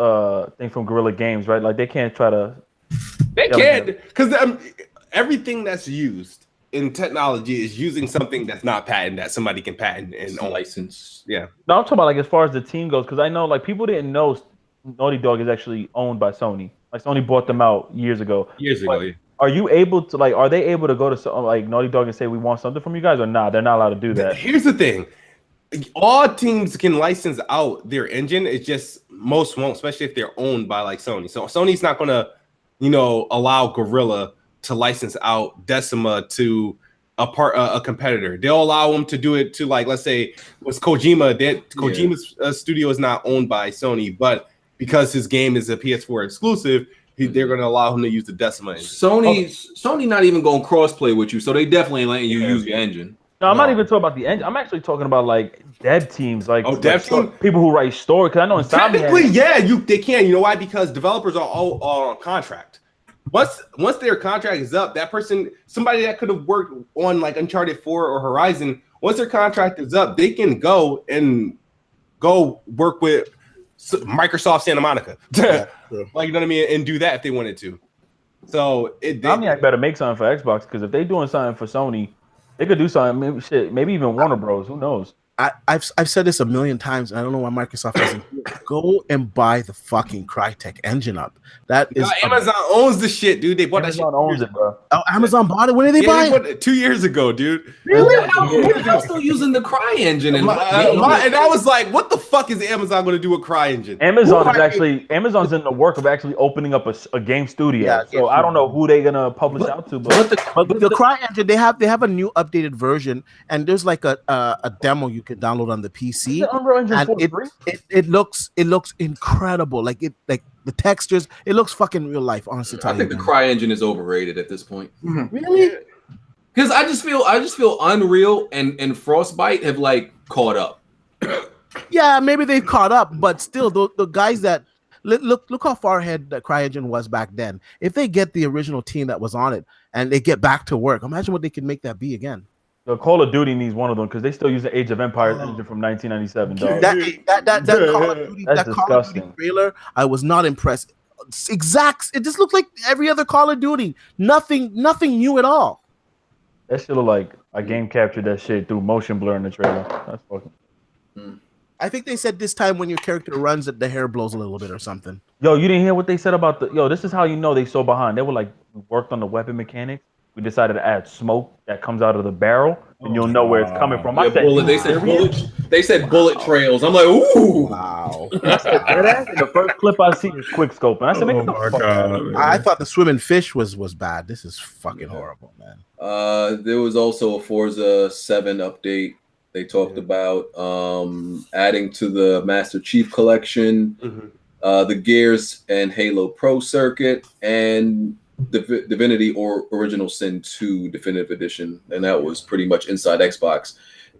thing from Guerrilla Games, right? Like they can't try to. They can, because everything that's used in technology is using something that's not patented that somebody can patent and license. Yeah. No, I'm talking about like as far as the team goes, because I know like people didn't know Naughty Dog is actually owned by Sony. Like Sony bought them out years ago. Yeah. Are you able to are they able to go to like Naughty Dog and say we want something from you guys or not? They're not allowed to do that. Here's the thing. All teams can license out their engine. It's just most won't, especially if they're owned by like Sony. So Sony's not gonna, allow Guerrilla to license out Decima to a competitor. They'll allow them to do it to, like, let's say was Kojima. Kojima's studio is not owned by Sony, but because his game is a PS4 exclusive, they're going to allow him to use the Decima engine. Sony not even going to cross play with you, so they definitely ain't letting you use your engine. No, I'm not even talking about the engine. I'm actually talking about like dev teams, like dev team, people who write story. Because I know technically, they can. You know why? Because developers are all on contract. Once their contract is up, that person, somebody that could have worked on like Uncharted 4 or Horizon, once their contract is up, they can go work with Microsoft Santa Monica, like, you know what I mean, and do that if they wanted to. So Insomniac better make something for Xbox, because if they doing something for Sony, they could do something. Maybe even Warner Bros. Who knows? I've said this a million times, and I don't know why Microsoft doesn't go and buy the fucking Crytek engine up. That is Amazon owns the shit, dude. They bought Amazon that shit. owns it, bro. Oh, Amazon bought it. When did they buy it? 2 years ago, dude. Really? I'm still using the Cry engine, and I was like, what the fuck is Amazon going to do with Cry engine? Amazon's in the work of actually opening up a game studio. Yeah, so I don't know who they're gonna publish out to, but the Cry engine, they have a new updated version, and there's like a demo you can download on the PC. And it looks incredible. Like the textures, it looks fucking real life. Honestly, I think the Cry engine is overrated at this point. Really? Because I just feel Unreal and Frostbite have like caught up. Yeah, maybe they've caught up, but still, the guys that look how far ahead the CryEngine was back then. If they get the original team that was on it and they get back to work, imagine what they can make that be again. The Call of Duty needs one of them, because they still use the Age of Empires engine from 1997. Dog. That Call of Duty trailer, I was not impressed. It just looked like every other Call of Duty. Nothing new at all. That shit look like a game captured that shit through motion blur in the trailer. That's fucking. I think they said this time when your character runs, that the hair blows a little bit or something. Yo, you didn't hear what they said about this is how you know they so behind. They were like, we worked on the weapon mechanics. We decided to add smoke that comes out of the barrel, and you'll know where it's coming from. They said bullet trails. I'm like, ooh, wow. The first clip I see is quick scope, and I said, "Man, my God, I thought the swimming fish was bad. This is fucking horrible, man." There was also a Forza 7 update. They talked about adding to the Master Chief Collection, the Gears and Halo Pro circuit, and Divinity or Original Sin 2 Definitive Edition, and that was pretty much inside Xbox.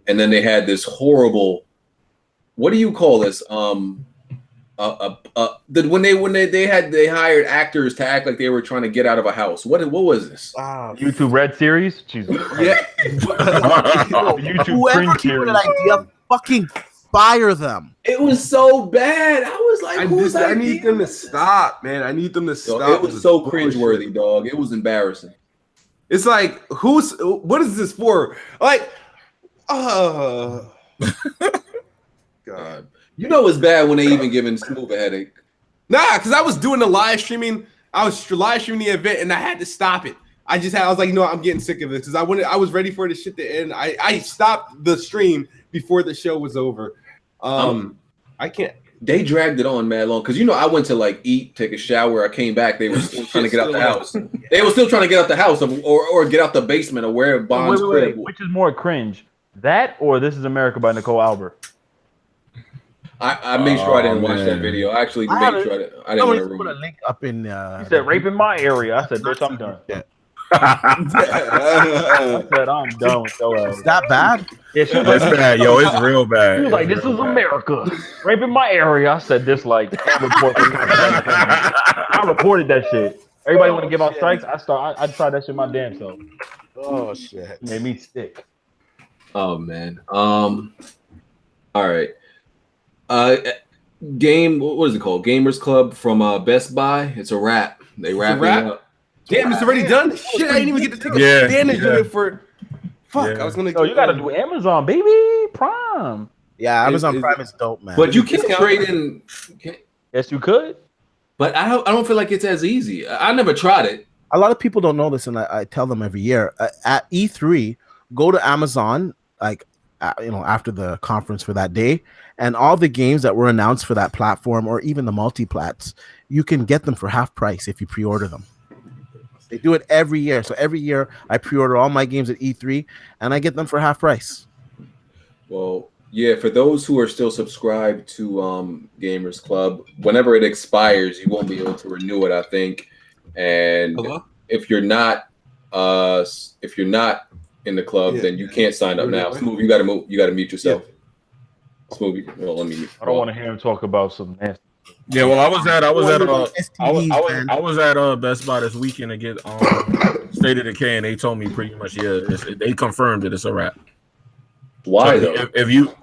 And then they had this horrible, what do you call this? When they hired actors to act like they were trying to get out of a house. What was this? YouTube Red Series? Jesus. Yeah. Whoever came with an idea, fucking fire them. It was so bad. I was like, I need them to stop, man. I need them to stop. It was so cringeworthy, dog. It was embarrassing. It's like, what is this for? Like, God. You know it's bad when they even giving Smooth a headache. Nah, because I was doing the live streaming. I was live streaming the event, and I had to stop it. I was like, I'm getting sick of this, because I was ready for the shit to end. I stopped the stream before the show was over. I can't. They dragged it on mad long, because I went to like eat, take a shower. I came back. They were still trying to get out the house. They were still trying to get out the house or get out the basement or where Bond's crib. Which is more cringe, that or This Is America by Nicole Albert? I made sure I didn't watch that video. I actually made sure I didn't want to put a link up in. He said, "Rape in my area." I said, "Bitch, I'm done." Yeah. I said, "I'm done with your ass." Is that bad? Yeah, it's bad, yo. It's real bad. He was like, "This is America, rape in my area." I said, "This like I reported that shit." Everybody want to give out strikes. I tried that shit my damn self. Oh shit! It made me sick. Oh man. All right. What is it called? Gamers Club from Best Buy. It's a wrap. They wrap it up. Damn, it's already done. Shit, I didn't even get to take advantage of it for. Fuck, I was gonna. You gotta do Amazon, baby. Prime. Yeah, Amazon Prime is dope, man. But you can't trade in. Yes, you could. But I don't feel like it's as easy. I never tried it. A lot of people don't know this, and I tell them every year at E3, go to Amazon, after the conference for that day, and all the games that were announced for that platform or even the multi-plats, you can get them for half price if you pre-order them. They do it every year. So every year I pre-order all my games at E3 and I get them for half price. Well, yeah, for those who are still subscribed to Gamers Club, whenever it expires, you won't be able to renew it, I think. And if you're not in the club, then you can't sign up now. Smooth, you got to mute yourself. Smooth, well, let me. I don't want to hear him talk about some nasty. Yeah, well, I was at Best Buy this weekend to get State of Decay, and they told me pretty much they confirmed that it's a wrap. Why so though?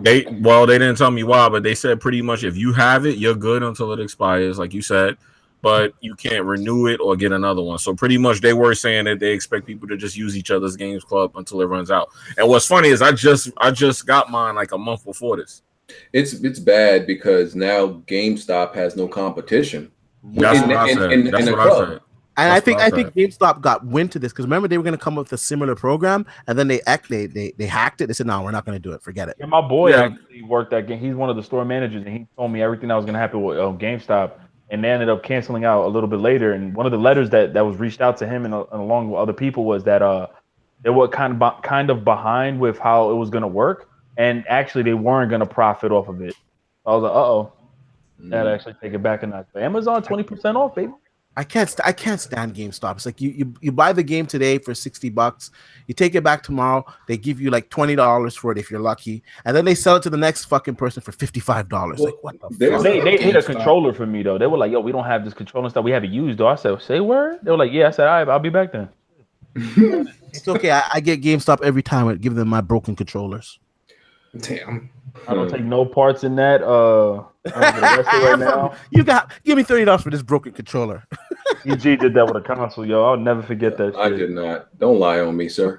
They didn't tell me why, but they said pretty much if you have it, you're good until it expires, like you said, but you can't renew it or get another one. So pretty much they were saying that they expect people to just use each other's games club until it runs out. And what's funny is I just got mine like a month before this. It's bad because now GameStop has no competition. That's what I said. And I think GameStop got wind to this because remember they were going to come up with a similar program, and then they hacked it. They said, "No, we're not going to do it. Forget it." Yeah, my boy actually worked that game. He's one of the store managers, and he told me everything that was going to happen with GameStop, and they ended up canceling out a little bit later. And one of the letters that was reached out to him and along with other people was that they were kind of behind with how it was going to work, and actually they weren't going to profit off of it. I was like, "Uh-oh." That actually take it back a notch. Amazon 20% off, baby. I can't stand GameStop. It's like you buy the game today for $60, you take it back tomorrow, they give you like $20 for it if you're lucky, and then they sell it to the next fucking person for $55. Well, like what the fuck? They hit a controller for me though. They were like, "Yo, we don't have this controller stuff. We have it used though." I said, "Say word?" They were like, "Yeah." I said, "All right, I'll be back then." It's okay. I get GameStop every time and give them my broken controllers. Damn. I don't take no parts in that. Right now. Give me $30 for this broken controller. EG did that with a console, yo. I'll never forget that shit. I did not. Don't lie on me, sir.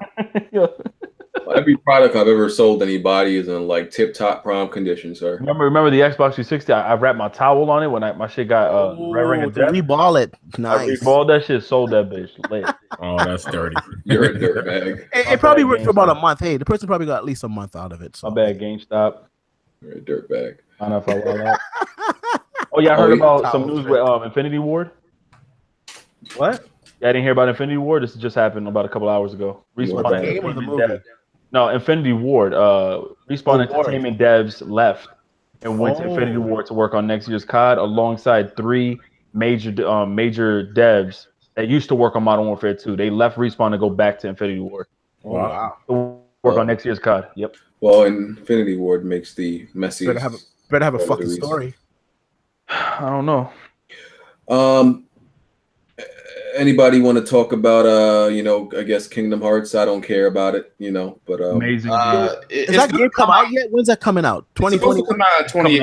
Every product I've ever sold anybody is in like tip-top prime condition, sir. Remember the Xbox 360? I wrapped my towel on it when my shit got Red Ring of Death. Reball it. Nice. I reballed that shit, sold that bitch. Lit. Oh, that's dirty. You're a dirt bag. It probably worked for about a month. Hey, the person probably got at least a month out of it. So. My bad, GameStop. You're a dirt bag. I don't know if I want that. Oh yeah, I heard about some news with Infinity Ward. What? Yeah, I didn't hear about Infinity Ward. This just happened about a couple hours ago. Respawn the game or the movie? No, Infinity Ward. Respawn Entertainment devs left and went to Infinity Ward to work on next year's COD alongside 3 major devs that used to work on Modern Warfare 2. They left Respawn to go back to Infinity Ward. Wow. To work on next year's COD. Yep. Well, Infinity Ward makes the messiest. Better have a fucking story. I don't know. Anybody want to talk about I guess Kingdom Hearts? I don't care about it, but amazing. Is that game come out yet? When's that coming out? 2020 come out 20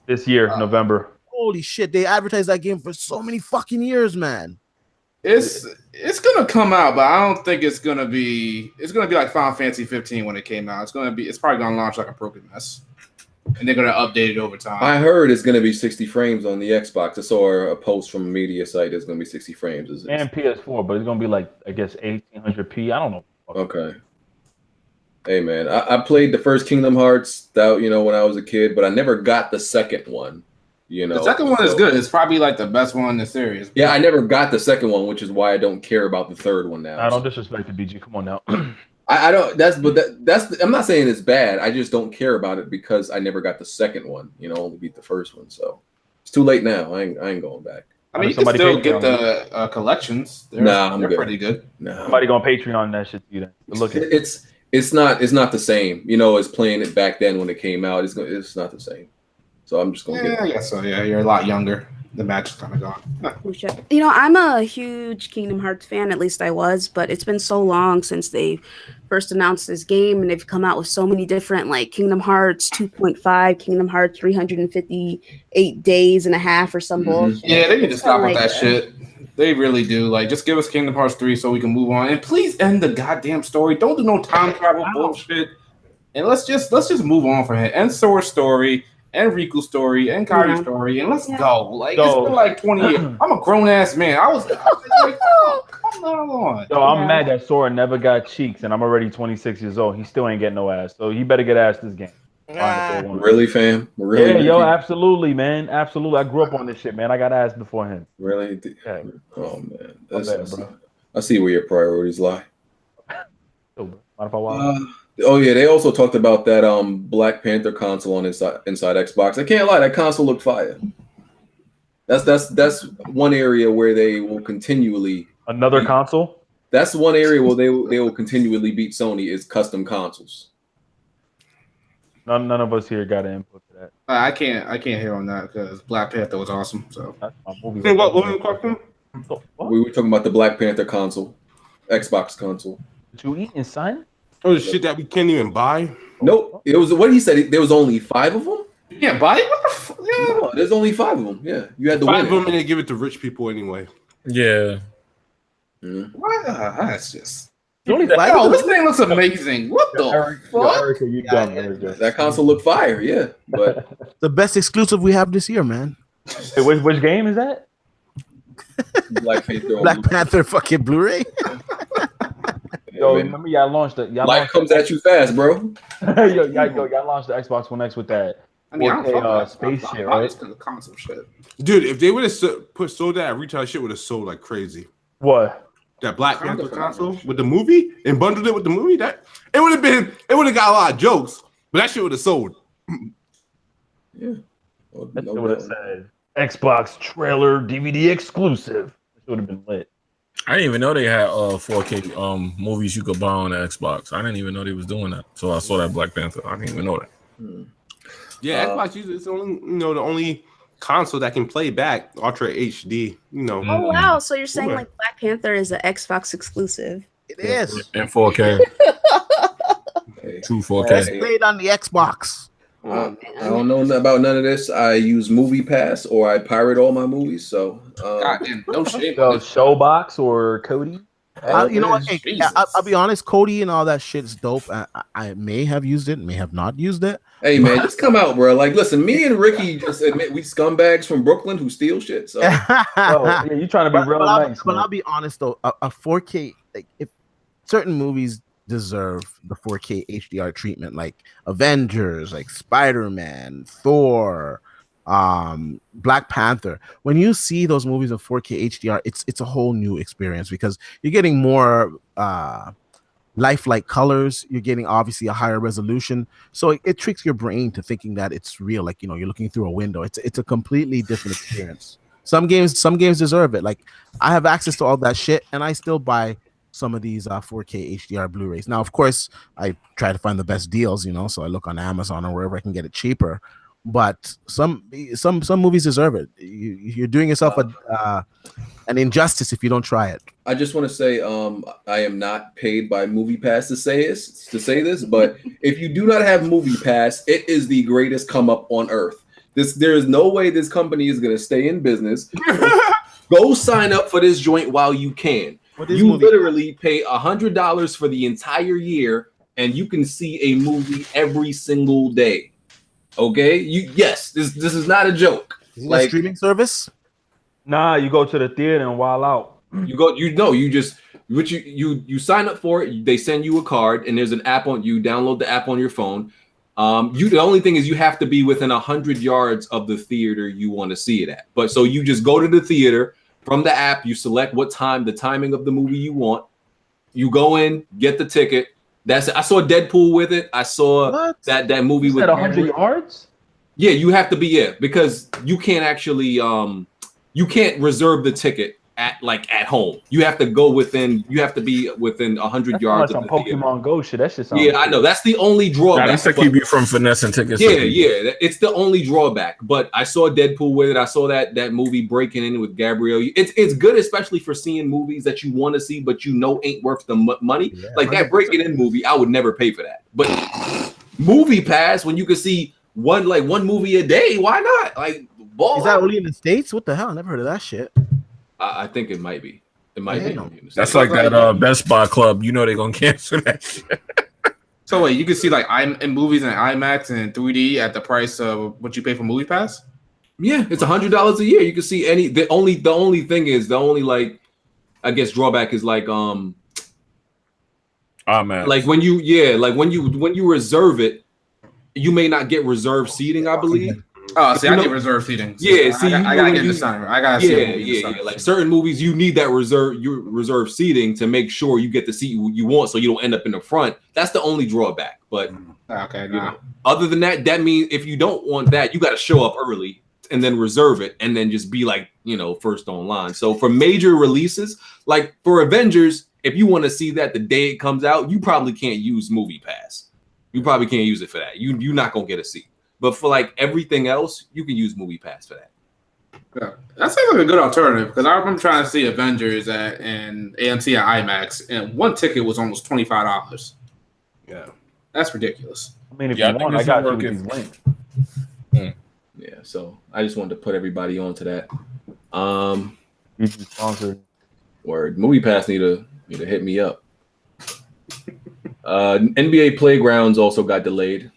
this year, November. Holy shit, they advertised that game for so many fucking years, man. It's gonna come out, but I don't think it's gonna be like Final Fantasy 15 when it came out. It's probably gonna launch like a broken mess. And they're gonna update it over time. I heard it's gonna be 60 frames on the Xbox. I saw a post from a media site. It's gonna be 60 frames. And PS4, but it's gonna be like I guess 1800p. I don't know. Okay. Hey man, I played the first Kingdom Hearts when I was a kid, but I never got the second one. The second one is good. It's probably like the best one in the series. Yeah, I never got the second one, which is why I don't care about the third one now. I don't disrespect the BG. Come on now. I don't. That's. I'm not saying it's bad. I just don't care about it because I never got the second one. Only beat the first one, so it's too late now. I ain't going back. I mean, you can still get the collections. They're pretty good. Somebody going Patreon that shit to you then. Look, it's not the same. As playing it back then when it came out. It's not the same. So I'm just gonna get it. I guess so. Yeah, you're a lot younger. The match is kind of gone. I'm a huge Kingdom Hearts fan. At least I was, but it's been so long since they first announced this game, and they've come out with so many different like Kingdom Hearts 2.5, Kingdom Hearts 358 days and a half or some bullshit. Yeah, they need to stop with that shit. They really do. Like, just give us Kingdom Hearts 3 so we can move on, and please end the goddamn story. Don't do no time travel bullshit, and let's just move on from it. End Sora's story. And Riku's story and Kyrie's story, and let's go. Like it's been like 20 years. I'm a grown ass man. I was like, come on. Yo, I'm mad that Sora never got cheeks, and I'm already 26 years old. He still ain't getting no ass, so he better get ass this game. Really, fam? Really? Yeah, yo, absolutely, man, absolutely. I grew up on this shit, man. I got ass before him. Really? Yeah. Oh man, I see where your priorities lie. Oh yeah, they also talked about that Black Panther console on inside Xbox. I can't lie, that console looked fire. That's one area where they will continually console. That's one area where they will continually beat Sony is custom consoles. None of us here got an input to that. I can't hear on that because Black Panther was awesome. So That's my movie. Hey, what was the question? We were talking about the Black Panther console, Xbox console. What you eating, son? Oh, the shit that we can't even buy. Nope. It was what he said. There was only 5 of them. you can't buy it. What the fuck? Yeah. No, there's only 5 of them. Yeah, you had to 5 win of them, it. and they give it to rich people anyway. Yeah. What? That's just. Only Yo, five. this thing looks amazing. What the fuck? Erica, you dumb, Erica. That console looked fire. Yeah, but The best exclusive we have this year, man. Hey, which game is that? Black Panther. Black Panther fucking Blu-ray. Yo, remember y'all launched the Life comes at you fast, bro. y'all launched the Xbox One X with that. I mean, I don't 4K, fuck with space that. shit, I'm right? biased to the console shit. Dude, if they would have sold that at retail, shit would have sold like crazy. What? That Black Panther console with the movie and bundled it with the movie, that it would have got a lot of jokes, but that shit would have sold. Yeah. Well, That's no what it doubt. said. Xbox trailer DVD exclusive. It would have been lit. I didn't even know they had 4K movies you could buy on the Xbox. I didn't even know they was doing that. So I saw that Black Panther. I didn't even know that. Yeah, Xbox is the only console that can play back Ultra HD. Oh wow! So you're saying like Black Panther is an Xbox exclusive? It is. In 4K. True 4K. It's played on the Xbox. I don't know about none of this. I use Movie Pass or I pirate all my movies. So Goddamn, no shit. So Showbox or Cody? You know what? Hey, Jesus. I'll be honest. Cody and all that shit is dope. I may have used it, may have not used it. hey man, just come out, bro. Like, listen, me and Ricky just admit we scumbags from Brooklyn who steal shit. So Oh, yeah, you trying to be real nice. But man. I'll be honest though, a 4K, like if certain movies deserve the 4K HDR treatment, like Avengers, like Spider-Man, Thor, Black Panther. When you see those movies in 4K HDR, it's a whole new experience because you're getting more lifelike colors. You're getting obviously a higher resolution, so it tricks your brain to thinking that it's real. Like you're looking through a window. It's a completely different experience. Some games deserve it. Like I have access to all that shit, and I still buy some of these 4K HDR Blu-rays. Now, of course, I try to find the best deals, so I look on Amazon or wherever I can get it cheaper. But some movies deserve it. You're doing yourself an injustice if you don't try it. I just want to say, I am not paid by Movie Pass to say this, but if you do not have Movie Pass, it is the greatest come up on earth. There is no way this company is going to stay in business. Go sign up for this joint while you can. You literally pay $100 for the entire year, and you can see a movie every single day. Okay, yes, this is not a joke. Is it a streaming service? Nah, you go to the theater and wild out. You sign up for it. They send you a card, and there's an app on. You download the app on your phone. The only thing is you have to be within 100 yards of the theater you want to see it at. But so you just go to the theater from the app. You select the timing of the movie you want. You go in, get the ticket. That's it. I saw Deadpool with it. I saw that movie with 100 yards. Yeah, you have to be because you can't actually you can't reserve the ticket at home. You have to go within. You have to be within 100 yards of the Pokemon theater. Go shit. That shit. Yeah, I know. That's the only drawback. That's to keep you from finessing tickets. Yeah. It's the only drawback. But I saw Deadpool with it. I saw that movie Breaking In with Gabrielle. It's good, especially for seeing movies that you want to see, but ain't worth the money. Yeah, like 100%. That Breaking In movie, I would never pay for that. But Movie Pass, when you can see one movie a day, why not? Like, ball. Is that only in the States? What the hell? I never heard of that shit. I think it might be. It might be. That's like that Best Buy Club. They're gonna cancel that shit. So wait, you can see like in movies in IMAX and 3D at the price of what you pay for Movie Pass? Yeah, it's $100 a year. You can see any. The only thing is like, I guess drawback is like man. Like when you reserve it, you may not get reserved seating. I believe. Oh, see, I get reserved seating. So yeah, see, I gotta get in the center. I gotta see. Yeah. Like certain movies, you need that reserved seating to make sure you get the seat you want, so you don't end up in the front. That's the only drawback. But okay, other than that means if you don't want that, you got to show up early and then reserve it, and then just be like first online. So for major releases, like for Avengers, if you want to see that the day it comes out, you probably can't use Movie Pass. You probably can't use it for that. You're not gonna get a seat. But for like everything else, you can use Movie Pass for that. Yeah, that seems like a good alternative because I'm trying to see Avengers and AMC at IMAX, and one ticket was almost $25. Yeah, that's ridiculous. I mean, if you want, I got you with these links. Yeah, so I just wanted to put everybody onto that. Sponsored. Word. Movie Pass need to hit me up. NBA Playgrounds also got delayed.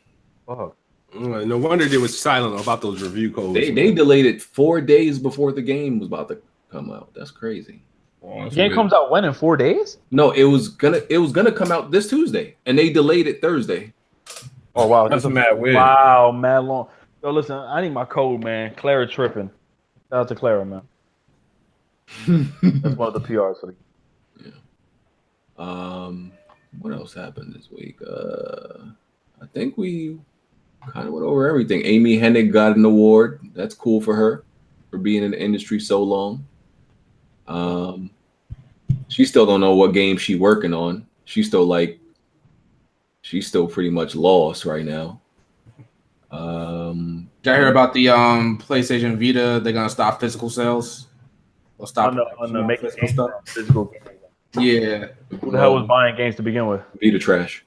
Fuck. No wonder they was silent about those review codes. They delayed it 4 days before the game was about to come out. That's crazy. The game comes out when, in 4 days? No, it was gonna come out this Tuesday, and they delayed it Thursday. Oh wow, That's mad weird. Wow, mad long. Yo, listen, I need my code, man. Clara tripping. Shout out to Clara, man. That's one of the PRs for the game. Yeah. What else happened this week? I think we kind of went over everything. Amy Hennig got an award. That's cool for her for being in the industry so long. She still don't know what game she's working on. She's still pretty much lost right now. Did I hear about the PlayStation Vita? They're gonna stop physical sales. They'll stop on the making physical stuff. Physical. Yeah. Who the hell was buying games to begin with? Vita trash.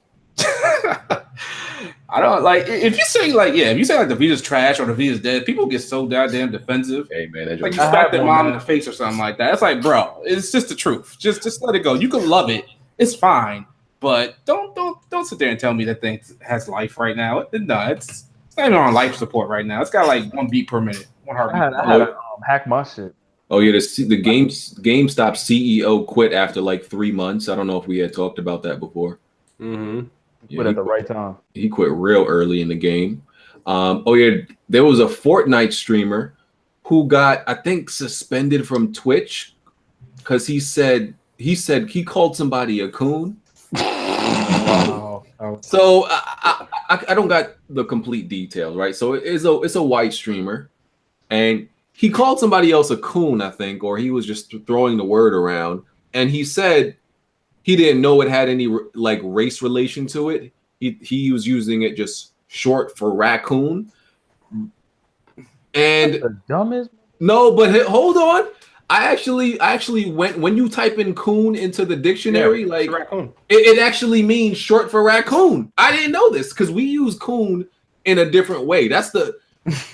I don't like if you say like the Vita's trash or the Vita's dead, people get so goddamn defensive. Hey man, like you smack their mom in the face or something like that. It's like, bro, it's just the truth. Just let it go. You can love it. It's fine. But don't sit there and tell me that thing has life right now. No, it's not even on life support right now. It's got like 1 beat per minute, 1 heartbeat. I had to hack my shit. Oh yeah, the GameStop CEO quit after like 3 months. I don't know if we had talked about that before. Mm-hmm. Yeah, quit at the right time. He quit real early in the game. There was a Fortnite streamer who got, I think, suspended from Twitch because he said he called somebody a coon. Wow. So I don't got the complete details, right? So it's a white streamer, and he called somebody else a coon, I think, or he was just throwing the word around, and he said he didn't know it had any like race relation to it. He was using it just short for raccoon. And the dumbest. No, but hold on. I actually went when you type in coon into the dictionary, like it actually means short for raccoon. I didn't know this because we use coon in a different way. That's the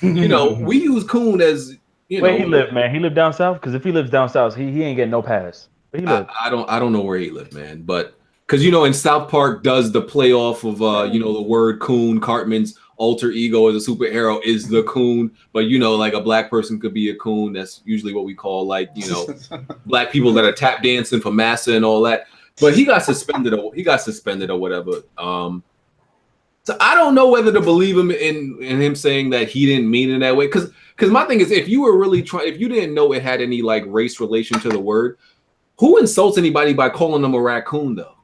we use coon as Where he live, man? He live down south? Because if he lives down south, he ain't getting no pass. But he live. I don't know where he lived, man. But because in South Park does the play off of the word coon. Cartman's alter ego as a superhero is the coon, but like a black person could be a coon. That's usually what we call black people that are tap dancing for massa and all that. But he got suspended or whatever. So I don't know whether to believe him in him saying that he didn't mean it in that way. Because my thing is, if you were really if you didn't know it had any like race relation to the word, who insults anybody by calling them a raccoon though?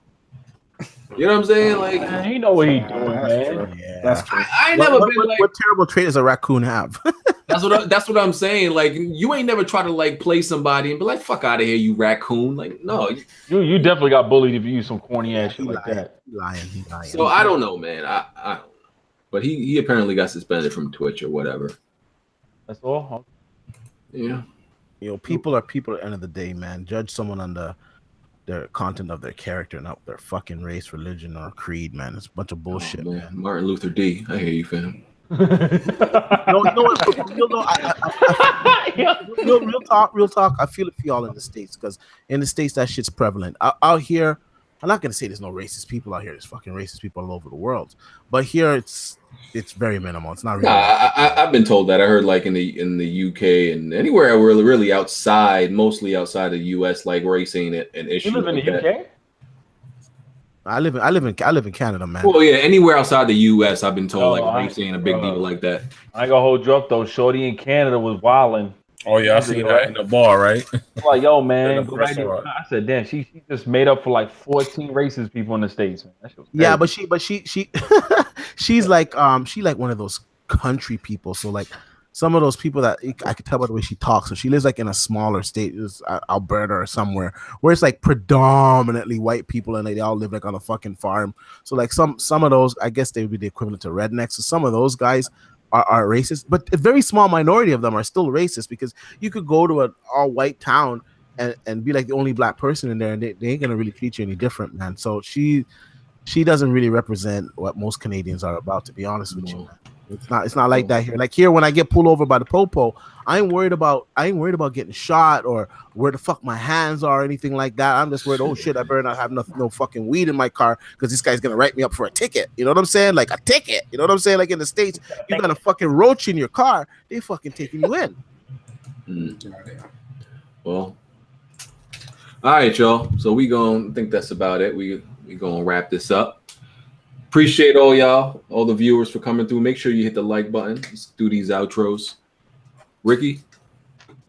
You know what I'm saying? Like, man, he know what he doing, man. Yeah. That's true. I ain't never been like. What terrible trait does a raccoon have? That's what I'm saying. Like, you ain't never try to like play somebody and be like, "Fuck out of here, you raccoon!" Like, no. You definitely got bullied if you use some corny ass shit like that. He lying. So I don't know, man. I don't know. But he apparently got suspended from Twitch or whatever. That's all. Huh? Yeah. People are people at the end of the day, man. Judge someone on their content of their character, not their fucking race, religion, or creed, man. It's a bunch of bullshit, man. Martin Luther D. I hear you, fam. Real talk. I feel it for y'all in the States because in the States that shit's prevalent. Out here, I'm not gonna say there's no racist people out here. There's fucking racist people all over the world, but here it's very minimal. It's not really. I've been told that. I heard like in the UK and anywhere really outside, mostly outside of the US, like race ain't an issue. You live in the UK? I live in Canada, man. Well, yeah, anywhere outside the US, I've been told like race ain't a big deal like that. I ain't gonna hold you up though. Shorty in Canada was wilding. Oh yeah, I seen that in the bar, right? Like, yo, man. I said, damn, she just made up for like 14 racist people in the States. Man. Yeah, but she she's like she like one of those country people. So like some of those people that I could tell by the way she talks. So she lives like in a smaller state, Alberta or somewhere, where it's like predominantly white people and they all live like on a fucking farm. So like some of those, I guess they would be the equivalent to rednecks. So some of those guys are racist, but a very small minority of them are still racist, because you could go to an all white town and be like the only black person in there, and they ain't gonna really treat you any different, man. So she doesn't really represent what most Canadians are about, to be honest with you, man. It's not like that here. Like here, when I get pulled over by the popo, I ain't worried about getting shot or where the fuck my hands are or anything like that. I'm just worried, oh shit, I better not have no fucking weed in my car, because this guy's gonna write me up for a ticket. You know what I'm saying? Like a ticket. You know what I'm saying? Like in the States, you got a fucking roach in your car, they fucking taking you in. Well, all right, y'all. So I think that's about it. We gonna wrap this up. Appreciate all y'all, all the viewers for coming through. Make sure you hit the like button. Let's do these outros. Ricky?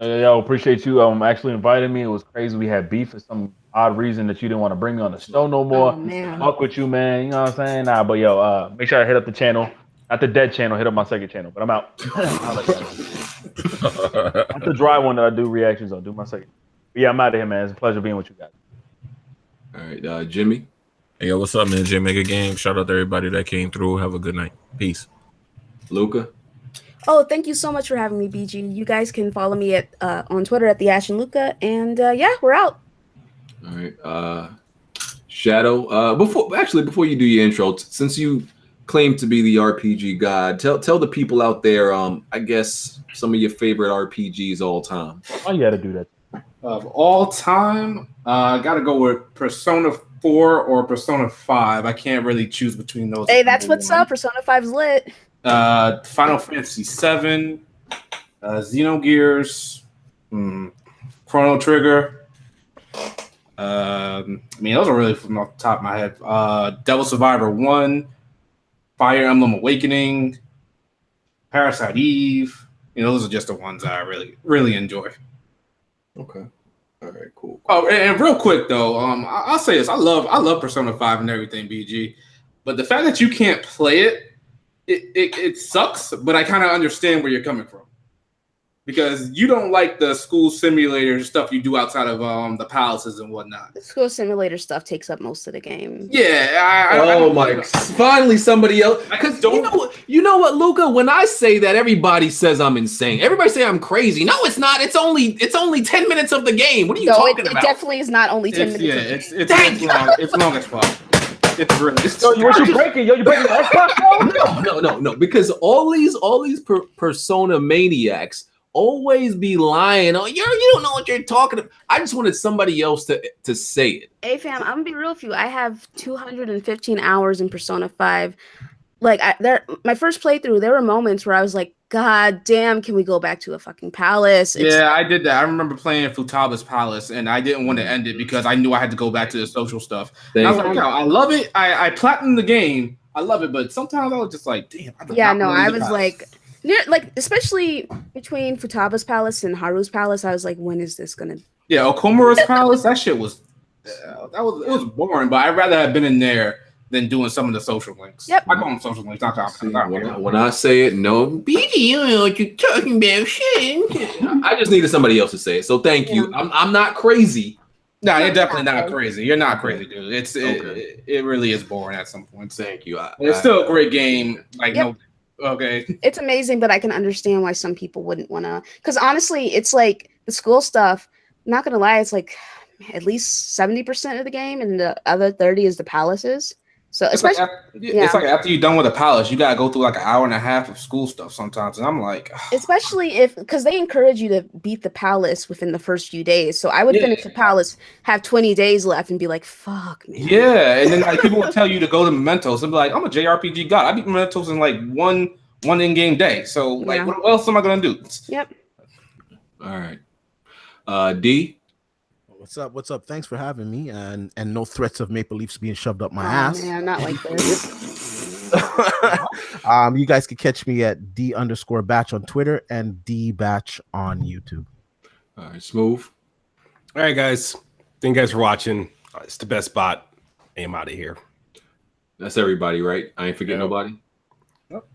Yo, appreciate you actually inviting me. It was crazy. We had beef for some odd reason that you didn't want to bring me on the show no more. Oh, man. Fuck with you, man. You know what I'm saying? Nah, but yo, make sure I hit up the channel. Not the dead channel. Hit up my second channel. But I'm out. Not the dry one that I do reactions. I'll do my second. But yeah, I'm out of here, man. It's a pleasure being with you guys. All right, Jimmy? Hey, yo, what's up, man? J Mega Game. Shout out to everybody that came through. Have a good night. Peace. Luca? Oh, thank you so much for having me, BG. You guys can follow me at on Twitter at the Ash and Luca, and yeah, we're out. All right, Shadow. Before you do your intro, since you claim to be the RPG god, tell the people out there, I guess some of your favorite RPGs all time. Oh, you got to do that. Of all time, I got to go with Persona 4 or Persona 5. I can't really choose between those. Hey, that's what's up. Persona 5's lit. Final Fantasy 7, Xenogears, Chrono Trigger. I mean, those are really from off the top of my head. Devil Survivor 1, Fire Emblem Awakening, Parasite Eve. You know, those are just the ones that I really, really enjoy. Okay. All right, cool. Oh, and real quick though, I'll say this: I love Persona 5 and everything, BG. But the fact that you can't play it sucks. But I kind of understand where you're coming from, because you don't like the school simulator stuff you do outside of the palaces and whatnot. The school simulator stuff takes up most of the game. Yeah. Finally somebody else. Because you know what, Luca? When I say that, everybody says I'm insane. Everybody say I'm crazy. No, it's not. It's only 10 minutes of the game. What are you talking about? It definitely is not only 10 minutes. Yeah, it's long as fuck. It's really. You breaking the Xbox? No. Because all these Persona maniacs always be lying. Oh, you don't know what you're talking about. I just wanted somebody else to say it. Hey fam, I'm gonna be real with you. I have 215 hours in Persona 5. Like my first playthrough, there were moments where I was like, God damn, can we go back to a fucking palace? I did that. I remember playing Futaba's Palace, and I didn't want to end it because I knew I had to go back to the social stuff. And I was like, I love it. I platinumed the game. I love it, but sometimes I was just like, damn. I was like, especially between Futaba's Palace and Haru's Palace, I was like, when is this gonna? Yeah, Okomura's Palace. That shit was it was boring, but I'd rather have been in there than doing some of the social links. Yep. I call them social links. When I say it, no, BG, you don't know what you're talking about. Shit. I just needed somebody else to say it. So thank you. I'm not crazy. No, you're definitely not crazy. You're not crazy, dude. It really is boring at some point. Thank you. It's still a great game. Like okay. It's amazing, but I can understand why some people wouldn't want to. Because honestly, it's like the school stuff. I'm not gonna lie, it's like at least 70% of the game, and the other 30 is the palaces. So it's like after you're done with a palace, you gotta go through like an hour and a half of school stuff sometimes, and I'm like, especially because they encourage you to beat the palace within the first few days. So I would finish the palace, have 20 days left, and be like, "Fuck, man." Yeah, and then like people will tell you to go to Mementos and be like, "I'm a JRPG god. I beat Mementos in like one in-game day. So like, what else am I gonna do?" Yep. All right, D. What's up? Thanks for having me, and no threats of Maple Leafs being shoved up my ass. Man, not like this. You guys can catch me at D_batch on Twitter and DBatch on YouTube. All right, Smooth. All right, guys. Thank you guys for watching. It's the best spot. I'm out of here. That's everybody, right? I ain't forgetting nobody. Nope.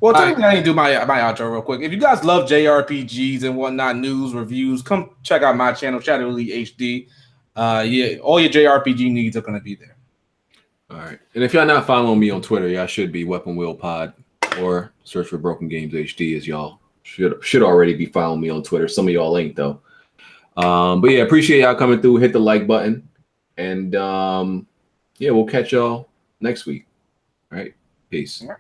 Well, technically, I didn't do my outro real quick. If you guys love JRPGs and whatnot, news, reviews, come check out my channel, Shadow Elite HD. Yeah, all your JRPG needs are going to be there. All right. And if y'all not following me on Twitter, y'all should be Weapon Wheel Pod or search for Broken Games HD, as y'all should already be following me on Twitter. Some of y'all ain't, though. But yeah, appreciate y'all coming through. Hit the like button. And yeah, we'll catch y'all next week. All right. Peace. All right.